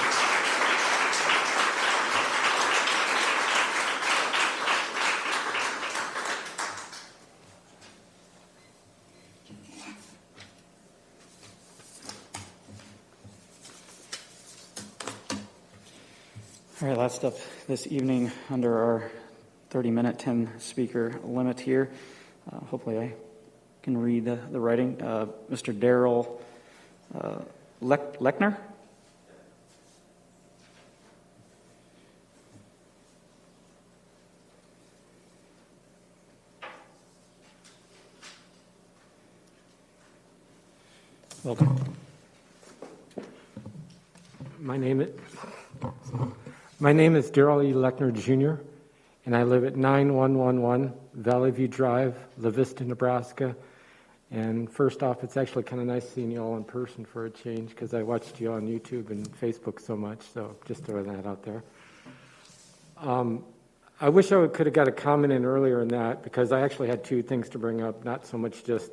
All right, last up this evening under our 30-minute, 10-speaker limit here. Hopefully I can read the writing. Mr. Daryl Lechner? Welcome. My name is Daryl E. Lechner, Jr., and I live at 9111 Valley View Drive, La Vista, Nebraska. And first off, it's actually kind of nice seeing you all in person for a change, because I watched you on YouTube and Facebook so much, so just throwing that out there. I wish I could have got a comment in earlier in that, because I actually had two things to bring up, not so much just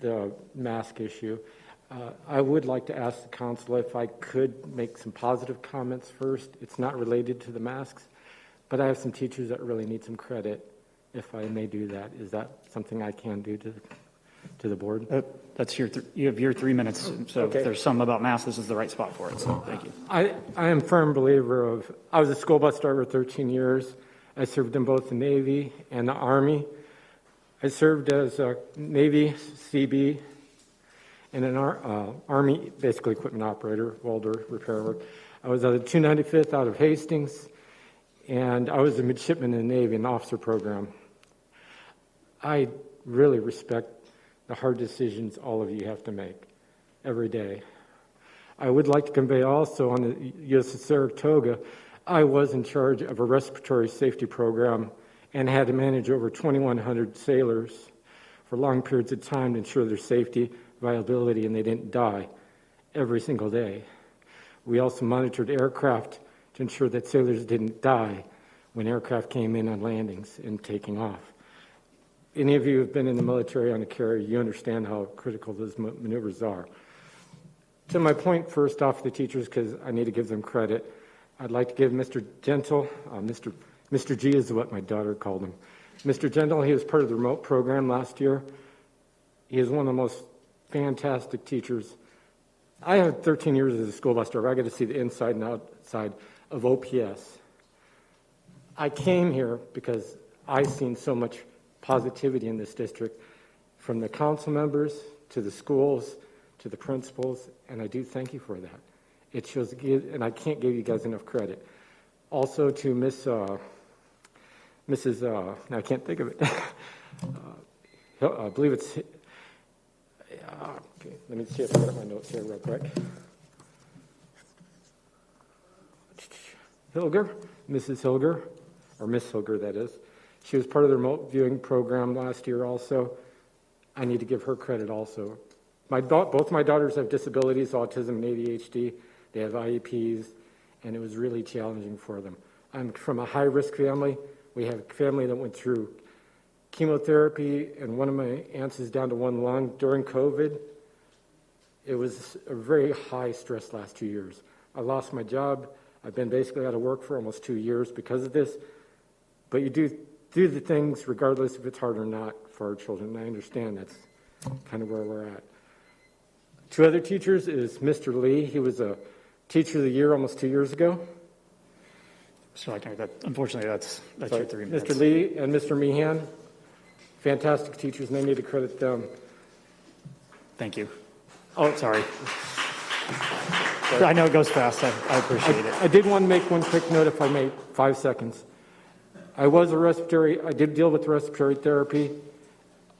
the mask issue. I would like to ask the council if I could make some positive comments first. It's not related to the masks, but I have some teachers that really need some credit, if I may do that. Is that something I can do to the board? That's you have your 3 minutes, so Okay. if there's some about masks, this is the right spot for it, so thank you. I am a firm believer of, I was a school bus driver 13 years. I served in both the Navy and the Army. I served as a Navy CB and an Army, basically equipment operator, welder, repair work. I was at the 295th out of Hastings, and I was a midshipman in the Navy, an officer program. I really respect the hard decisions all of you have to make every day. I would like to convey also on the USS Saratoga, I was in charge of a respiratory safety program and had to manage over 2,100 sailors for long periods of time to ensure their safety, viability, and they didn't die every single day. We also monitored aircraft to ensure that sailors didn't die when aircraft came in on landings and taking off. Any of you who have been in the military on a carrier, you understand how critical those maneuvers are. To my point, first off, the teachers, because I need to give them credit, I'd like to give Mr. Gentle, Mr. G is what my daughter called him. Mr. Gentle, he was part of the remote program last year. He is one of the most fantastic teachers. I had 13 years as a school bus driver. I got to see the inside and outside of OPS. I came here because I've seen so much positivity in this district, from the council members to the schools to the principals, and I do thank you for that. It shows, and I can't give you guys enough credit. Also to Mrs. I can't think of it. I believe it's. Okay, let me see if I got my notes here real quick. Hilger, Mrs. Hilger, or Miss Hilger, that is. She was part of the remote viewing program last year also. I need to give her credit also. Both my daughters have disabilities, autism and ADHD. They have IEPs, and it was really challenging for them. I'm from a high-risk family. We have a family that went through chemotherapy, and one of my aunts is down to one lung during COVID. It was a very high stress last 2 years. I lost my job. I've been basically out of work for almost 2 years because of this. But you do the things regardless if it's hard or not for our children. I understand that's kind of where we're at. Two other teachers is Mr. Lee. He was a Teacher of the Year almost 2 years ago. So unfortunately, that's your 3 minutes. Mr. Lee and Mr. Meehan, fantastic teachers, and I need to credit them. Thank you. Oh, sorry. I know it goes fast. I appreciate it. I did want to make one quick note, if I may, 5 seconds. I did deal with respiratory therapy.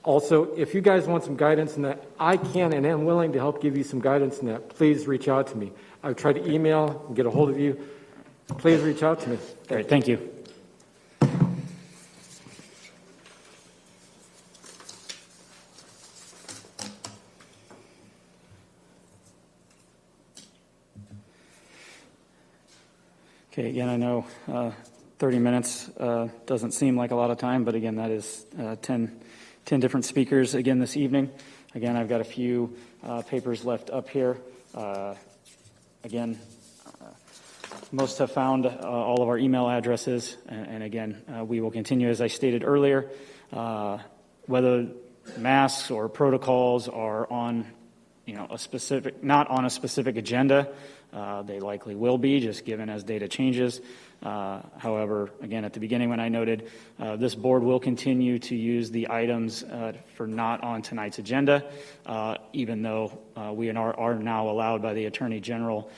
Also, if you guys want some guidance in that, I can and am willing to help give you some guidance in that. Please reach out to me. I've tried to email and get a hold of you. Please reach out to me. All right, thank you. Okay, again, I know 30 minutes doesn't seem like a lot of time, but again, that is 10 different speakers again this evening. Again, I've got a few papers left up here. Again, most have found all of our email addresses, and again, we will continue, as I stated earlier, whether masks or protocols are on not on a specific agenda. They likely will be, just given as data changes. However, again, at the beginning when I noted, this board will continue to use the items for not on tonight's agenda, even though we are now allowed by the Attorney General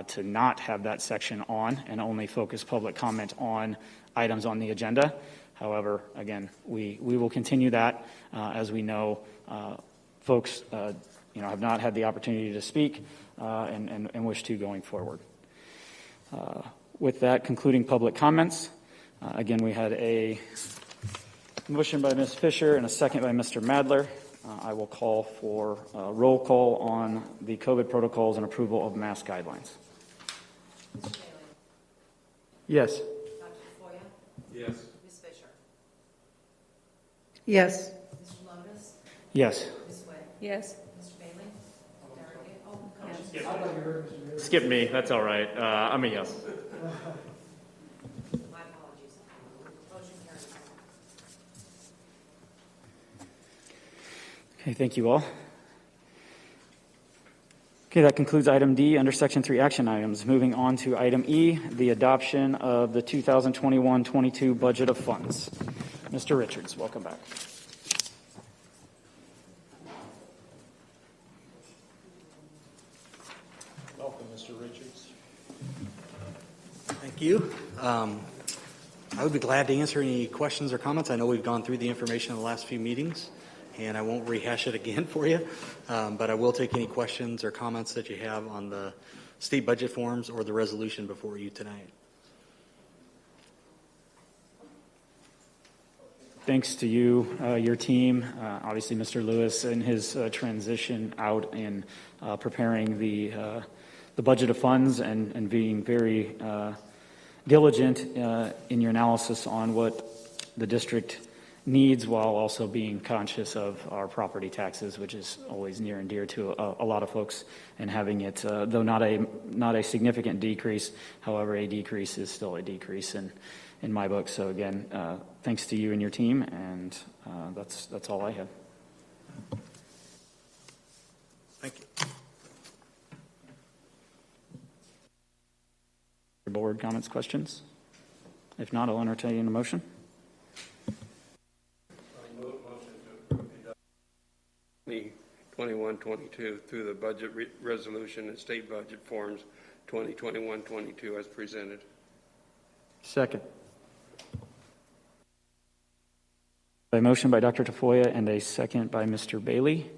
to not have that section on and only focus public comment on items on the agenda. However, again, we will continue that as we know folks have not had the opportunity to speak and wish to going forward. With that, concluding public comments, again, we had a motion by Ms. Fisher and a second by Mr. Madler. I will call for a roll call on the COVID protocols and approval of mask guidelines. Mr. Bailey? Yes. Dr. Foya? Yes. Ms. Fisher? Yes. Mr. Lotus? Yes. Ms. Wade? Yes. Mr. Bailey? Delegate? Oh, Coach. Skip me, that's all right. I'm a yes. My apologies. Motion carries. Okay, thank you all. Okay, that concludes item D under section 3 action items. Moving on to item E, the adoption of the 2021-22 budget of funds. Mr. Richards, welcome back. Welcome, Mr. Richards. Thank you. I would be glad to answer any questions or comments. I know we've gone through the information in the last few meetings, and I won't rehash it again for you, but I will take any questions or comments that you have on the state budget forms or the resolution before you tonight. Thanks to you, your team, obviously Mr. Lewis and his transition out in preparing the budget of funds and being very diligent in your analysis on what the district needs while also being conscious of our property taxes, which is always near and dear to a lot of folks, and having it, though not a significant decrease, however, a decrease is still a decrease in my book. So again, thanks to you and your team, and that's all I have. Thank you. Board comments, questions? If not, I'll entertain a motion. The 21-22 through the budget resolution and state budget forms 2021-22 as presented. Second. A motion by Dr. Tafoya and a second by Mr. Bailey.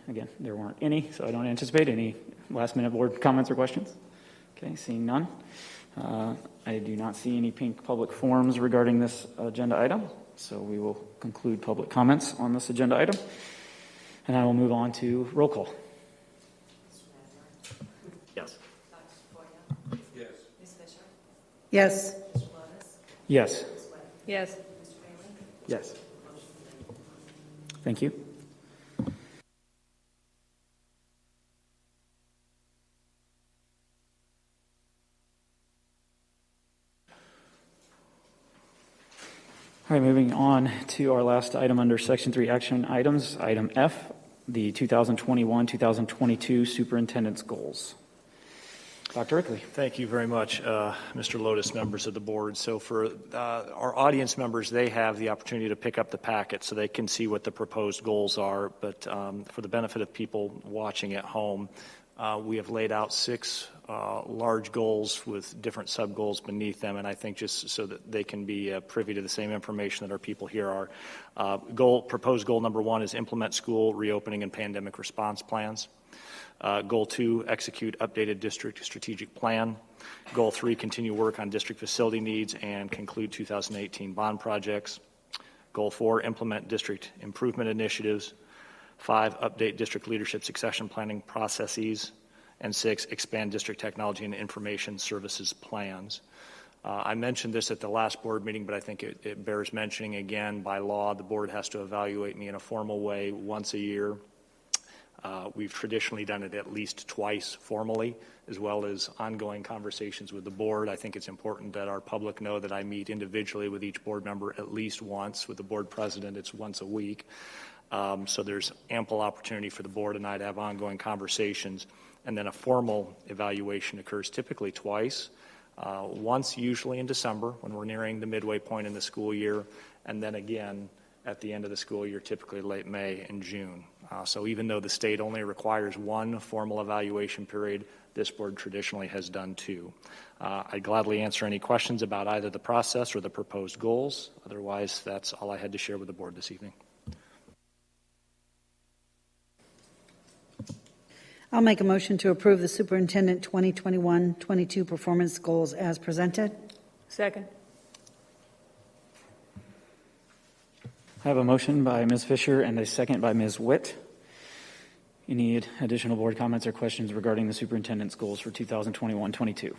Again, there weren't any, so I don't anticipate any last-minute board comments or questions. Okay, seeing none. I do not see any pink public forms regarding this agenda item, so we will conclude public comments on this agenda item. And I will move on to roll call. Yes. Dr. Foya? Yes. Ms. Fisher? Yes. Mr. Lotus? Yes. Ms. Wade? Yes. Mr. Bailey? Yes. Motion carries. Thank you. All right, moving on to our last item under Section 3 action items, item F, the 2021-2022 superintendent's goals. Dr. Rickley. Thank you very much, Mr. Lotus, members of the board. So for our audience members, they have the opportunity to pick up the packet so they can see what the proposed goals are. But for the benefit of people watching at home, we have laid out 6 large goals with different sub-goals beneath them, and I think just so that they can be privy to the same information that our people here are. Proposed goal number 1 is implement school reopening and pandemic response plans. Goal 2, execute updated district strategic plan. Goal 3, continue work on district facility needs and conclude 2018 bond projects. Goal 4, implement district improvement initiatives. 5, update district leadership succession planning processes. And 6, expand district technology and information services plans. I mentioned this at the last board meeting, but I think it bears mentioning again. By law, the board has to evaluate me in a formal way once a year. We've traditionally done it at least twice formally, as well as ongoing conversations with the board. I think it's important that our public know that I meet individually with each board member at least once. With the board president, it's once a week. So there's ample opportunity for the board and I to have ongoing conversations. And then a formal evaluation occurs typically twice, once usually in December when we're nearing the midway point in the school year, and then again at the end of the school year, typically late May and June. So even though the state only requires one formal evaluation period, this board traditionally has done two. I'd gladly answer any questions about either the process or the proposed goals. Otherwise, that's all I had to share with the board this evening. I'll make a motion to approve the Superintendent 2021-22 performance goals as presented. Second. I have a motion by Ms. Fisher and a second by Ms. Witt. Any additional board comments or questions regarding the superintendent's goals for 2021-22?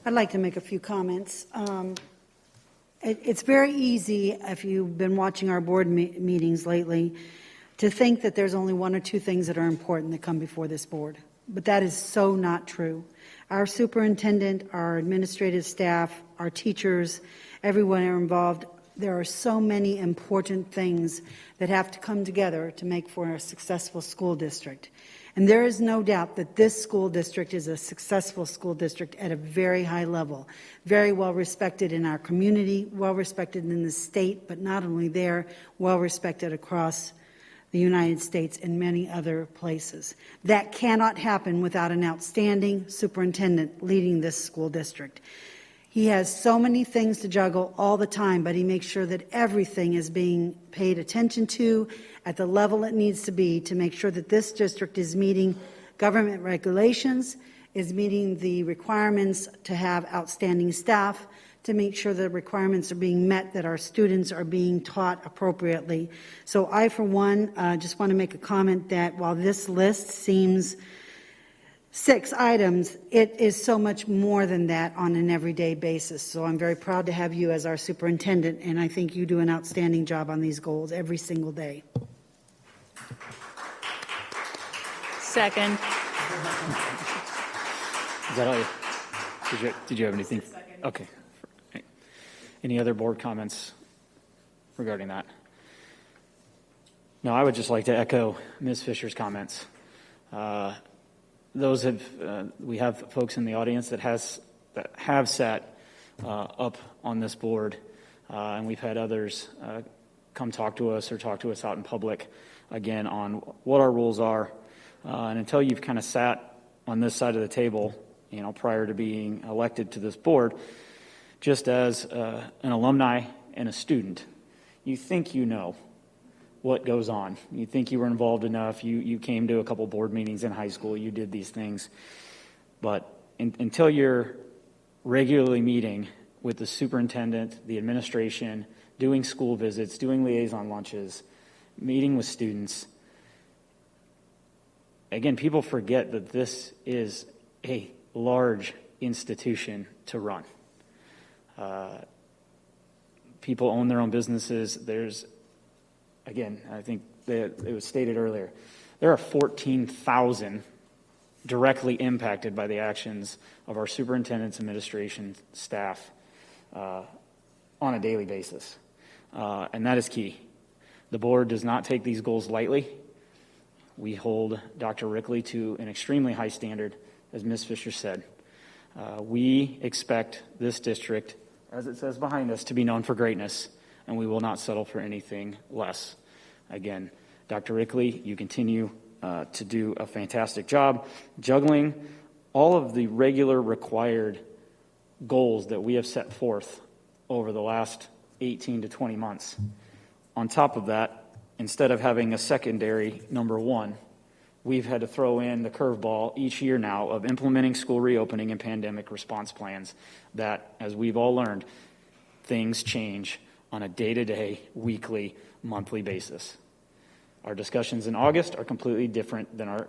I'd like to make a few comments. It's very easy, if you've been watching our board meetings lately, to think that there's only one or two things that are important that come before this board. But that is so not true. Our superintendent, our administrative staff, our teachers, everyone are involved. There are so many important things that have to come together to make for a successful school district. And there is no doubt that this school district is a successful school district at a very high level, very well respected in our community, well respected in the state, but not only there, well respected across the United States and many other places. That cannot happen without an outstanding superintendent leading this school district. He has so many things to juggle all the time, but he makes sure that everything is being paid attention to at the level it needs to be to make sure that this district is meeting government regulations, is meeting the requirements to have outstanding staff, to make sure the requirements are being met, that our students are being taught appropriately. So I, for one, just want to make a comment that while this list seems 6 items, it is so much more than that on an everyday basis. So I'm very proud to have you as our superintendent, and I think you do an outstanding job on these goals every single day. Second. Is that all you? Did you have anything? Okay. Any other board comments regarding that? No, I would just like to echo Ms. Fisher's comments. We have folks in the audience that have sat up on this board, and we've had others come talk to us or talk to us out in public again on what our rules are. And until you've kind of sat on this side of the table, prior to being elected to this board, just as an alumni and a student, you think you know what goes on. You think you were involved enough. You came to a couple board meetings in high school. You did these things. But until you're regularly meeting with the superintendent, the administration, doing school visits, doing liaison lunches, meeting with students, again, people forget that this is a large institution to run. People own their own businesses. Again, I think that it was stated earlier, there are 14,000 directly impacted by the actions of our superintendent's administration staff on a daily basis. And that is key. The board does not take these goals lightly. We hold Dr. Rickley to an extremely high standard, as Ms. Fisher said. We expect this district, as it says behind us, to be known for greatness, and we will not settle for anything less. Again, Dr. Rickley, you continue to do a fantastic job juggling all of the regular required goals that we have set forth over the last 18 to 20 months. On top of that, instead of having a secondary number one, we've had to throw in the curveball each year now of implementing school reopening and pandemic response plans that, as we've all learned, things change on a day-to-day, weekly, monthly basis. Our discussions in August are completely different than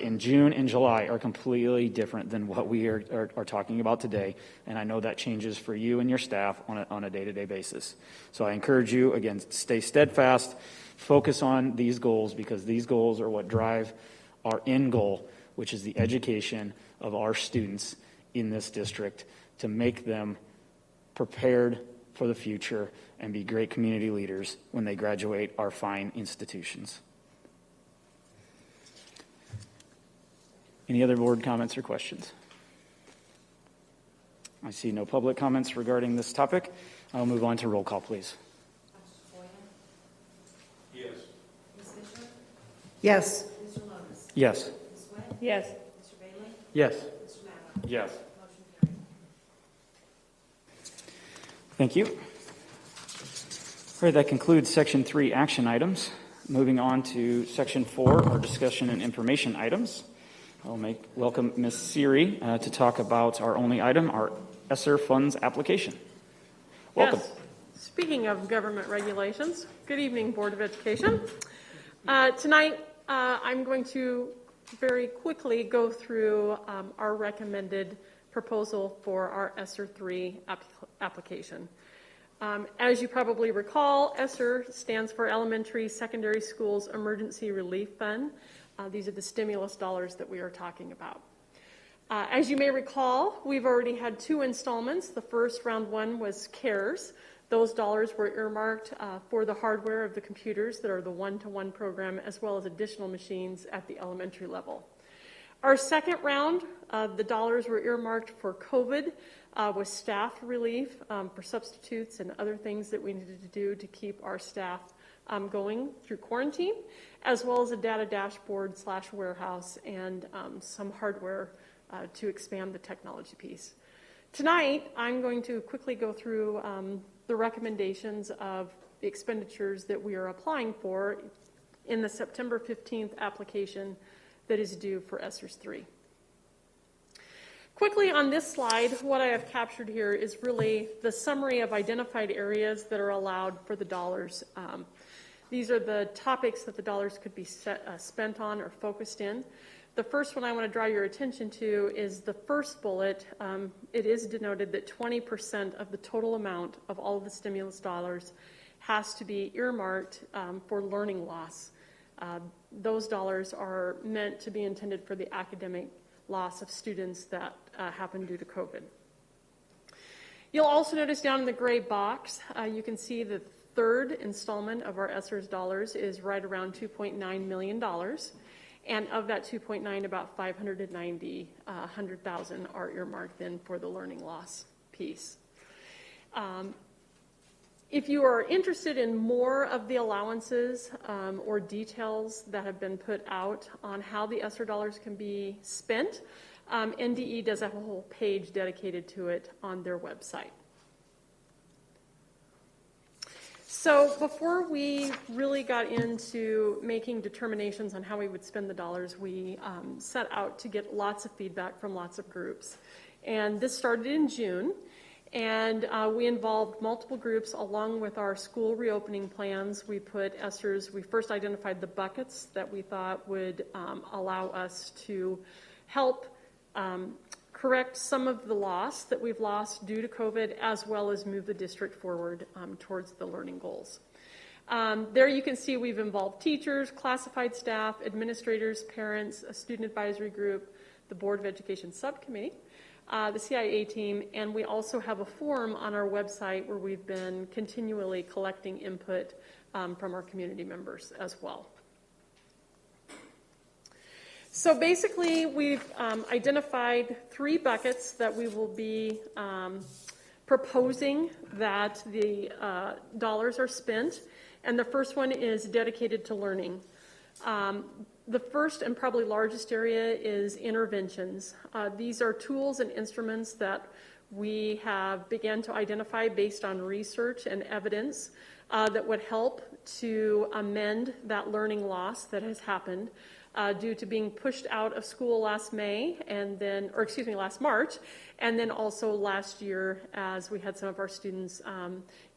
in June and July are completely different than what we are talking about today. And I know that changes for you and your staff on a day-to-day basis. So I encourage you, again, stay steadfast, focus on these goals, because these goals are what drive our end goal, which is the education of our students in this district, to make them prepared for the future and be great community leaders when they graduate our fine institutions. Any other board comments or questions? I see no public comments regarding this topic. I'll move on to roll call, please. Yes. Ms. Fisher? Yes. Mr. Lotus? Yes. Ms. Sweat? Yes. Mr. Bailey? Yes. Mr. Maverick? Yes. Motion carried. Thank you. All right, that concludes Section 3 action items. Moving on to Section 4, our discussion and information items. I'll welcome Ms. Siri to talk about our only item, our ESSER funds application. Welcome. Yes. Speaking of government regulations, good evening, Board of Education. Tonight, I'm going to very quickly go through our recommended proposal for our ESSER 3 application. As you probably recall, ESSER stands for Elementary Secondary Schools Emergency Relief Fund. These are the stimulus dollars that we are talking about. As you may recall, we've already had 2 installments. The first round one was CARES. Those dollars were earmarked for the hardware of the computers that are the one-to-one program, as well as additional machines at the elementary level. Our second round, the dollars were earmarked for COVID, with staff relief for substitutes and other things that we needed to do to keep our staff going through quarantine, as well as a data dashboard / warehouse and some hardware to expand the technology piece. Tonight, I'm going to quickly go through the recommendations of the expenditures that we are applying for in the September 15th application that is due for ESSER 3. Quickly on this slide, what I have captured here is really the summary of identified areas that are allowed for the dollars. These are the topics that the dollars could be spent on or focused in. The first one I want to draw your attention to is the first bullet. It is denoted that 20% of the total amount of all of the stimulus dollars has to be earmarked for learning loss. Those dollars are meant to be intended for the academic loss of students that happen due to COVID. You'll also notice down in the gray box, you can see the third installment of our ESSER's dollars is right around $2.9 million. And of that 2.9, about 100,000 are earmarked then for the learning loss piece. If you are interested in more of the allowances or details that have been put out on how the ESSER dollars can be spent, NDE does have a whole page dedicated to it on their website. So before we really got into making determinations on how we would spend the dollars, we set out to get lots of feedback from lots of groups. And this started in June, and we involved multiple groups along with our school reopening plans. We put ESSERs, we first identified the buckets that we thought would allow us to help correct some of the loss that we've lost due to COVID, as well as move the district forward towards the learning goals. There you can see we've involved teachers, classified staff, administrators, parents, a student advisory group, the Board of Education subcommittee, the CIA team, and we also have a form on our website where we've been continually collecting input from our community members as well. So basically, we've identified 3 buckets that we will be proposing that the dollars are spent, and the first one is dedicated to learning. The first and probably largest area is interventions. These are tools and instruments that we have begun to identify based on research and evidence that would help to amend that learning loss that has happened due to being pushed out of school last March, and then also last year as we had some of our students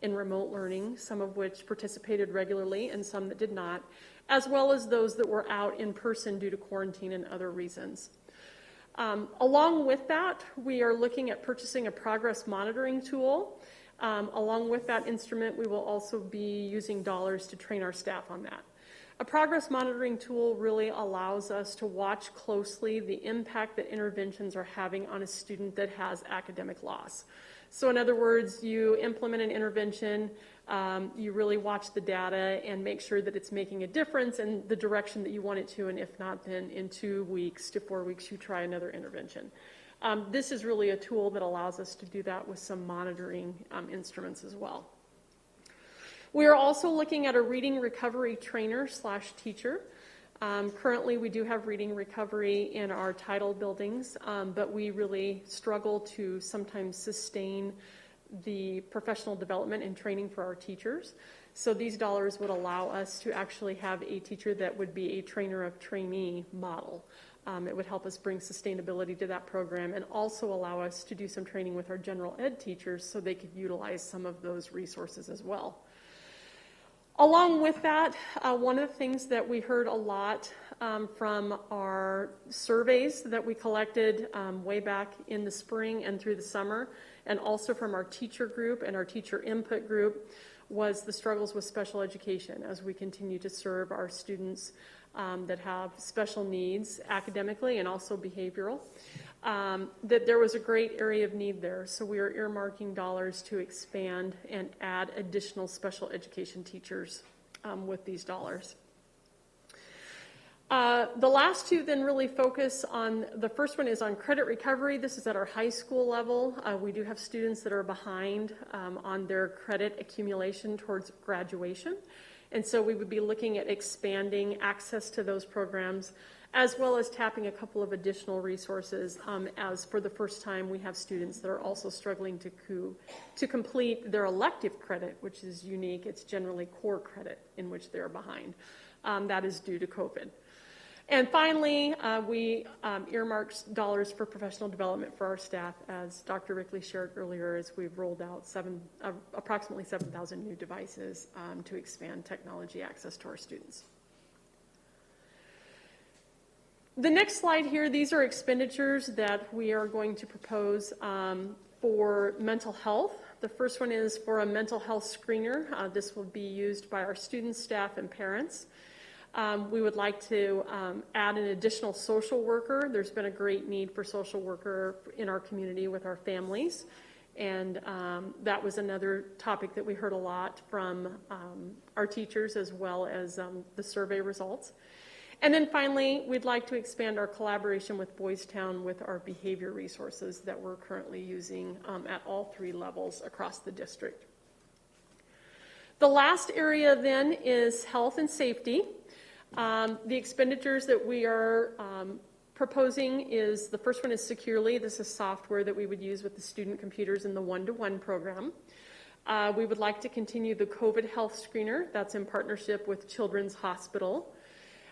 in remote learning, some of which participated regularly and some that did not, as well as those that were out in person due to quarantine and other reasons. Along with that, we are looking at purchasing a progress monitoring tool. Along with that instrument, we will also be using dollars to train our staff on that. A progress monitoring tool really allows us to watch closely the impact that interventions are having on a student that has academic loss. So in other words, you implement an intervention, you really watch the data and make sure that it's making a difference in the direction that you want it to, and if not, then in 2 weeks to 4 weeks, you try another intervention. This is really a tool that allows us to do that with some monitoring instruments as well. We are also looking at a reading recovery trainer/teacher. Currently, we do have reading recovery in our title buildings, but we really struggle to sometimes sustain the professional development and training for our teachers. So these dollars would allow us to actually have a teacher that would be a trainer of trainee model. It would help us bring sustainability to that program and also allow us to do some training with our general ed teachers so they could utilize some of those resources as well. Along with that, one of the things that we heard a lot from our surveys that we collected way back in the spring and through the summer, and also from our teacher group and our teacher input group, was the struggles with special education as we continue to serve our students that have special needs academically and also behavioral. That there was a great area of need there, so we are earmarking dollars to expand and add additional special education teachers with these dollars. The last two then really focus on, the first one is on credit recovery. This is at our high school level. We do have students that are behind on their credit accumulation towards graduation, and so we would be looking at expanding access to those programs, as well as tapping a couple of additional resources, as for the first time we have students that are also struggling to complete their elective credit, which is unique. It's generally core credit in which they're behind. That is due to COVID. And finally, we earmarked dollars for professional development for our staff, as Dr. Rickley shared earlier, as we've rolled out approximately 7,000 new devices to expand technology access to our students. The next slide here, these are expenditures that we are going to propose for mental health. The first one is for a mental health screener. This will be used by our students, staff, and parents. We would like to add an additional social worker. There's been a great need for social worker in our community with our families. And that was another topic that we heard a lot from our teachers, as well as the survey results. And then finally, we'd like to expand our collaboration with Boys Town with our behavior resources that we're currently using at all 3 levels across the district. The last area then is health and safety. The expenditures that we are proposing is, the first one is Securely. This is software that we would use with the student computers in the one-to-one program. We would like to continue the COVID health screener. That's in partnership with Children's Hospital.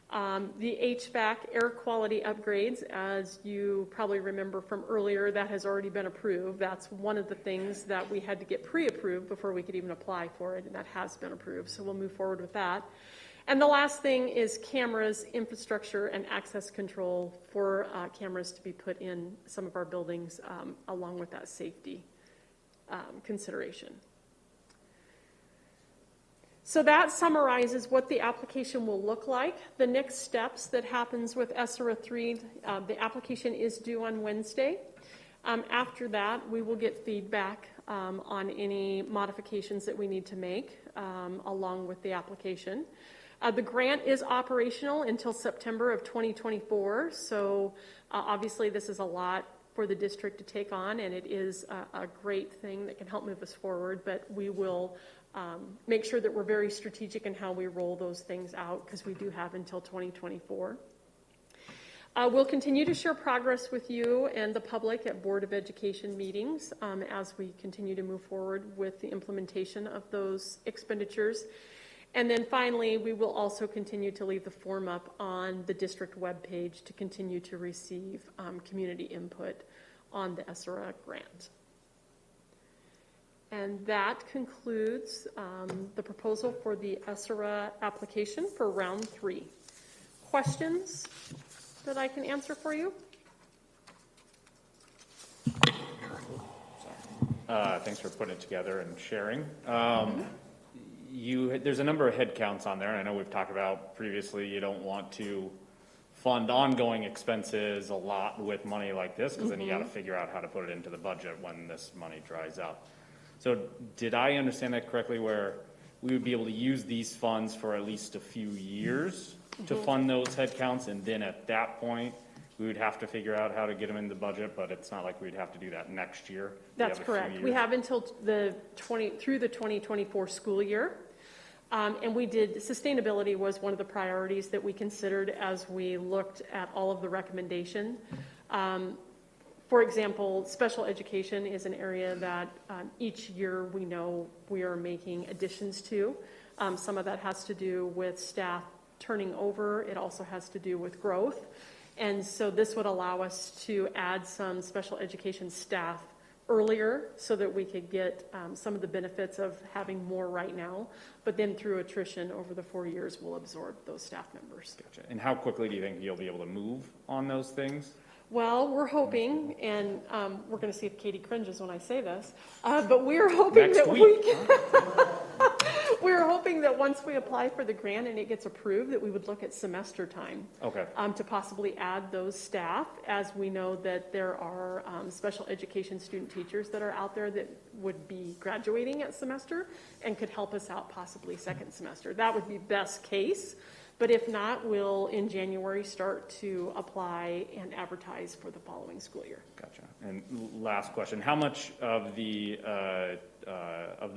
The HVAC air quality upgrades, as you probably remember from earlier, that has already been approved. That's one of the things that we had to get pre-approved before we could even apply for it, and that has been approved, so we'll move forward with that. And the last thing is cameras, infrastructure, and access control for cameras to be put in some of our buildings along with that safety consideration. So that summarizes what the application will look like. The next steps that happens with ESERA 3, the application is due on Wednesday. After that, we will get feedback on any modifications that we need to make along with the application. The grant is operational until September of 2024, so obviously this is a lot for the district to take on, and it is a great thing that can help move us forward, but we will make sure that we're very strategic in how we roll those things out, because we do have until 2024. We'll continue to share progress with you and the public at Board of Education meetings as we continue to move forward with the implementation of those expenditures. And then finally, we will also continue to leave the form up on the district webpage to continue to receive community input on the ESERA grant. And that concludes the proposal for the ESERA application for round 3. Questions that I can answer for you? Thanks for putting it together and sharing. There's a number of head counts on there. I know we've talked about previously you don't want to fund ongoing expenses a lot with money like this, because then you got to figure out how to put it into the budget when this money dries up. So did I understand that correctly, where we would be able to use these funds for at least a few years to fund those headcounts, and then at that point, we would have to figure out how to get them in the budget, but it's not like we'd have to do that next year? That's correct. We have until through the 2024 school year. And we did, sustainability was one of the priorities that we considered as we looked at all of the recommendation. For example, special education is an area that each year we know we are making additions to. Some of that has to do with staff turning over. It also has to do with growth. And so this would allow us to add some special education staff earlier so that we could get some of the benefits of having more right now. But then through attrition over the 4 years, we'll absorb those staff members. Gotcha. And how quickly do you think you'll be able to move on those things? Well, we're hoping, and we're going to see if Katie cringes when I say this, but we're hoping Next that week. we can. We're hoping that once we apply for the grant and it gets approved, that we would look at semester time. Okay. To possibly add those staff, as we know that there are special education student teachers that are out there that would be graduating at semester and could help us out possibly second semester. That would be best case. But if not, we'll in January start to apply and advertise for the following school year. Gotcha. And last question: how much of the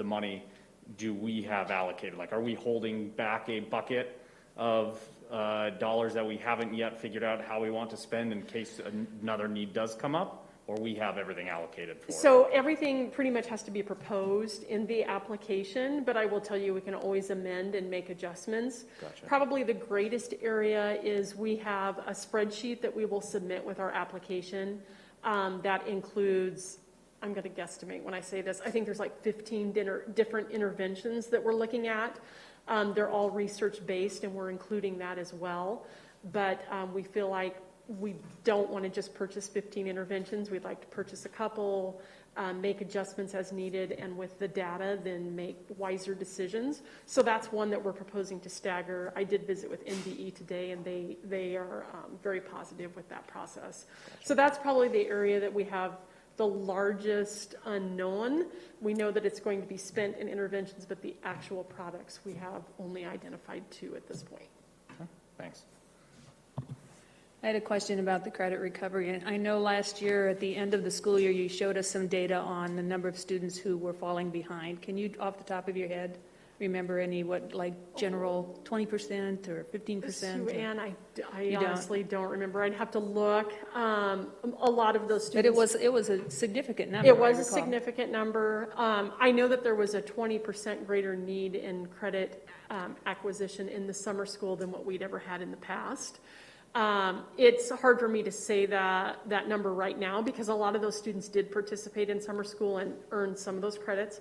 money do we have allocated? Like, are we holding back a bucket of dollars that we haven't yet figured out how we want to spend in case another need does come up? Or we have everything allocated for it? So everything pretty much has to be proposed in the application, but I will tell you we can always amend and make adjustments. Gotcha. Probably the greatest area is we have a spreadsheet that we will submit with our application that includes, I'm going to guesstimate when I say this, I think there's like 15 different interventions that we're looking at. They're all research-based, and we're including that as well. But we feel like we don't want to just purchase 15 interventions. We'd like to purchase a couple, make adjustments as needed, and with the data, then make wiser decisions. So that's one that we're proposing to stagger. I did visit with NDE today, and they are very positive with that process. Gotcha. So that's probably the area that we have the largest unknown. We know that it's going to be spent in interventions, but the actual products we have only identified 2 at this point. Okay. Thanks. I had a question about the credit recovery. And I know last year at the end of the school year, you showed us some data on the number of students who were falling behind. Can you, off the top of your head, remember any, general 20% or 15%? Sue-Ann, I honestly don't remember. I'd have to look. A lot of those students. But it was a significant number. It was a significant number. I know that there was a 20% greater need in credit acquisition in the summer school than what we'd ever had in the past. It's hard for me to say that number right now because a lot of those students did participate in summer school and earned some of those credits.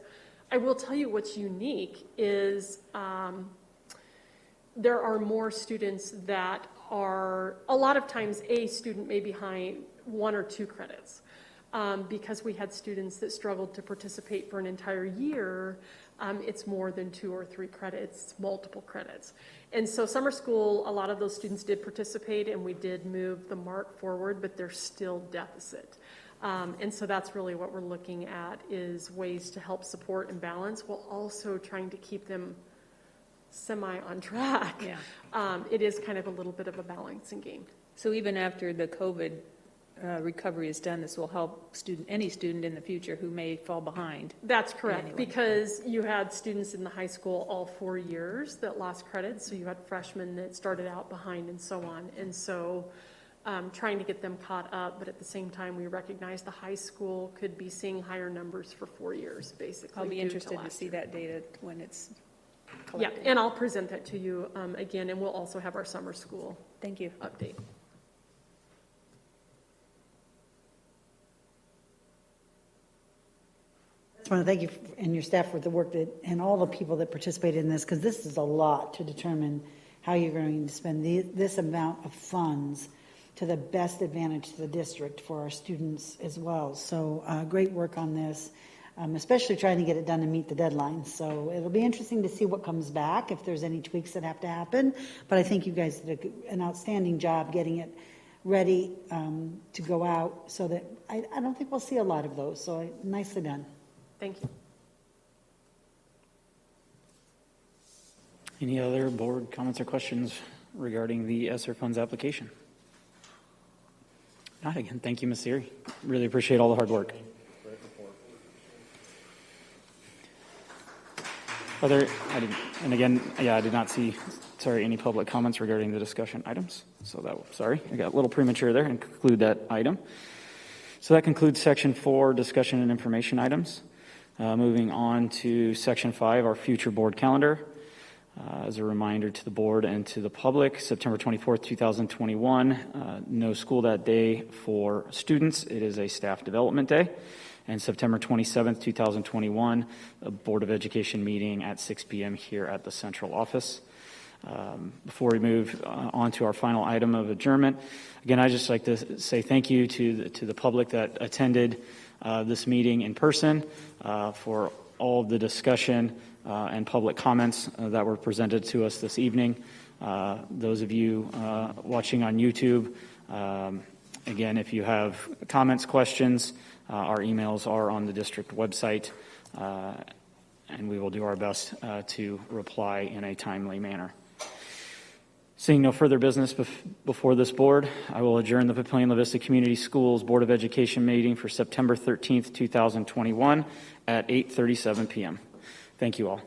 I will tell you what's unique is there are more students that are, a lot of times a student may be behind 1 or 2 credits. Because we had students that struggled to participate for an entire year, it's more than 2 or 3 credits, multiple credits. And so summer school, a lot of those students did participate, and we did move the mark forward, but there's still deficit. And so that's really what we're looking at is ways to help support and balance while also trying to keep them semi on track. Yeah. It is kind of a little bit of a balancing game. So even after the COVID recovery is done, this will help any student in the future who may fall behind. That's correct, because you had students in the high school all 4 years that lost credit, so you had freshmen that started out behind and so on. And so trying to get them caught up, but at the same time, we recognize the high school could be seeing higher numbers for 4 years, basically. I'll be interested to see that data when it's collected. Yeah, and I'll present that to you again, and we'll also have our summer school Thank you. update. I want to thank you and your staff for the work and all the people that participated in this, because this is a lot to determine how you're going to spend this amount of funds to the best advantage to the district for our students as well. So great work on this. especially trying to get it done and meet the deadline. So it'll be interesting to see what comes back, if there's any tweaks that have to happen. But I think you guys did an outstanding job getting it ready to go out, so that I don't think we'll see a lot of those. So nicely done. Thank you. Any other board comments or questions regarding the ESSER funds application? Not again. Thank you, Ms. Siri. Really appreciate all the hard work. I did not see, any public comments regarding the discussion items. So I got a little premature there and conclude that item. So that concludes section 4, discussion and information items. Moving on to section 5, our future board calendar. As a reminder to the board and to the public, September 24th, 2021, no school that day for students. It is a staff development day. And September 27th, 2021, a Board of Education meeting at 6 p.m. here at the central office. Before we move on to our final item of adjournment, again, I'd just like to say thank you to the public that attended this meeting in person for all of the discussion and public comments that were presented to us this evening. Those of you watching on YouTube, again, if you have comments, questions, our emails are on the district website, and we will do our best to reply in a timely manner. Seeing no further business before this board, I will adjourn the Papillion La Vista Community Schools Board of Education meeting for September 13th, 2021 at 8:37 p.m. Thank you all.